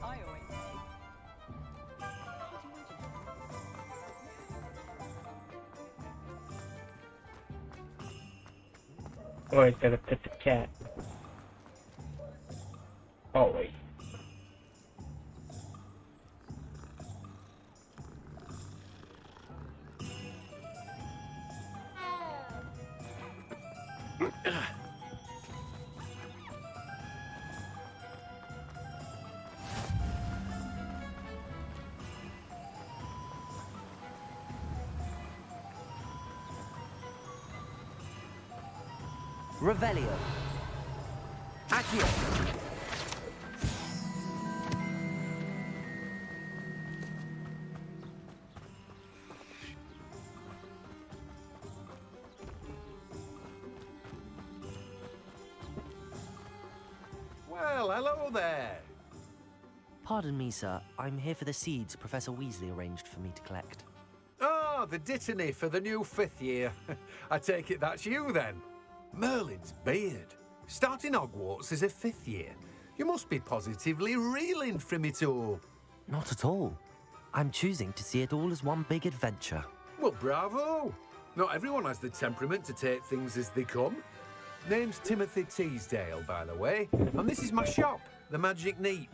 S4: I always say.
S1: Always gotta pet the cat. Always.
S3: Revelio. Accio.
S17: Well, hello there.
S3: Pardon me, sir. I'm here for the seeds Professor Weasley arranged for me to collect.
S17: Oh, the dittany for the new 5th year. I take it that's you then. Merlin's beard. Starting Hogwarts as a 5th year. You must be positively reeling from it all.
S3: Not at all. I'm choosing to see it all as one big adventure.
S17: Well, bravo. Not everyone has the temperament to take things as they come. Name's Timothy Teasdale, by the way, and this is my shop, the Magic Neep.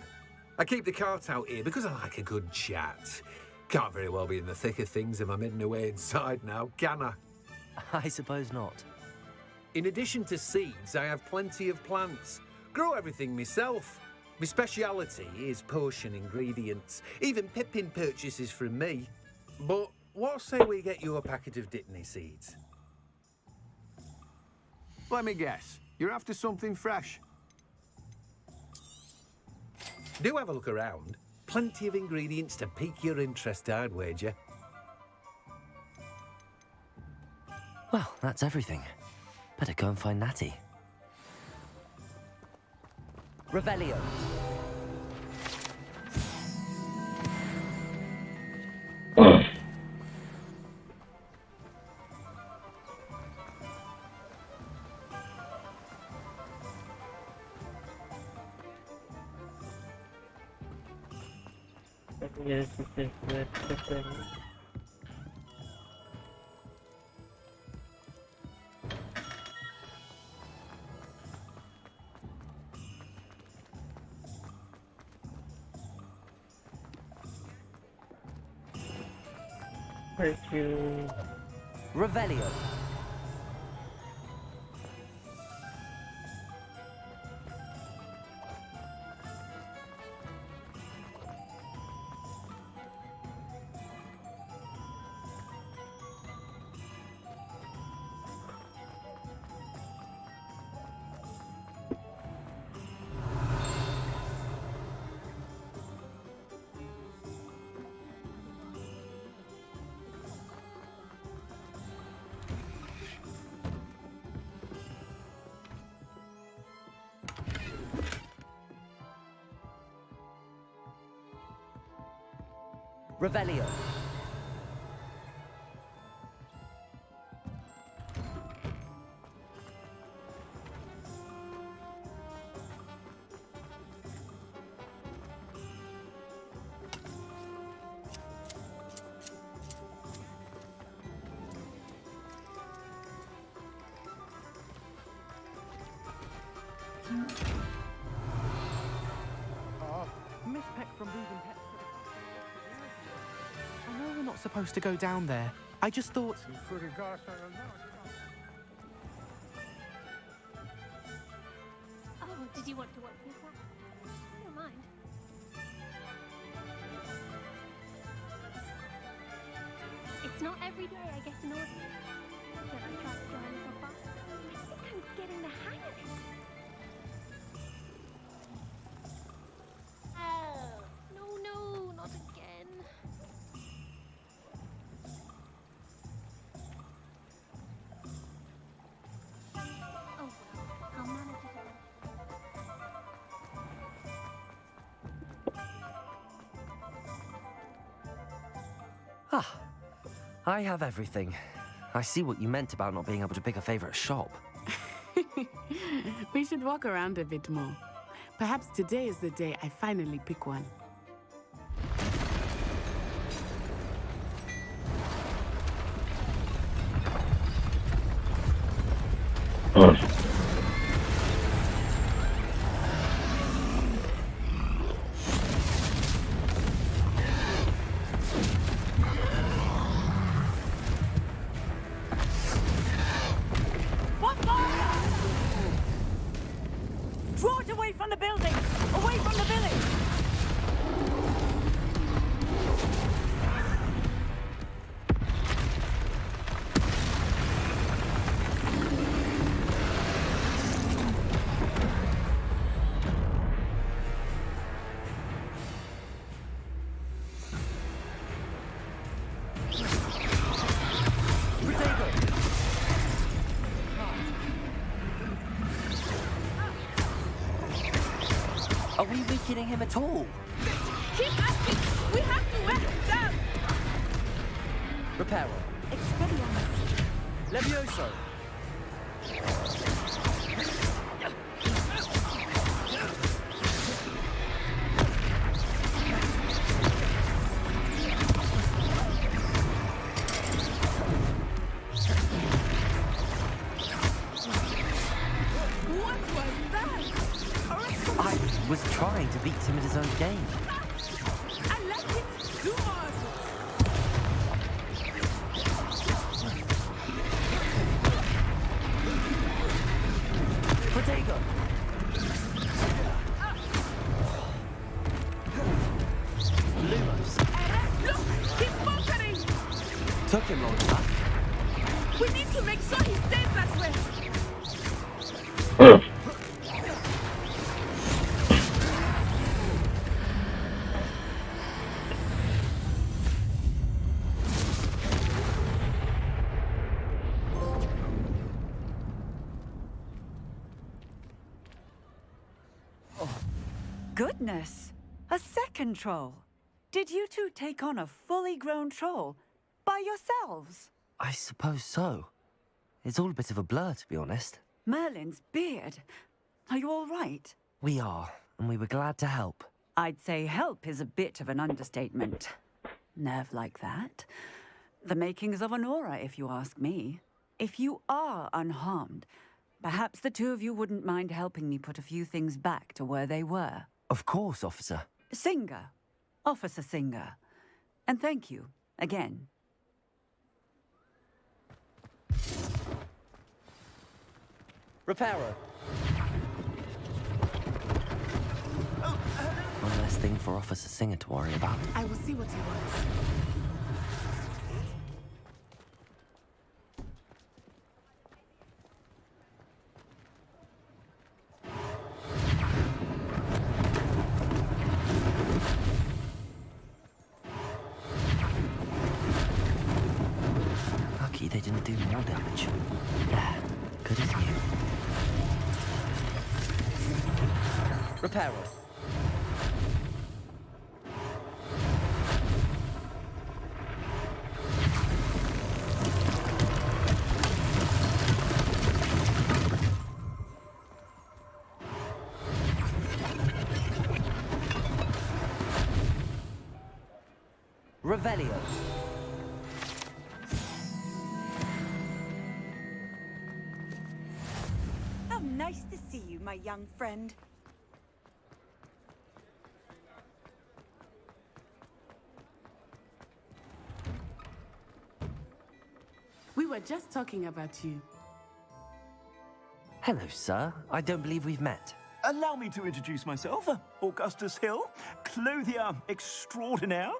S17: I keep the cart out here because I like a good chat. Can't very well be in the thick of things if I'm hidden away inside now, can I?
S3: I suppose not.
S17: In addition to seeds, I have plenty of plants. Grow everything myself. My speciality is potion ingredients. Even Pippin purchases from me. But what say we get you a packet of Dittany seeds?
S24: Let me guess. You're after something fresh.
S17: Do have a look around. Plenty of ingredients to pique your interest, I'd wager.
S3: Well, that's everything. Better go and find Natty. Revelio.
S1: Yes, this is the thing. Where'd you...
S3: Revelio. Revelio.
S5: Miss Peck from Moving Pets. I know we're not supposed to go down there. I just thought...
S20: Oh, did you want to watch me clap? I don't mind. It's not every day I get an audience. I've never tried to join so far. I think I'm getting the hang of it. Oh, no, not again. Oh well, I'll manage it eventually.
S3: Ah, I have everything. I see what you meant about not being able to pick a favorite shop.
S15: We should walk around a bit more. Perhaps today is the day I finally pick one.
S8: Draw it away from the building! Away from the village!
S3: Are we weakening him at all?
S15: Keep asking! We have to wear him down!
S3: Reparo.
S8: Expelliarmus.
S3: Levioso.
S15: What was that?
S3: I was trying to beat him at his own game.
S15: I like it too much!
S3: Protego. Lumos.
S15: Look! He's bunkering!
S3: Took him long enough.
S15: We need to make sure he stays that way!
S4: Goodness! A second troll! Did you two take on a fully grown troll by yourselves?
S3: I suppose so. It's all a bit of a blur, to be honest.
S4: Merlin's beard. Are you all right?
S3: We are, and we were glad to help.
S4: I'd say help is a bit of an understatement. Nerve like that. The makings of an aura, if you ask me. If you are unharmed, perhaps the two of you wouldn't mind helping me put a few things back to where they were.
S3: Of course, officer.
S4: Singer. Officer Singer. And thank you, again.
S3: Reparo. One less thing for Officer Singer to worry about.
S15: I will see what he wants.
S3: Lucky they didn't do more damage. There, good as new. Reparo. Revelio.
S4: How nice to see you, my young friend.
S15: We were just talking about you.
S3: Hello, sir. I don't believe we've met.
S10: Allow me to introduce myself, Augustus Hill, clothier extraordinaire.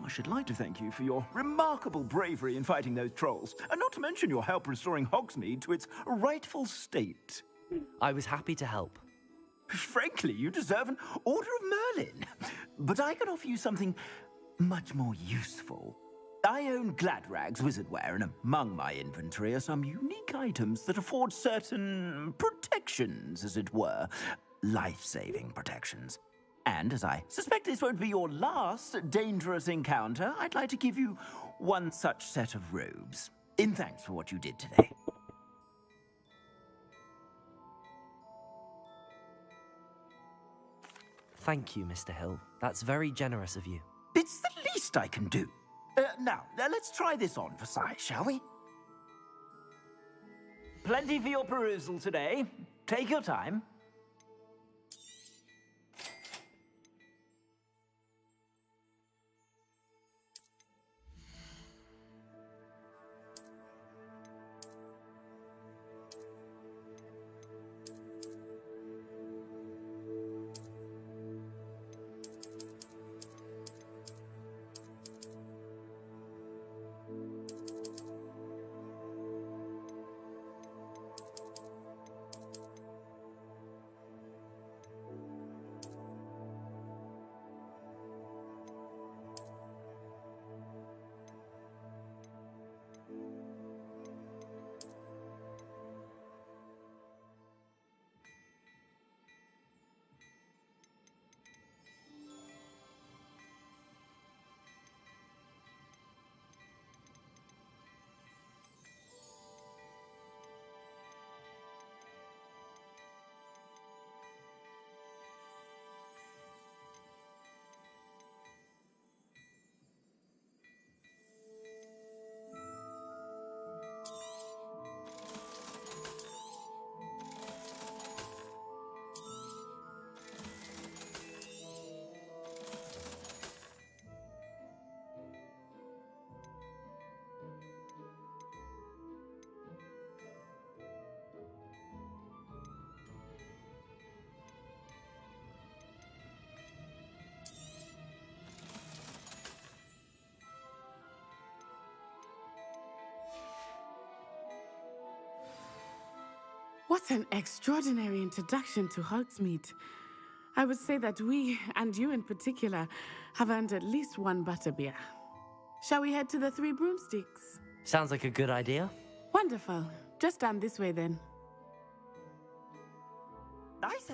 S10: I should like to thank you for your remarkable bravery in fighting those trolls, and not to mention your help restoring Hogsmeade to its rightful state.
S3: I was happy to help.
S10: Frankly, you deserve an Order of Merlin. But I can offer you something much more useful. I own Gladrag's wizardware, and among my inventory are some unique items that afford certain protections, as it were. Life-saving protections. And as I suspect this won't be your last dangerous encounter, I'd like to give you one such set of robes, in thanks for what you did today.
S3: Thank you, Mr. Hill. That's very generous of you.
S10: It's the least I can do. Now, let's try this on for size, shall we? Plenty for your perusal today. Take your time.
S15: What an extraordinary introduction to Hogsmeade. I would say that we, and you in particular, have earned at least one butterbeer. Shall we head to the Three Broomsticks?
S3: Sounds like a good idea.
S15: Wonderful. Just down this way then.
S10: Nice.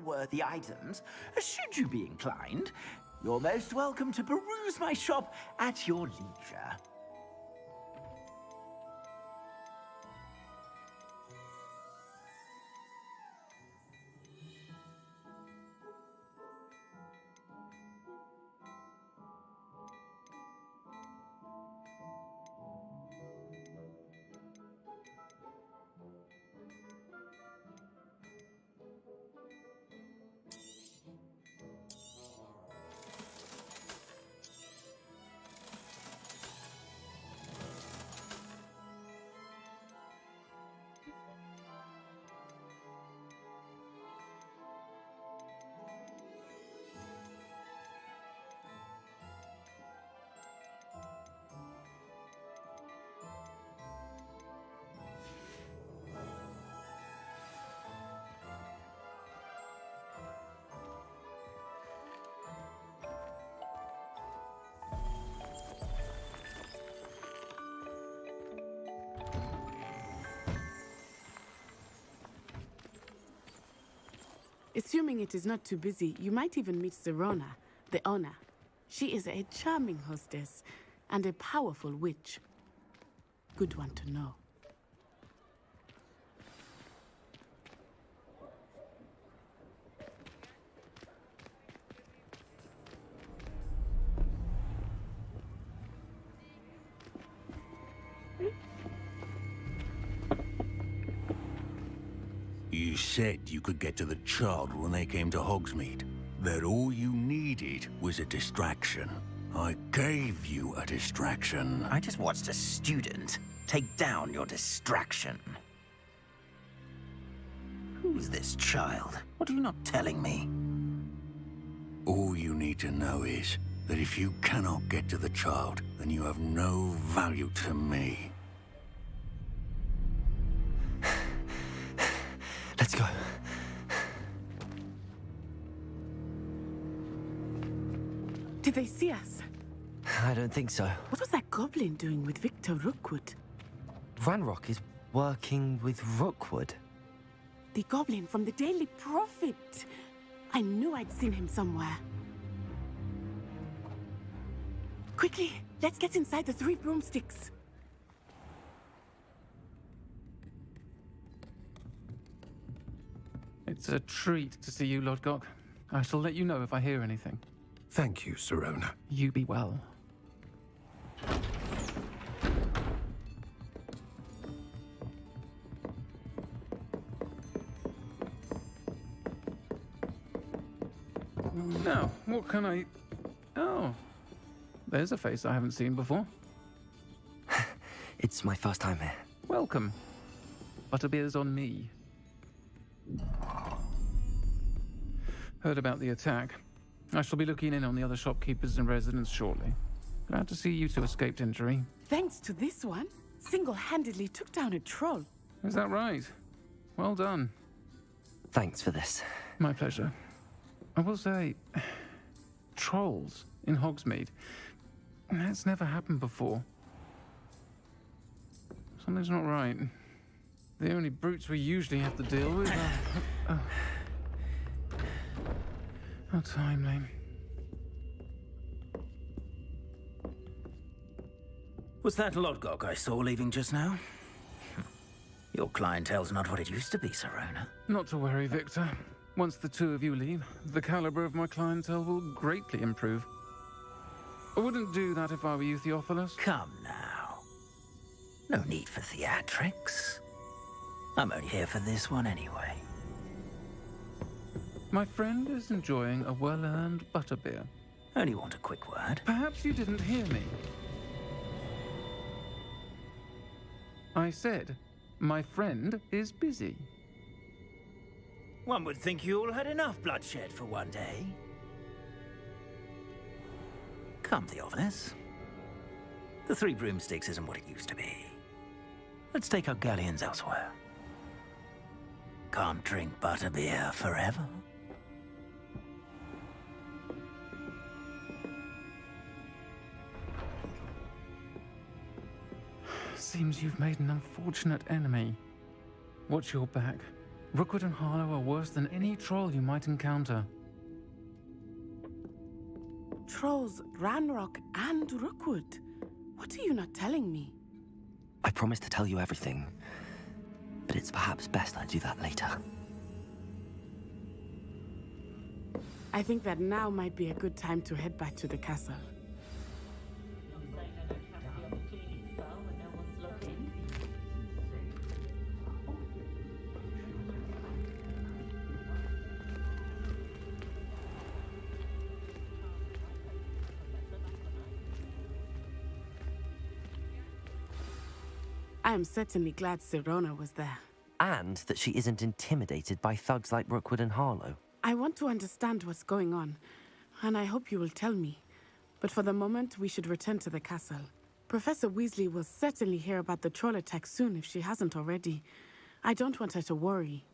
S10: worthy items, should you be inclined, you're most welcome to peruse my shop at your leisure.
S15: Assuming it is not too busy, you might even meet Serona, the owner. She is a charming hostess and a powerful witch. Good one to know.
S11: You said you could get to the child when they came to Hogsmeade. That all you needed was a distraction. I gave you a distraction.
S10: I just watched a student take down your distraction. Who's this child? What are you not telling me?
S11: All you need to know is that if you cannot get to the child, then you have no value to me.
S3: Let's go.
S15: Did they see us?
S3: I don't think so.
S15: What was that goblin doing with Victor Rookwood?
S3: Ranrock is working with Rookwood.
S15: The goblin from the Daily Prophet. I knew I'd seen him somewhere. Quickly, let's get inside the 3 broomsticks.
S13: It's a treat to see you, Lodgok. I shall let you know if I hear anything.
S17: Thank you, Serona.
S13: You be well. Now, what can I... Oh, there's a face I haven't seen before.
S3: It's my first time here.
S13: Welcome. Butterbeer's on me. Heard about the attack. I shall be looking in on the other shopkeepers and residents shortly. Glad to see you two escaped injury.
S15: Thanks to this one, single-handedly took down a troll.
S13: Is that right? Well done.
S3: Thanks for this.
S13: My pleasure. I will say, trolls in Hogsmeade. That's never happened before. Something's not right. The only brutes we usually have to deal with are... How timely.
S10: Was that Lodgok I saw leaving just now? Your clientele's not what it used to be, Serona.
S13: Not to worry, Victor. Once the two of you leave, the caliber of my clientele will greatly improve. I wouldn't do that if I were you, Theophilus.
S10: Come now. No need for theatrics. I'm only here for this one anyway.
S13: My friend is enjoying a well-earned butterbeer.
S10: Only want a quick word.
S13: Perhaps you didn't hear me. I said, my friend is busy.
S10: One would think you all had enough bloodshed for one day. Come, Theophilus. The 3 broomsticks isn't what it used to be. Let's take our galleons elsewhere. Can't drink butterbeer forever.
S13: Seems you've made an unfortunate enemy. Watch your back. Rookwood and Harlow are worse than any troll you might encounter.
S15: Trolls, Ranrock, and Rookwood. What are you not telling me?
S3: I promised to tell you everything, but it's perhaps best I do that later.
S15: I think that now might be a good time to head back to the castle. I am certainly glad Sirona was there.
S3: And that she isn't intimidated by thugs like Rookwood and Harlow.
S15: I want to understand what's going on, and I hope you will tell me. But for the moment, we should return to the castle. Professor Weasley will certainly hear about the troll attack soon if she hasn't already. I don't want her to worry.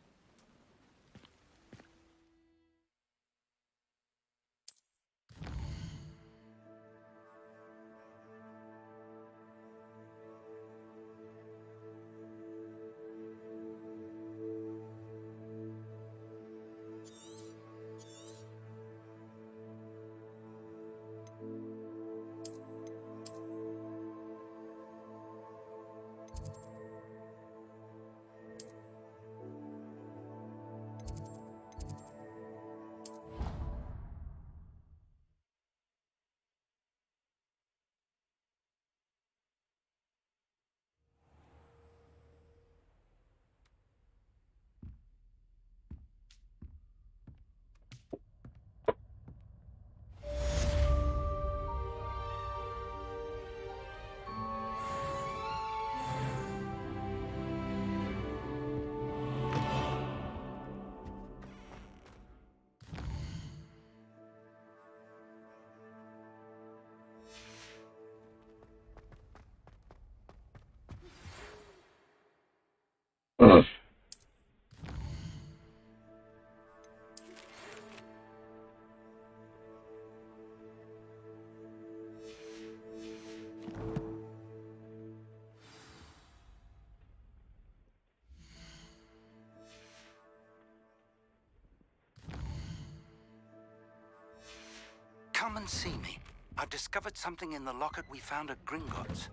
S14: Come and see me. I've discovered something in the locket we found at Gringotts.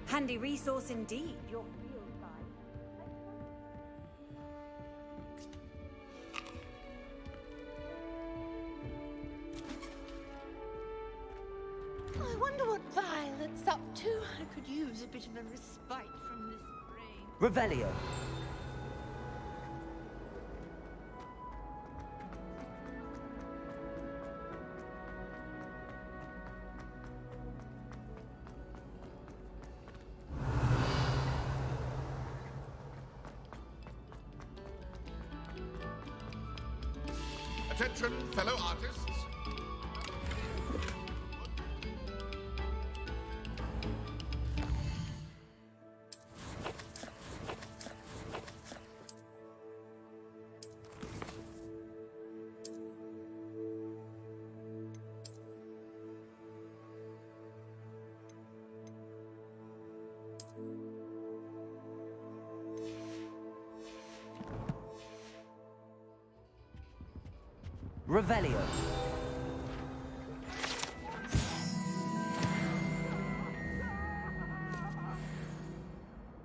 S4: Handy resource indeed, your field guide.
S16: I wonder what Violet's up to. I could use a bit of a respite from this brain.
S3: Revelio.
S23: Attention, fellow artists.
S3: Revelio.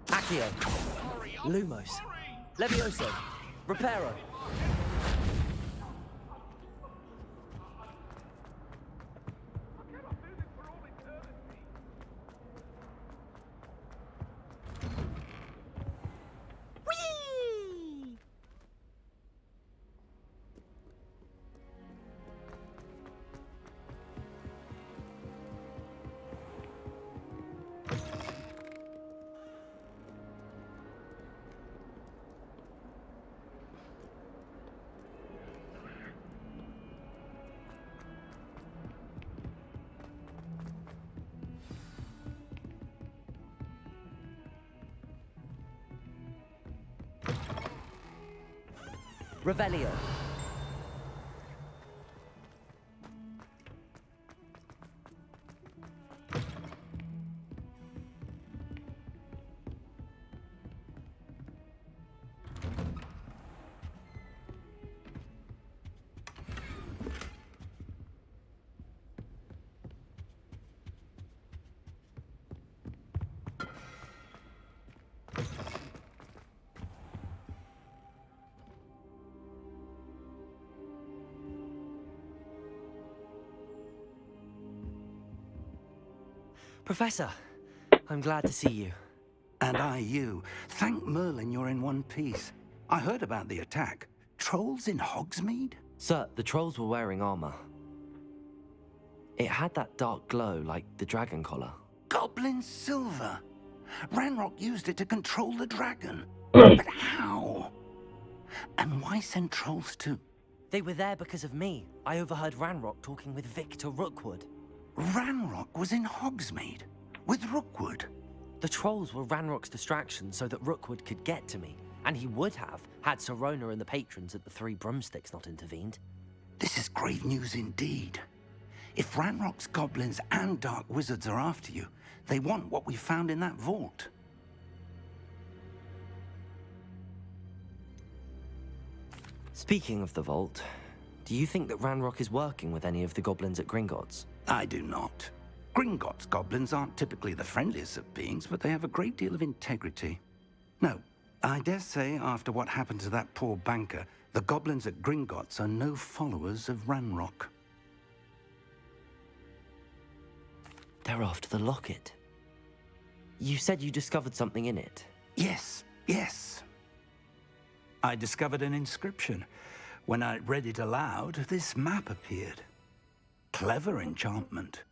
S3: Accio. Lumos. Levioso. Reparo. Revelio. Professor, I'm glad to see you.
S14: And I you. Thank Merlin you're in one piece. I heard about the attack. Trolls in Hogsmeade?
S3: Sir, the trolls were wearing armor. It had that dark glow like the dragon collar.
S14: Goblin silver. Ranrock used it to control the dragon. But how? And why send trolls too?
S3: They were there because of me. I overheard Ranrock talking with Victor Rookwood.
S14: Ranrock was in Hogsmeade? With Rookwood?
S3: The trolls were Ranrock's distraction so that Rookwood could get to me. And he would have, had Sirona and the patrons at the Three Broomsticks not intervened.
S14: This is grave news indeed. If Ranrock's goblins and dark wizards are after you, they want what we found in that vault.
S3: Speaking of the vault, do you think that Ranrock is working with any of the goblins at Gringotts?
S14: I do not. Gringotts goblins aren't typically the friendliest of beings, but they have a great deal of integrity. No, I dare say after what happened to that poor banker, the goblins at Gringotts are no followers of Ranrock.
S3: They're after the locket. You said you discovered something in it.
S14: Yes, yes. I discovered an inscription. When I read it aloud, this map appeared. Clever enchantment.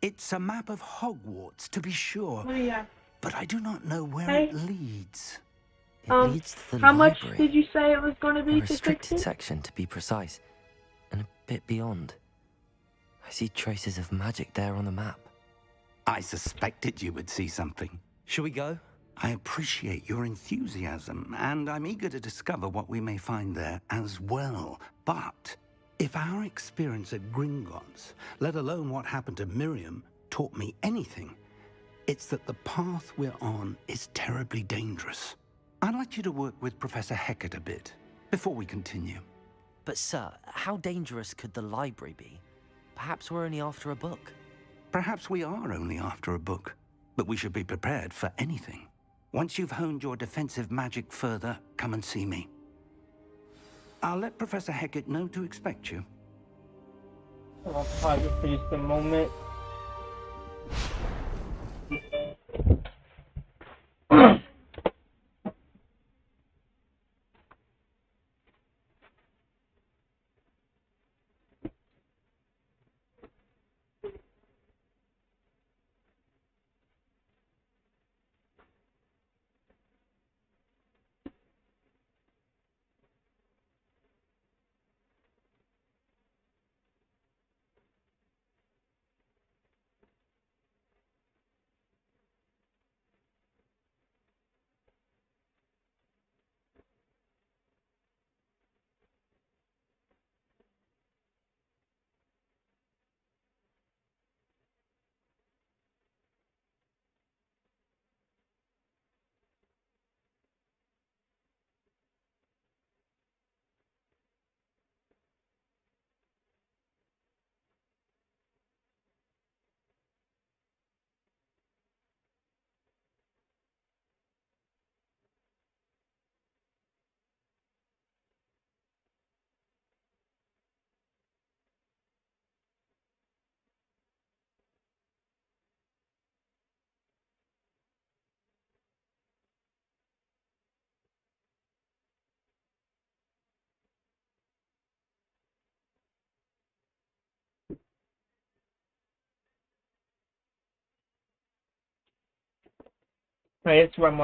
S14: It's a map of Hogwarts, to be sure.
S1: Oh, yeah.
S14: But I do not know where
S1: Hey.
S14: it leads.
S3: It leads to the
S1: how
S3: library.
S1: much did you say it was going to be
S3: A
S1: to
S3: restricted
S1: fix it?
S3: section, to be precise. And a bit beyond. I see traces of magic there on the map.
S14: I suspected you would see something.
S3: Shall we go?
S14: I appreciate your enthusiasm, and I'm eager to discover what we may find there as well. But if our experience at Gringotts, let alone what happened to Miriam, taught me anything, it's that the path we're on is terribly dangerous. I'd like you to work with Professor Hecat a bit before we continue.
S3: But sir, how dangerous could the library be? Perhaps we're only after a book.
S14: Perhaps we are only after a book, but we should be prepared for anything. Once you've honed your defensive magic further, come and see me. I'll let Professor Hecat know to expect you.
S1: I'll pause it for just a moment. Right, it's one more.